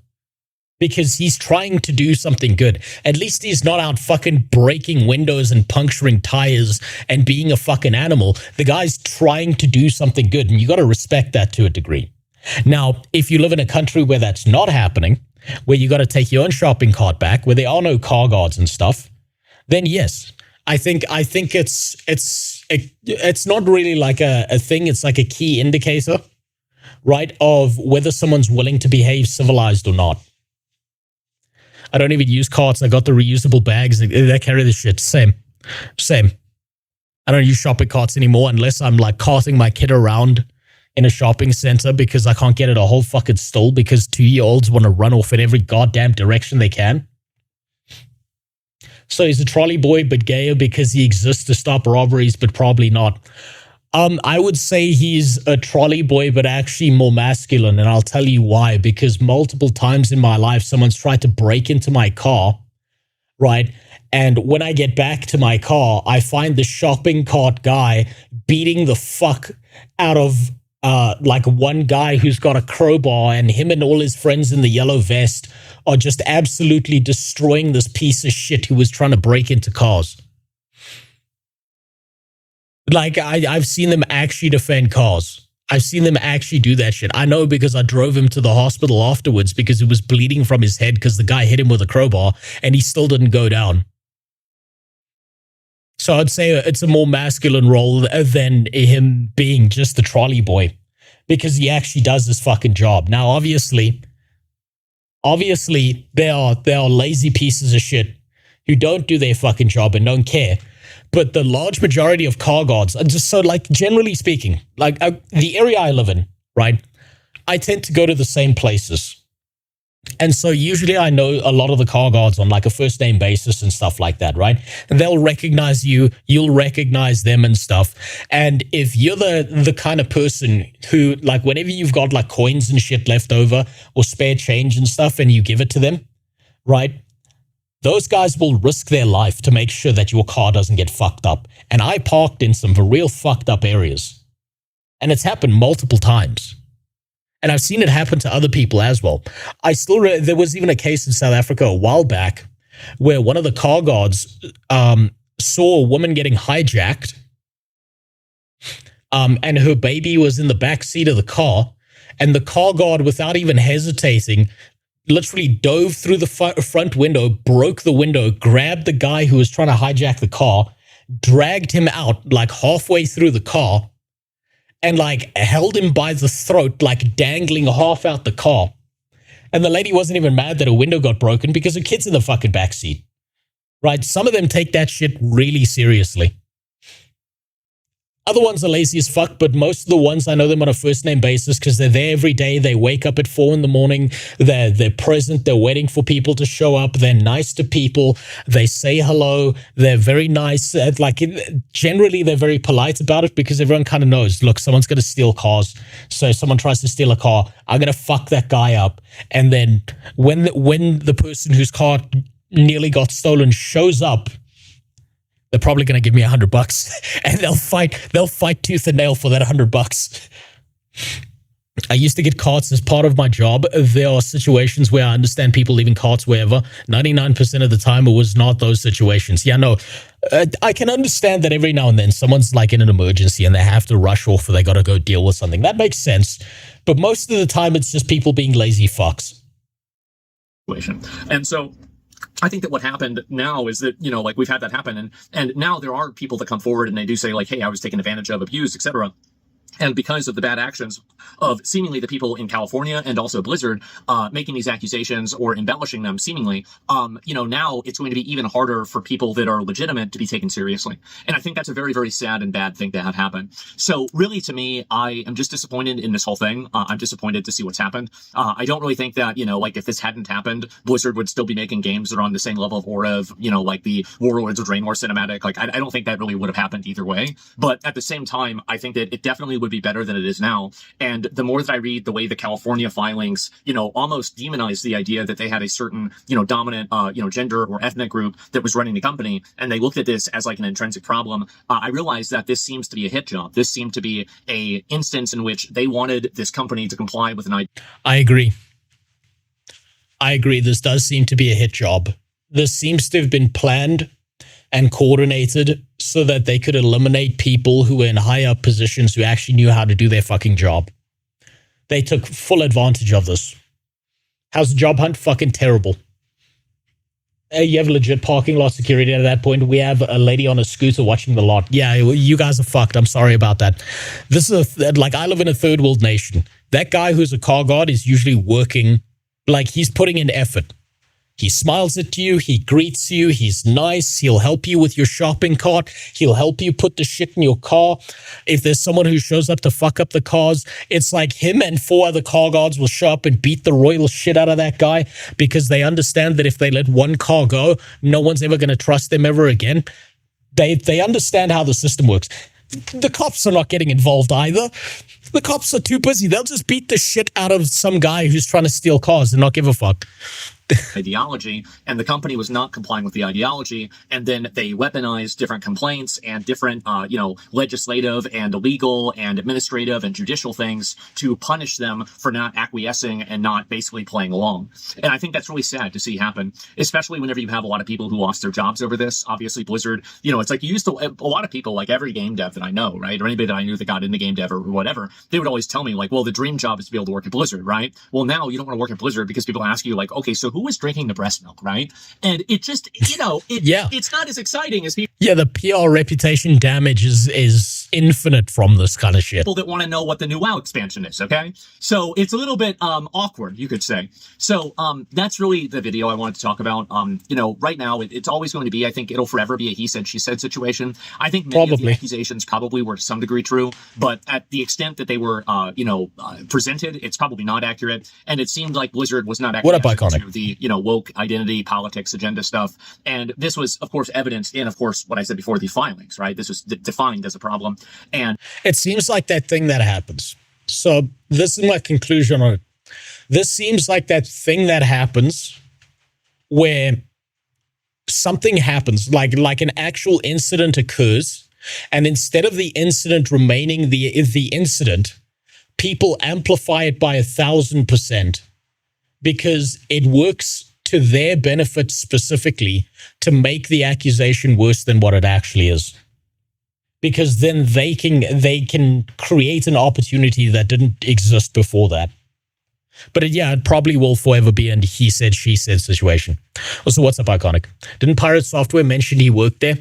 because he's trying to do something good. At least he's not out fucking breaking windows and puncturing tires and being a fucking animal. The guy's trying to do something good, and you got to respect that to a degree. Now, if you live in a country where that's not happening, where you got to take your own shopping cart back, where there are no car guards and stuff, then yes, I think it's not really like a thing. It's like a key indicator, right, of whether someone's willing to behave civilized or not. I don't even use carts. I got the reusable bags. They carry the shit. Same. I don't use shopping carts anymore unless I'm like carting my kid around in a shopping center because I can't get it a whole fucking stall because 2-year-olds want to run off in every goddamn direction they can. So he's a trolley boy, but gayer because he exists to stop robberies, but probably not. I would say he's a trolley boy, but actually more masculine, and I'll tell you why. Because multiple times in my life, someone's tried to break into my car, right? And when I get back to my car, I find the shopping cart guy beating the fuck out of like one guy who's got a crowbar, and him and all his friends in the yellow vest are just absolutely destroying this piece of shit who was trying to break into cars. Like, I've seen them actually defend cars. I've seen them actually do that shit. I know because I drove him to the hospital afterwards because he was bleeding from his head because the guy hit him with a crowbar and he still didn't go down. So I'd say it's a more masculine role than him being just the trolley boy, because he actually does his fucking job. Now, obviously, there are lazy pieces of shit who don't do their fucking job and don't care. But the large majority of car guards, just so like generally speaking, like the area I live in, right? I tend to go to the same places. And so usually I know a lot of the car guards on like a first name basis and stuff like that, right? And they'll recognize you, you'll recognize them and stuff. And if you're the kind of person who, like, whenever you've got like coins and shit left over or spare change and stuff and you give it to them, right? Those guys will risk their life to make sure that your car doesn't get fucked up. And I parked in some real fucked up areas. And it's happened multiple times. And I've seen it happen to other people as well. There was even a case in South Africa a while back where one of the car guards saw a woman getting hijacked, and her baby was in the back seat of the car. And the car guard, without even hesitating, literally dove through the front window, broke the window, grabbed the guy who was trying to hijack the car, dragged him out like halfway through the car, and like held him by the throat, like dangling half out the car. And the lady wasn't even mad that her window got broken because her kid's in the fucking backseat, right? Some of them take that shit really seriously. Other ones are lazy as fuck, but most of the ones, I know them on a first name basis because they're there every day. They wake up at 4 a.m. They're present. They're waiting for people to show up. They're nice to people. They say hello. They're very nice. Like, generally, they're very polite about it because everyone kind of knows, look, someone's going to steal cars. So if someone tries to steal a car, I'm going to fuck that guy up. And then when the person whose car nearly got stolen shows up, They're probably going to give me $100 and they'll fight tooth and nail for that $100. I used to get carts as part of my job. There are situations where I understand people leaving carts wherever. 99% of the time, it was not those situations. Yeah, no, I can understand that every now and then someone's like in an emergency and they have to rush off or they got to go deal with something. That makes sense. But most of the time, it's just people being lazy fucks. And so I think that what happened now is that, like we've had that happen. And now there are people that come forward and they do say like, hey, I was taken advantage of, abused, etc. And because of the bad actions of seemingly the people in California and also Blizzard making these accusations or embellishing them seemingly, now it's going to be even harder for people that are legitimate to be taken seriously. And I think that's a very, very sad and bad thing to have happen. So really, to me, I am just disappointed in this whole thing. I'm disappointed to see what's happened. I don't really think that, like if this hadn't happened, Blizzard would still be making games that are on the same level of aura of, like the Warlords of Draenor cinematic. Like, I don't think that really would have happened either way. But at the same time, I think that it definitely would be better than it is now. And the more that I read the way the California filings, almost demonize the idea that they had a certain, dominant, gender or ethnic group that was running the company, and they looked at this as like an intrinsic problem, I realized that this seems to be a hit job. This seemed to be a instance in which they wanted this company to comply with an idea. I agree. This does seem to be a hit job. This seems to have been planned and coordinated so that they could eliminate people who were in higher positions who actually knew how to do their fucking job. They took full advantage of this. How's the job hunt? Fucking terrible. You have legit parking lot security at that point. We have a lady on a scooter watching the lot. Yeah, you guys are fucked. I'm sorry about that. This is I live in a third world nation. That guy who's a car guard is usually working, like he's putting in effort. He smiles at you, he greets you, he's nice, he'll help you with your shopping cart, he'll help you put the shit in your car. If there's someone who shows up to fuck up the cars, it's like him and 4 other car guards will show up and beat the royal shit out of that guy because they understand that if they let one car go, no one's ever going to trust them ever again. They understand how the system works. The cops are not getting involved either. The cops are too busy. They'll just beat the shit out of some guy who's trying to steal cars and not give a fuck. Ideology, and the company was not complying with the ideology, and then they weaponized different complaints and different legislative and legal and administrative and judicial things to punish them for not acquiescing and not basically playing along. And I think that's really sad to see happen, especially whenever you have a lot of people who lost their jobs over this. Obviously Blizzard, it's like you used to, a lot of people, like every game dev that I know, right, or anybody that I knew that got into game dev or whatever, they would always tell me like, well, the dream job is to be able to work at Blizzard, right? Well, now you don't want to work at Blizzard because people ask you like, okay, so who was drinking the breast milk, right? And it just, it's not as exciting as people. Yeah, the PR reputation damage is infinite from this kind of shit. People that want to know what the new WoW expansion is, okay? So it's a little bit awkward, you could say. So that's really the video I wanted to talk about. Right now, it's always going to be, I think it'll forever be a he said, she said situation. I think many of the accusations probably were to some degree true, but at the extent that they were, presented, it's probably not accurate. And it seemed like Blizzard was not accurate to the, woke identity politics agenda stuff. And this was, of course, evidenced in, of course, what I said before, the filings, right? This was defined as a problem. And it seems like that thing that happens. So this is my conclusion on it. This seems like that thing that happens where something happens, like an actual incident occurs, and instead of the incident remaining the incident, people amplify it by 1,000% because it works to their benefit specifically to make the accusation worse than what it actually is. Because then they can create an opportunity that didn't exist before that. But it probably will forever be a he said, she said situation. Also, what's up, Iconic? Didn't Pirate Software mention he worked there?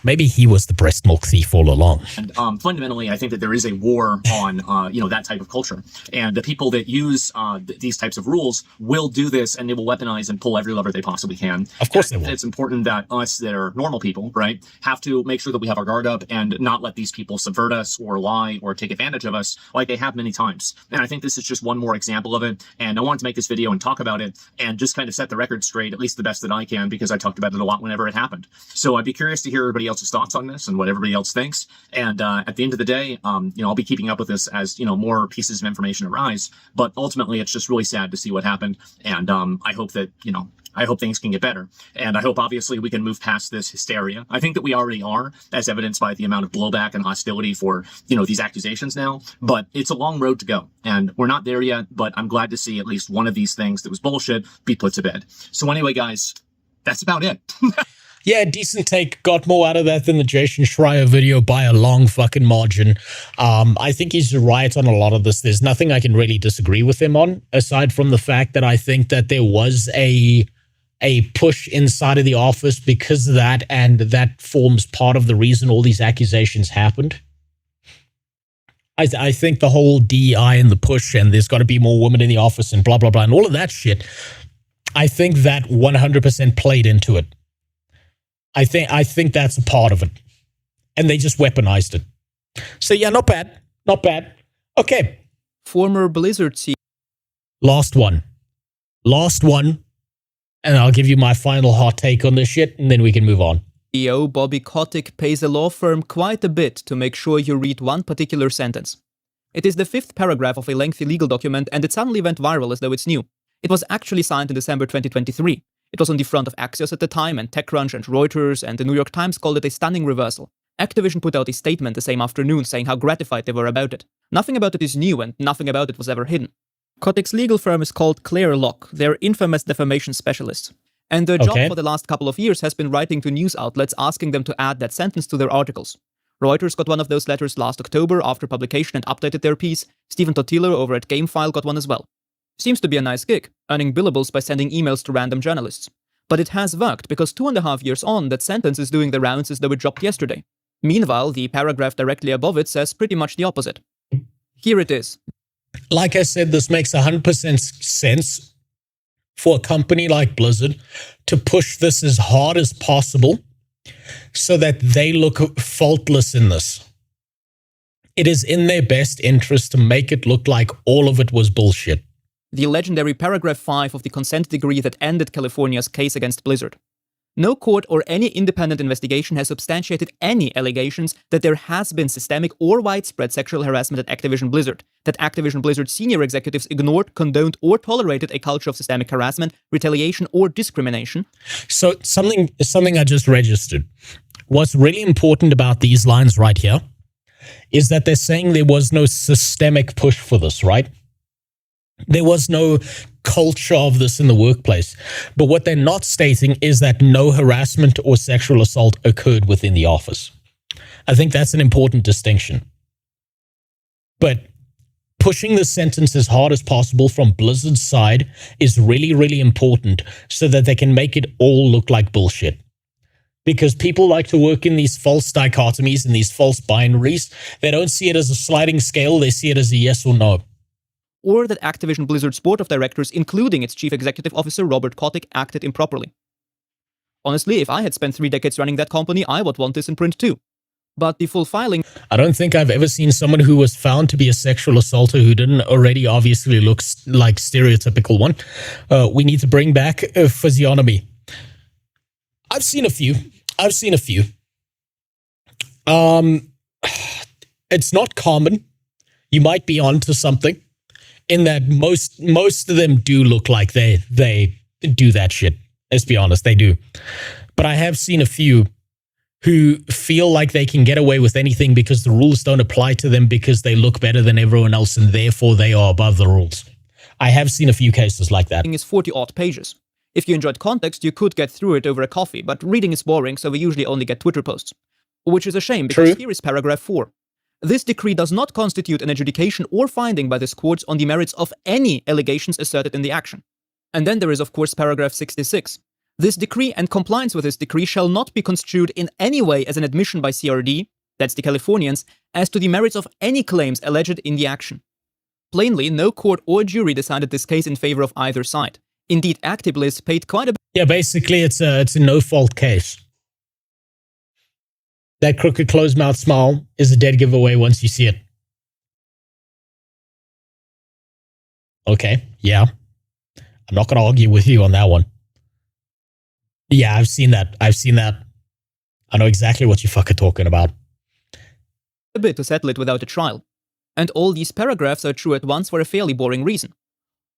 Maybe he was the breast milk thief all along. And fundamentally, I think that there is a war on, that type of culture. And the people that use these types of rules will do this, and they will weaponize and pull every lever they possibly can. Of course they will. It's important that us that are normal people, right, have to make sure that we have our guard up and not let these people subvert us or lie or take advantage of us like they have many times. And I think this is just one more example of it. And I wanted to make this video and talk about it and just kind of set the record straight, at least the best that I can, because I talked about it a lot whenever it happened. So I'd be curious to hear everybody else's thoughts on this and what everybody else thinks. And at the end of the day, I'll be keeping up with this as, more pieces of information arise. But ultimately, it's just really sad to see what happened. And I hope that, I hope things can get better. And I hope, obviously, we can move past this hysteria. I think that we already are, as evidenced by the amount of blowback and hostility for, these accusations now. But it's a long road to go. And we're not there yet, but I'm glad to see at least one of these things that was bullshit be put to bed. So anyway, guys, that's about it. Yeah, decent take. Got more out of that than the Jason Schreier video by a long fucking margin. I think he's right on a lot of this. There's nothing I can really disagree with him on, aside from the fact that I think that there was a push inside of the office because of that, and that forms part of the reason all these accusations happened. I think the whole DEI and the push, and there's got to be more women in the office and blah, blah, blah, and all of that shit, I think that 100% played into it. I think that's a part of it. And they just weaponized it. So yeah, not bad. Not bad. Okay. Former Blizzard CEO. Last one. And I'll give you my final hot take on this shit, and then we can move on. CEO Bobby Kotick pays a law firm quite a bit to make sure you read one particular sentence. It is the 5th paragraph of a lengthy legal document, and it suddenly went viral as though it's new. It was actually signed in December 2023. It was on the front of Axios at the time, and TechCrunch and Reuters, and the New York Times called it a stunning reversal. Activision put out a statement the same afternoon saying how gratified they were about it. Nothing about it is new, and nothing about it was ever hidden. Kotick's legal firm is called Clear Lock. They're infamous defamation specialists. And their job for the last couple of years has been writing to news outlets asking them to add that sentence to their articles. Reuters got one of those letters last October after publication and updated their piece. Stephen Totilo over at GameFile got one as well. Seems to be a nice gig, earning billables by sending emails to random journalists. But it has worked, because 2.5 years on, that sentence is doing the rounds as though it dropped yesterday. Meanwhile, the paragraph directly above it says pretty much the opposite. Here it is. Like I said, this makes 100% sense for a company like Blizzard to push this as hard as possible so that they look faultless in this. It is in their best interest to make it look like all of it was bullshit. The legendary paragraph 5 of the consent decree that ended California's case against Blizzard. No court or any independent investigation has substantiated any allegations that there has been systemic or widespread sexual harassment at Activision Blizzard, that Activision Blizzard senior executives ignored, condoned, or tolerated a culture of systemic harassment, retaliation, or discrimination. So something I just registered. What's really important about these lines right here is that they're saying there was no systemic push for this, right? There was no culture of this in the workplace. But what they're not stating is that no harassment or sexual assault occurred within the office. I think that's an important distinction. But pushing the sentence as hard as possible from Blizzard's side is really, really important so that they can make it all look like bullshit. Because people like to work in these false dichotomies and these false binaries. They don't see it as a sliding scale. They see it as a yes or no. Or that Activision Blizzard's board of directors, including its chief executive officer Robert Kotick, acted improperly. Honestly, if I had spent 3 decades running that company, I would want this in print too. But the full filing... I don't think I've ever seen someone who was found to be a sexual assaulter who didn't already obviously look like stereotypical one. We need to bring back physiognomy. I've seen a few. It's not common. You might be onto something. In that most of them do look like they do that shit. Let's be honest, they do. But I have seen a few who feel like they can get away with anything because the rules don't apply to them because they look better than everyone else and therefore they are above the rules. I have seen a few cases like that. Is 40-odd pages. If you enjoyed context, you could get through it over a coffee, but reading is boring, so we usually only get Twitter posts. Which is a shame, because here is paragraph 4. This decree does not constitute an adjudication or finding by this court on the merits of any allegations asserted in the action. And then there is, of course, paragraph 66. This decree and compliance with this decree shall not be construed in any way as an admission by CRD, that's the Californians, as to the merits of any claims alleged in the action. Plainly, no court or jury decided this case in favor of either side. Indeed, ActiBliz paid quite a bit. Yeah, basically, it's a no-fault case. That crooked closed mouth smile is a dead giveaway once you see it. Okay, yeah. I'm not going to argue with you on that one. Yeah, I've seen that. I know exactly what you're fucking talking about. A bit to settle it without a trial. And all these paragraphs are true at once for a fairly boring reason.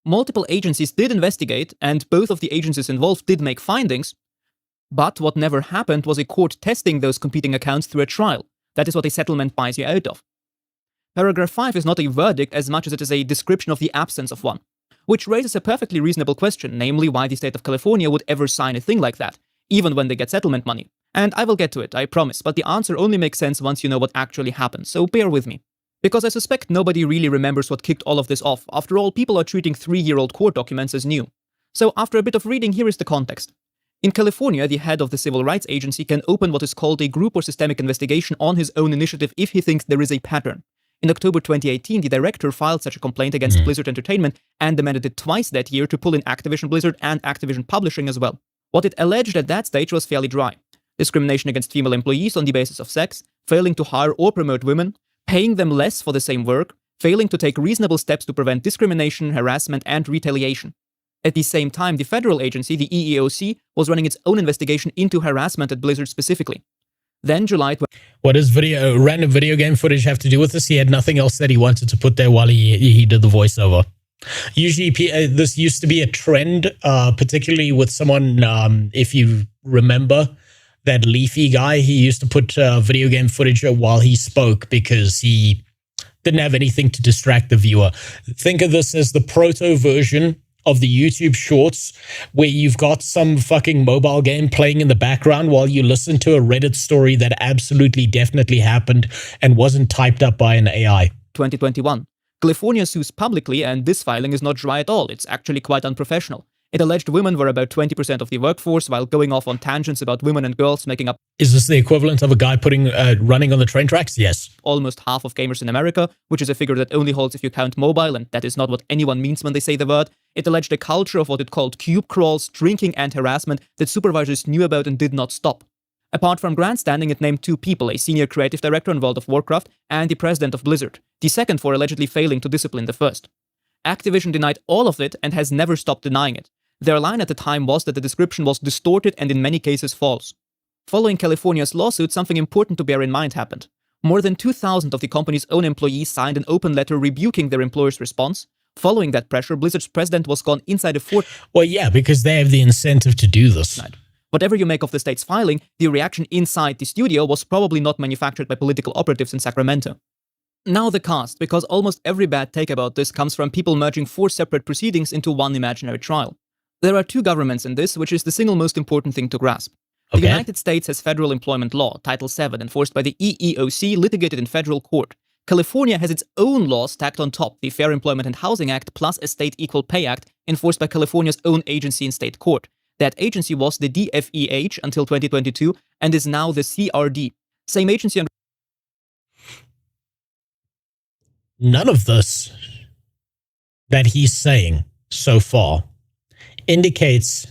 Multiple agencies did investigate, and both of the agencies involved did make findings, but what never happened was a court testing those competing accounts through a trial. That is what a settlement buys you out of. Paragraph 5 is not a verdict as much as it is a description of the absence of one, which raises a perfectly reasonable question, namely why the state of California would ever sign a thing like that, even when they get settlement money. And I will get to it, I promise, but the answer only makes sense once you know what actually happened, so bear with me. Because I suspect nobody really remembers what kicked all of this off. After all, people are treating 3-year-old court documents as new. So after a bit of reading, here is the context. In California, the head of the civil rights agency can open what is called a group or systemic investigation on his own initiative if he thinks there is a pattern. In October 2018, the director filed such a complaint against Blizzard Entertainment and amended it twice that year to pull in Activision Blizzard and Activision Publishing as well. What it alleged at that stage was fairly dry. Discrimination against female employees on the basis of sex, failing to hire or promote women, paying them less for the same work, failing to take reasonable steps to prevent discrimination, harassment, and retaliation. At the same time, the federal agency, the EEOC, was running its own investigation into harassment at Blizzard specifically. Then July... What does random video game footage have to do with this? He had nothing else that he wanted to put there while he did the voiceover. Usually, this used to be a trend, particularly with someone, if you remember, that Leafy guy, he used to put video game footage while he spoke because he didn't have anything to distract the viewer. Think of this as the proto version of the YouTube shorts where you've got some fucking mobile game playing in the background while you listen to a Reddit story that absolutely definitely happened and wasn't typed up by an AI. 2021. California sues publicly, and this filing is not dry at all. It's actually quite unprofessional. It alleged women were about 20% of the workforce while going off on tangents about women and girls making up... Is this the equivalent of a guy running on the train tracks? Yes. Almost half of gamers in America, which is a figure that only holds if you count mobile, and that is not what anyone means when they say the word. It alleged a culture of what it called cube crawls, drinking, and harassment that supervisors knew about and did not stop. Apart from grandstanding, it named 2 people, a senior creative director in World of Warcraft and the president of Blizzard, the second for allegedly failing to discipline the first. Activision denied all of it and has never stopped denying it. Their line at the time was that the description was distorted and in many cases false. Following California's lawsuit, something important to bear in mind happened. More than 2,000 of the company's own employees signed an open letter rebuking their employer's response. Following that pressure, Blizzard's president was gone inside a fort. Well, yeah, because they have the incentive to do this. Whatever you make of the state's filing, the reaction inside the studio was probably not manufactured by political operatives in Sacramento. Now the cast, because almost every bad take about this comes from people merging 4 separate proceedings into one imaginary trial. There are 2 governments in this, which is the single most important thing to grasp. The United States has federal employment law, Title VII, enforced by the EEOC, litigated in federal court. California has its own law stacked on top, the Fair Employment and Housing Act plus a State Equal Pay Act, enforced by California's own agency in state court. That agency was the DFEH until 2022 and is now the CRD. Same agency under... None of this that he's saying so far indicates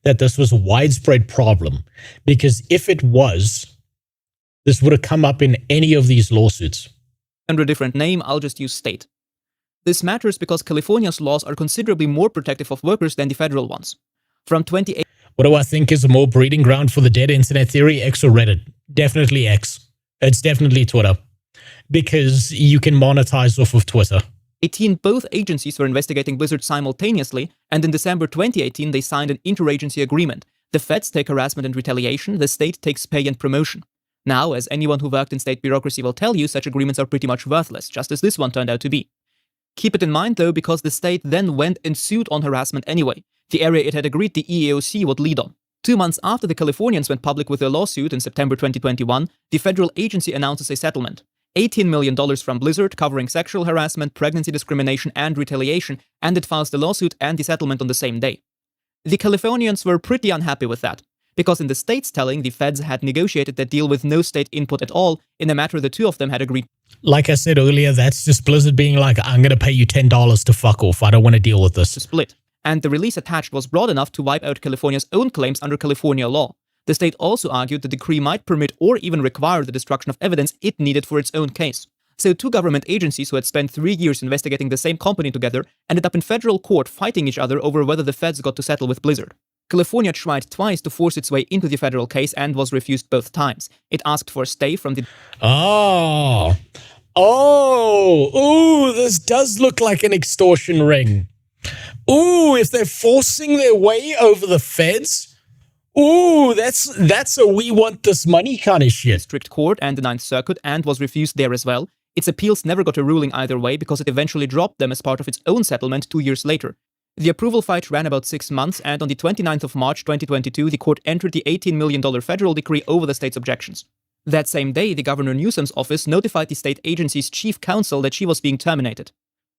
that this was a widespread problem, because if it was, this would have come up in any of these lawsuits. Under a different name, I'll just use state. This matters because California's laws are considerably more protective of workers than the federal ones. From 28... What do I think is a more breeding ground for the dead internet theory, X or Reddit? Definitely X. It's definitely Twitter, because you can monetize off of Twitter. 2018, both agencies were investigating Blizzard simultaneously, and in December 2018, they signed an interagency agreement. The feds take harassment and retaliation, the state takes pay and promotion. Now, as anyone who worked in state bureaucracy will tell you, such agreements are pretty much worthless, just as this one turned out to be. Keep it in mind, though, because the state then went and sued on harassment anyway, the area it had agreed the EEOC would lead on. 2 months after the Californians went public with their lawsuit in September 2021, the federal agency announces a settlement. $18 million from Blizzard, covering sexual harassment, pregnancy discrimination, and retaliation, and it files the lawsuit and the settlement on the same day. The Californians were pretty unhappy with that, because in the state's telling, the feds had negotiated that deal with no state input at all in a matter the 2 of them had agreed. Like I said earlier, that's just Blizzard being like, I'm going to pay you $10 to fuck off. I don't want to deal with this. To split. And the release attached was broad enough to wipe out California's own claims under California law. The state also argued the decree might permit or even require the destruction of evidence it needed for its own case. So 2 government agencies who had spent 3 years investigating the same company together ended up in federal court fighting each other over whether the feds got to settle with Blizzard. California tried twice to force its way into the federal case and was refused both times. It asked for a stay from the... Ooh, this does look like an extortion ring. Ooh, if they're forcing their way over the feds, ooh, that's a we want this money kind of shit. District Court and the Ninth Circuit and was refused there as well. Its appeals never got a ruling either way because it eventually dropped them as part of its own settlement 2 years later. The approval fight ran about 6 months, and on the 29th of March 2022, the court entered the $18 million federal decree over the state's objections. That same day, the Governor Newsom's office notified the state agency's chief counsel that she was being terminated.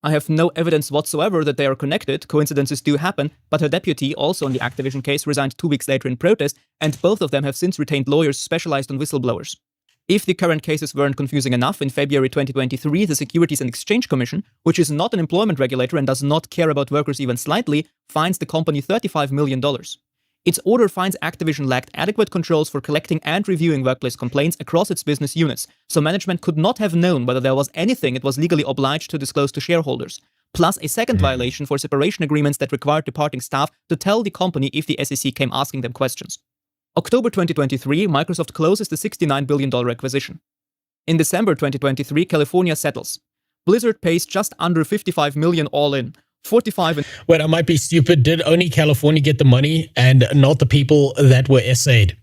I have no evidence whatsoever that they are connected, coincidences do happen, but her deputy, also on the Activision case, resigned 2 weeks later in protest, and both of them have since retained lawyers specialized on whistleblowers. If the current cases weren't confusing enough, in February 2023, the Securities and Exchange Commission, which is not an employment regulator and does not care about workers even slightly, fines the company $35 million. Its order finds Activision lacked adequate controls for collecting and reviewing workplace complaints across its business units, so management could not have known whether there was anything it was legally obliged to disclose to shareholders, plus a second violation for separation agreements that required departing staff to tell the company if the SEC came asking them questions. October 2023, Microsoft closes the $69 billion acquisition. In December 2023, California settles. Blizzard pays just under $55 million all in. 45 and Wait, I might be stupid. Did only California get the money and not the people that were essayed?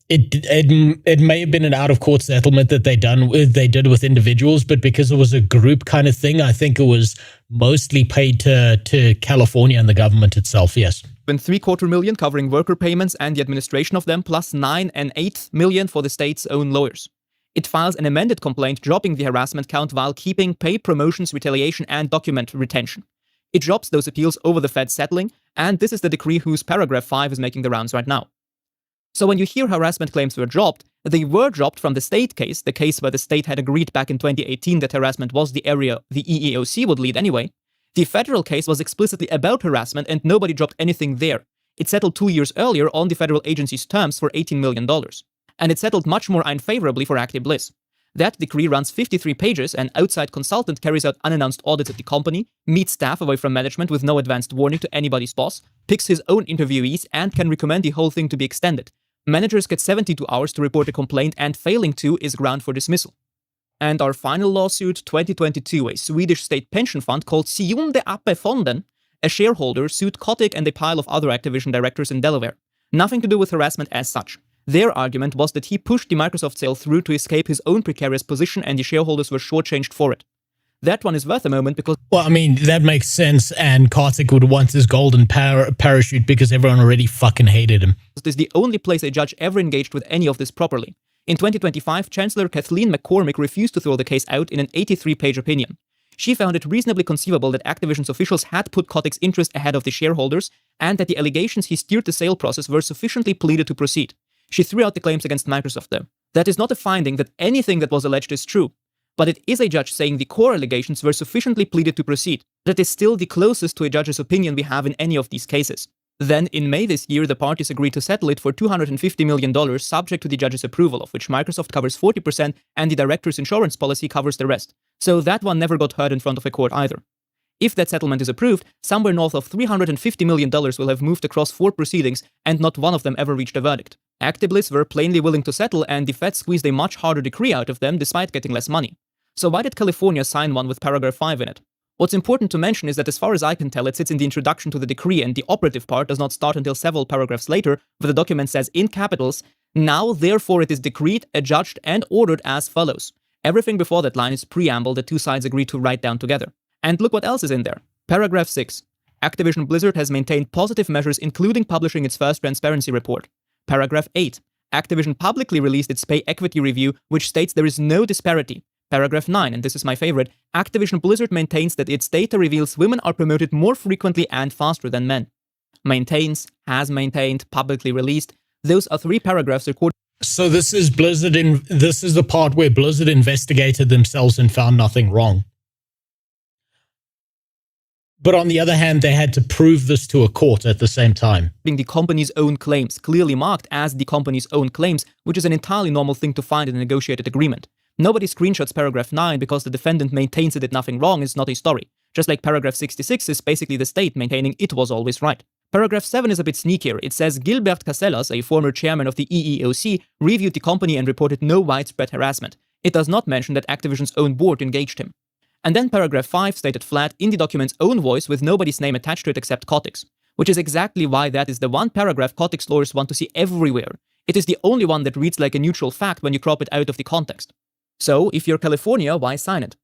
It may have been an out-of-court settlement that they did with individuals, but because it was a group kind of thing, I think it was mostly paid to California and the government itself, yes. and $750 million covering worker payments and the administration of them, plus $9 and $8 million for the state's own lawyers. It files an amended complaint dropping the harassment count while keeping pay, promotions, retaliation, and document retention. It drops those appeals over the Fed settling, and this is the decree whose paragraph 5 is making the rounds right now. So when you hear harassment claims were dropped, they were dropped from the state case, the case where the state had agreed back in 2018 that harassment was the area the EEOC would lead anyway. The federal case was explicitly about harassment and nobody dropped anything there. It settled 2 years earlier on the federal agency's terms for $18 million. And it settled much more unfavorably for ActiBliss. That decree runs 53 pages, an outside consultant carries out unannounced audits at the company, meets staff away from management with no advanced warning to anybody's boss, picks his own interviewees, and can recommend the whole thing to be extended. Managers get 72 hours to report a complaint, and failing to is ground for dismissal. And our final lawsuit, 2022, a Swedish state pension fund called Sionde AP-fonden, a shareholder, sued Kotick and a pile of other Activision directors in Delaware. Nothing to do with harassment as such. Their argument was that he pushed the Microsoft sale through to escape his own precarious position and the shareholders were shortchanged for it. That one is worth a moment because... Well, I mean, that makes sense, and Kartik would want his golden parachute because everyone already fucking hated him. This is the only place a judge ever engaged with any of this properly. In 2025, Chancellor Kathleen McCormick refused to throw the case out in an 83-page opinion. She found it reasonably conceivable that Activision's officials had put Kotick's interest ahead of the shareholders and that the allegations he steered the sale process were sufficiently pleaded to proceed. She threw out the claims against Microsoft, though. That is not a finding that anything that was alleged is true, but it is a judge saying the core allegations were sufficiently pleaded to proceed. That is still the closest to a judge's opinion we have in any of these cases. Then, in May this year, the parties agreed to settle it for $250 million, subject to the judge's approval, of which Microsoft covers 40% and the director's insurance policy covers the rest. So that one never got heard in front of a court either. If that settlement is approved, somewhere north of $350 million will have moved across 4 proceedings, and not one of them ever reached a verdict. ActiBliss were plainly willing to settle, and the Fed squeezed a much harder decree out of them despite getting less money. So why did California sign one with paragraph 5 in it? What's important to mention is that as far as I can tell, it sits in the introduction to the decree, and the operative part does not start until several paragraphs later, where the document says in capitals, "Now therefore it is decreed, adjudged, and ordered as follows." Everything before that line is preamble that 2 sides agree to write down together. And look what else is in there. Paragraph 6. Activision Blizzard has maintained positive measures including publishing its first transparency report. Paragraph 8. Activision publicly released its pay equity review, which states there is no disparity. Paragraph 9, and this is my favorite, Activision Blizzard maintains that its data reveals women are promoted more frequently and faster than men. Maintains, has maintained, publicly released. Those are 3 paragraphs recorded. So this is this is the part where Blizzard investigated themselves and found nothing wrong. But on the other hand, they had to prove this to a court at the same time. The company's own claims, clearly marked as the company's own claims, which is an entirely normal thing to find in a negotiated agreement. Nobody screenshots paragraph 9 because the defendant maintains it did nothing wrong is not a story. Just like paragraph 66 is basically the state maintaining it was always right. Paragraph 7 is a bit sneakier. It says Gilbert Casellas, a former chairman of the EEOC, reviewed the company and reported no widespread harassment. It does not mention that Activision's own board engaged him. And then paragraph 5 stated flat in the document's own voice with nobody's name attached to it except Kotick's, which is exactly why that is the one paragraph Kotick's lawyers want to see everywhere. It is the only one that reads like a neutral fact when you crop it out of the context. So, if you're California, why sign it?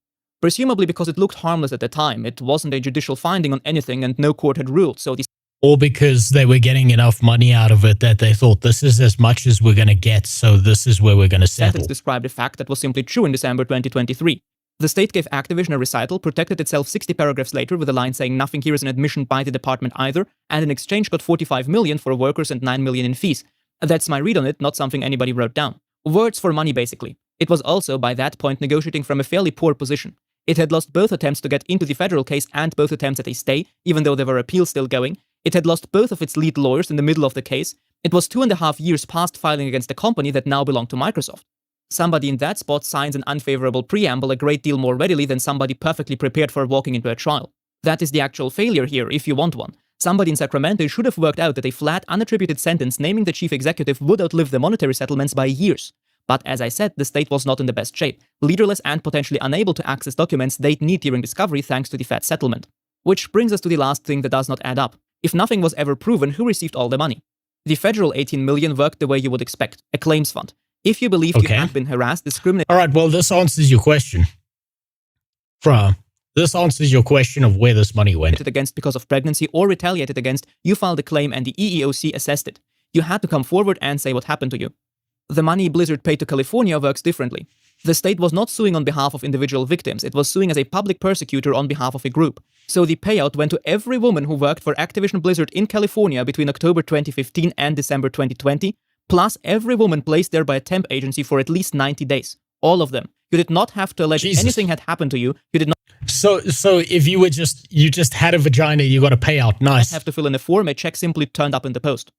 Presumably because it looked harmless at the time, it wasn't a judicial finding on anything and no court had ruled, so the Or because they were getting enough money out of it that they thought this is as much as we're going to get, so this is where we're going to settle. sentence described a fact that was simply true in December 2023. The state gave Activision a recital, protected itself 60 paragraphs later with a line saying nothing here is an admission by the department either, and in exchange got $45 million for workers and $9 million in fees. That's my read on it, not something anybody wrote down. Words for money, basically. It was also, by that point, negotiating from a fairly poor position. It had lost both attempts to get into the federal case and both attempts at a stay, even though there were appeals still going. It had lost both of its lead lawyers in the middle of the case. It was 2.5 years past filing against a company that now belonged to Microsoft. Somebody in that spot signs an unfavorable preamble a great deal more readily than somebody perfectly prepared for walking into a trial. That is the actual failure here, if you want one. Somebody in Sacramento should have worked out that a flat, unattributed sentence naming the chief executive would outlive the monetary settlements by years. But as I said, the state was not in the best shape, leaderless and potentially unable to access documents they'd need during discovery thanks to the fat settlement. Which brings us to the last thing that does not add up. If nothing was ever proven, who received all the money? The federal $18 million worked the way you would expect, a claims fund. If you believed you had been harassed, discriminated... All right, well, this answers your question. This answers your question of where this money went. ...against because of pregnancy or retaliated against, you filed a claim and the EEOC assessed it. You had to come forward and say what happened to you. The money Blizzard paid to California works differently. The state was not suing on behalf of individual victims, it was suing as a public persecutor on behalf of a group. So the payout went to every woman who worked for Activision Blizzard in California between October 2015 and December 2020, plus every woman placed there by a temp agency for at least 90 days. All of them. You did not have to allege anything had happened to you. You did not... So if you just had a vagina, you got a payout. Nice. ...have to fill in a form, a check simply turned up in the post.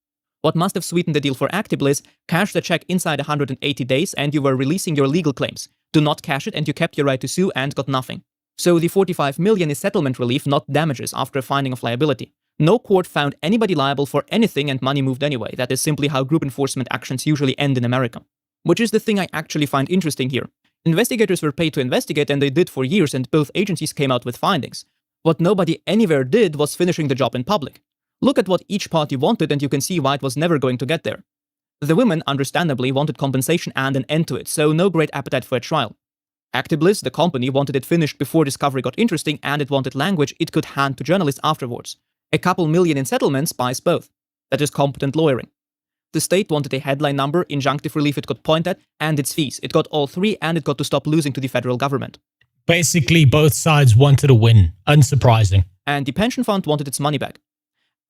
What must have sweetened the deal for ActiBliz, cash the check inside 180 days and you were releasing your legal claims. Do not cash it and you kept your right to sue and got nothing. So the $45 million is settlement relief, not damages after a finding of liability. No court found anybody liable for anything and money moved anyway. That is simply how group enforcement actions usually end in America. Which is the thing I actually find interesting here. Investigators were paid to investigate and they did for years and both agencies came out with findings. What nobody anywhere did was finishing the job in public. Look at what each party wanted and you can see why it was never going to get there. The women, understandably, wanted compensation and an end to it, so no great appetite for a trial. ActiBliz, the company, wanted it finished before discovery got interesting and it wanted language it could hand to journalists afterwards. A couple million in settlements buys both. That is competent lawyering. The state wanted a headline number, injunctive relief it could point at, and its fees. It got all three and it got to stop losing to the federal government. Basically, both sides wanted a win. Unsurprising. And the pension fund wanted its money back.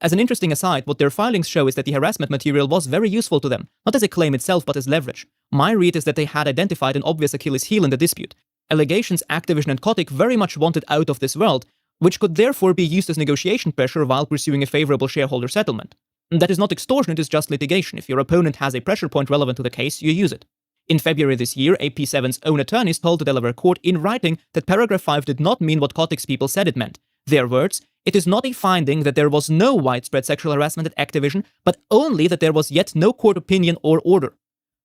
As an interesting aside, what their filings show is that the harassment material was very useful to them, not as a claim itself but as leverage. My read is that they had identified an obvious Achilles heel in the dispute. Allegations Activision and Kotick very much wanted out of this world, which could therefore be used as negotiation pressure while pursuing a favorable shareholder settlement. That is not extortion, it is just litigation. If your opponent has a pressure point relevant to the case, you use it. In February this year, AP7's own attorneys told the Delaware court in writing that paragraph 5 did not mean what Kotick's people said it meant. Their words, "It is not a finding that there was no widespread sexual harassment at Activision, but only that there was yet no court opinion or order."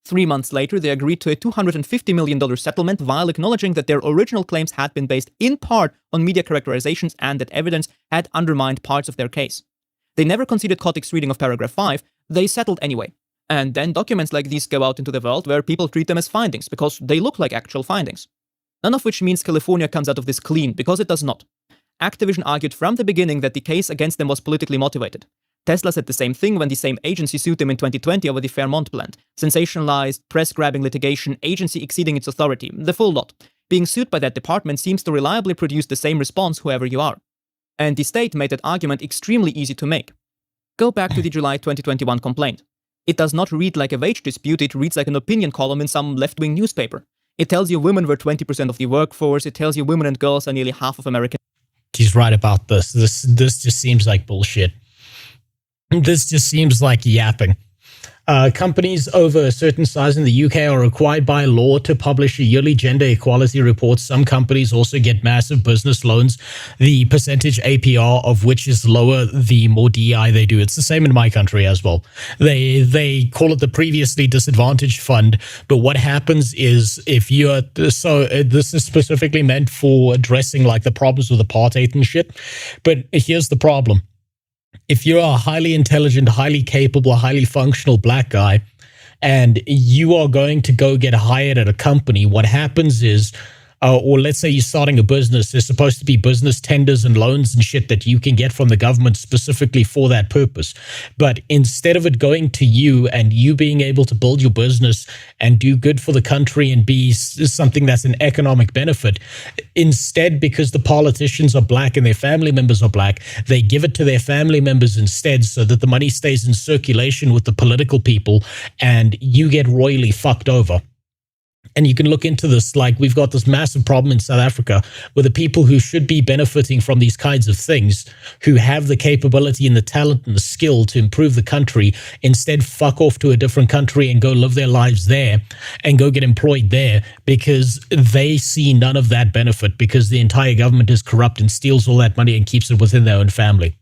3 months later, they agreed to a $250 million settlement while acknowledging that their original claims had been based in part on media characterizations and that evidence had undermined parts of their case. They never conceded Kotick's reading of paragraph 5, they settled anyway. And then documents like these go out into the world where people treat them as findings because they look like actual findings. None of which means California comes out of this clean, because it does not. Activision argued from the beginning that the case against them was politically motivated. Tesla said the same thing when the same agency sued them in 2020 over the Fairmont plant. Sensationalized, press-grabbing litigation, agency exceeding its authority, the full lot. Being sued by that department seems to reliably produce the same response whoever you are. And the state made that argument extremely easy to make. Go back to the July 2021 complaint. It does not read like a wage dispute, it reads like an opinion column in some left-wing newspaper. It tells you women were 20% of the workforce, it tells you women and girls are nearly half of American. He's right about this. This just seems like bullshit. This just seems like yapping. Companies over a certain size in the UK are required by law to publish a yearly gender equality report. Some companies also get massive business loans, the percentage APR of which is lower the more DEI they do. It's the same in my country as well. They call it the previously disadvantaged fund, but what happens is if you're, so this is specifically meant for addressing like the problems with apartheid and shit, but here's the problem. If you're a highly intelligent, highly capable, highly functional black guy, and you are going to go get hired at a company, what happens is, or let's say you're starting a business, there's supposed to be business tenders and loans and shit that you can get from the government specifically for that purpose. But instead of it going to you and you being able to build your business and do good for the country and be something that's an economic benefit, instead, because the politicians are black and their family members are black, they give it to their family members instead so that the money stays in circulation with the political people and you get royally fucked over. And you can look into this, like we've got this massive problem in South Africa where the people who should be benefiting from these kinds of things, who have the capability and the talent and the skill to improve the country, instead fuck off to a different country and go live their lives there and go get employed there because they see none of that benefit because the entire government is corrupt and steals all that money and keeps it within their own family.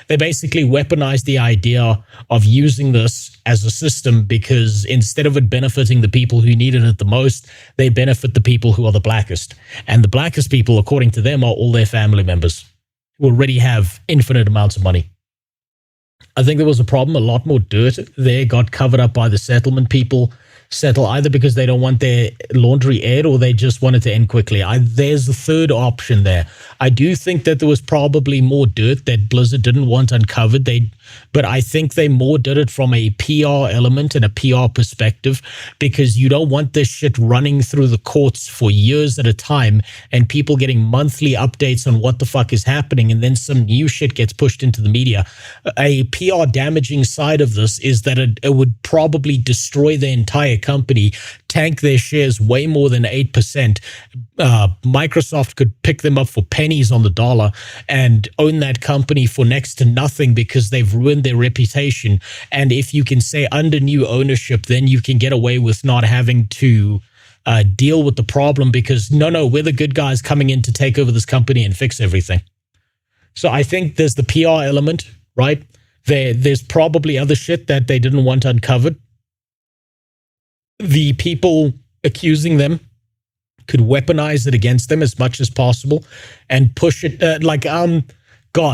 They basically weaponized the idea of using this as a system because instead of it benefiting the people who needed it the most, they benefit the people who are the blackest. And the blackest people, according to them, are all their family members who already have infinite amounts of money. I think there was a problem. A lot more dirt there got covered up by the settlement people. Settle either because they don't want their laundry aired or they just want it to end quickly. There's the third option there. I do think that there was probably more dirt that Blizzard didn't want uncovered. But I think they more did it from a PR element and a PR perspective because you don't want this shit running through the courts for years at a time and people getting monthly updates on what the fuck is happening and then some new shit gets pushed into the media. A PR damaging side of this is that it would probably destroy the entire company, tank their shares way more than 8%. Microsoft could pick them up for pennies on the dollar and own that company for next to nothing because they've ruined their reputation. And if you can say under new ownership, then you can get away with not having to deal with the problem because no, we're the good guys coming in to take over this company and fix everything. So I think there's the PR element, right? There's probably other shit that they didn't want uncovered. The people accusing them could weaponize it against them as much as possible and push it God,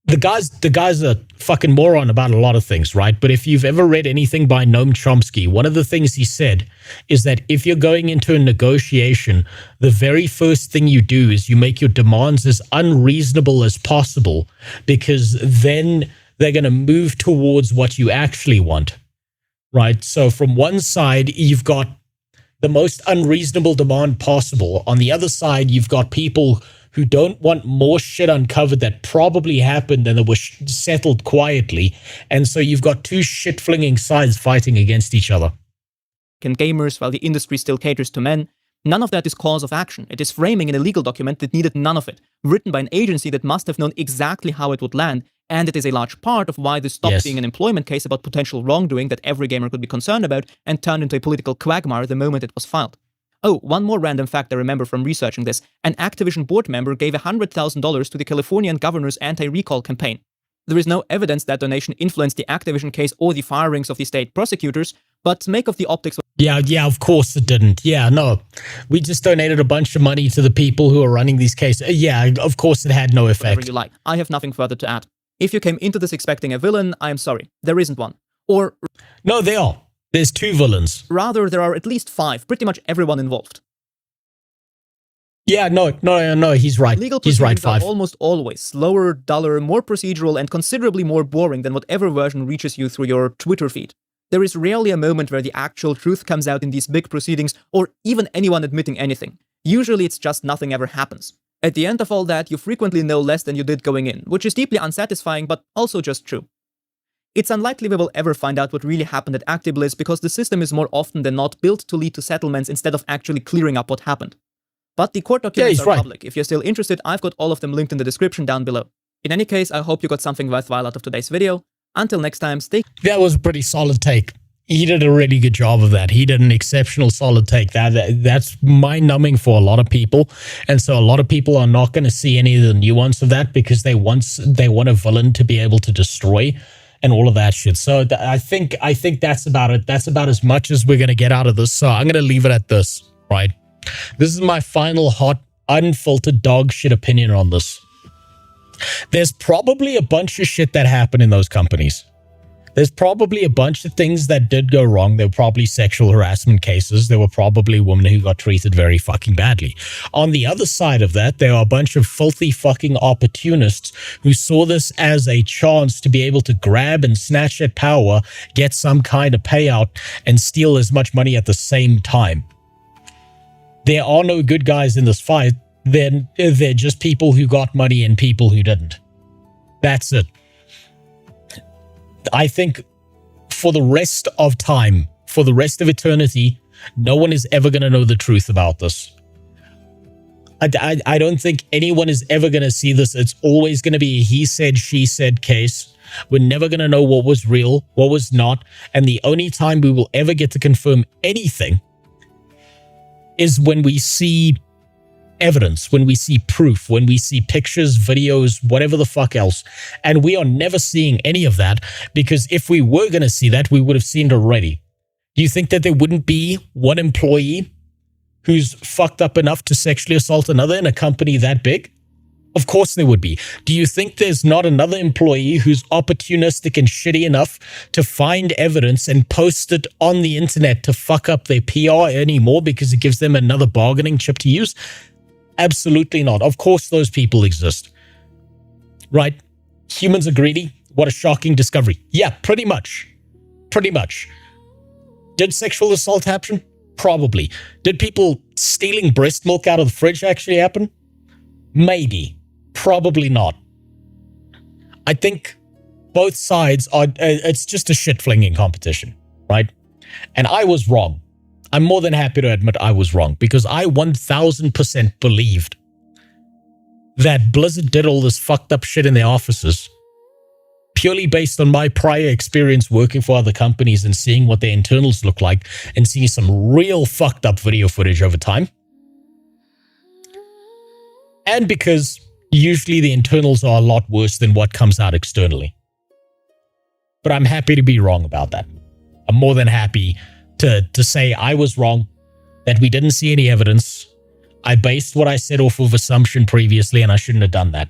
the guy's a fucking moron about a lot of things, right? But if you've ever read anything by Noam Chomsky, one of the things he said is that if you're going into a negotiation, the very first thing you do is you make your demands as unreasonable as possible because then they're going to move towards what you actually want. Right. So from one side, you've got the most unreasonable demand possible. On the other side, you've got people who don't want more shit uncovered that probably happened and that was settled quietly. And so you've got two shit-flinging sides fighting against each other. And gamers, while the industry still caters to men, none of that is cause of action. It is framing in a legal document that needed none of it, written by an agency that must have known exactly how it would land. And it is a large part of why this stopped being an employment case about potential wrongdoing that every gamer could be concerned about and turned into a political quagmire the moment it was filed. Oh, one more random fact I remember from researching this. An Activision board member gave $100,000 to the Californian governor's anti-recall campaign. There is no evidence that donation influenced the Activision case or the firings of the state prosecutors, but make of the optics of... Yeah, of course it didn't. Yeah, no. We just donated a bunch of money to the people who are running these cases. Yeah, of course it had no effect. Whatever you like. I have nothing further to add. If you came into this expecting a villain, I am sorry. There isn't one. Or... No, there are. There's two villains. Rather, there are at least 5. Pretty much everyone involved. Yeah, no, he's right. Legal he's right, proceedings 5. are almost always slower, duller, more procedural, and considerably more boring than whatever version reaches you through your Twitter feed. There is rarely a moment where the actual truth comes out in these big proceedings, or even anyone admitting anything. Usually it's just nothing ever happens. At the end of all that, you frequently know less than you did going in, which is deeply unsatisfying, but also just true. It's unlikely we will ever find out what really happened at ActiBliz because the system is more often than not built to lead to settlements instead of actually clearing up what happened. But the court documents are public. If you're still interested, I've got all of them linked in the description down below. In any case, I hope you got something worthwhile out of today's video. Until next time, stay That was a pretty solid take. He did a really good job of that. He did an exceptional solid take. That's mind-numbing for a lot of people. And so a lot of people are not going to see any of the nuance of that because they want a villain to be able to destroy and all of that shit. So I think that's about it. That's about as much as we're going to get out of this. So I'm going to leave it at this, right? This is my final hot, unfiltered dog shit opinion on this. There's probably a bunch of shit that happened in those companies. There's probably a bunch of things that did go wrong. There were probably sexual harassment cases. There were probably women who got treated very fucking badly. On the other side of that, there are a bunch of filthy fucking opportunists who saw this as a chance to be able to grab and snatch at power, get some kind of payout, and steal as much money at the same time. There are no good guys in this fight. They're just people who got money and people who didn't. That's it. I think for the rest of time, for the rest of eternity, no one is ever going to know the truth about this. I don't think anyone is ever going to see this. It's always going to be a he said, she said case. We're never going to know what was real, what was not. And the only time we will ever get to confirm anything is when we see evidence, when we see proof, when we see pictures, videos, whatever the fuck else. And we are never seeing any of that because if we were going to see that, we would have seen it already. Do you think that there wouldn't be one employee who's fucked up enough to sexually assault another in a company that big? Of course there would be. Do you think there's not another employee who's opportunistic and shitty enough to find evidence and post it on the internet to fuck up their PR anymore because it gives them another bargaining chip to use? Absolutely not. Of course those people exist. Right? Humans are greedy. What a shocking discovery. Yeah, pretty much. Pretty much. Did sexual assault happen? Probably. Did people stealing breast milk out of the fridge actually happen? Maybe. Probably not. I think both sides are, it's just a shit-flinging competition, right? And I was wrong. I'm more than happy to admit I was wrong because I 1000% believed that Blizzard did all this fucked up shit in their offices purely based on my prior experience working for other companies and seeing what their internals look like and seeing some real fucked up video footage over time. And because usually the internals are a lot worse than what comes out externally. But I'm happy to be wrong about that. I'm more than happy to say I was wrong, that we didn't see any evidence. I based what I said off of assumption previously, and I shouldn't have done that.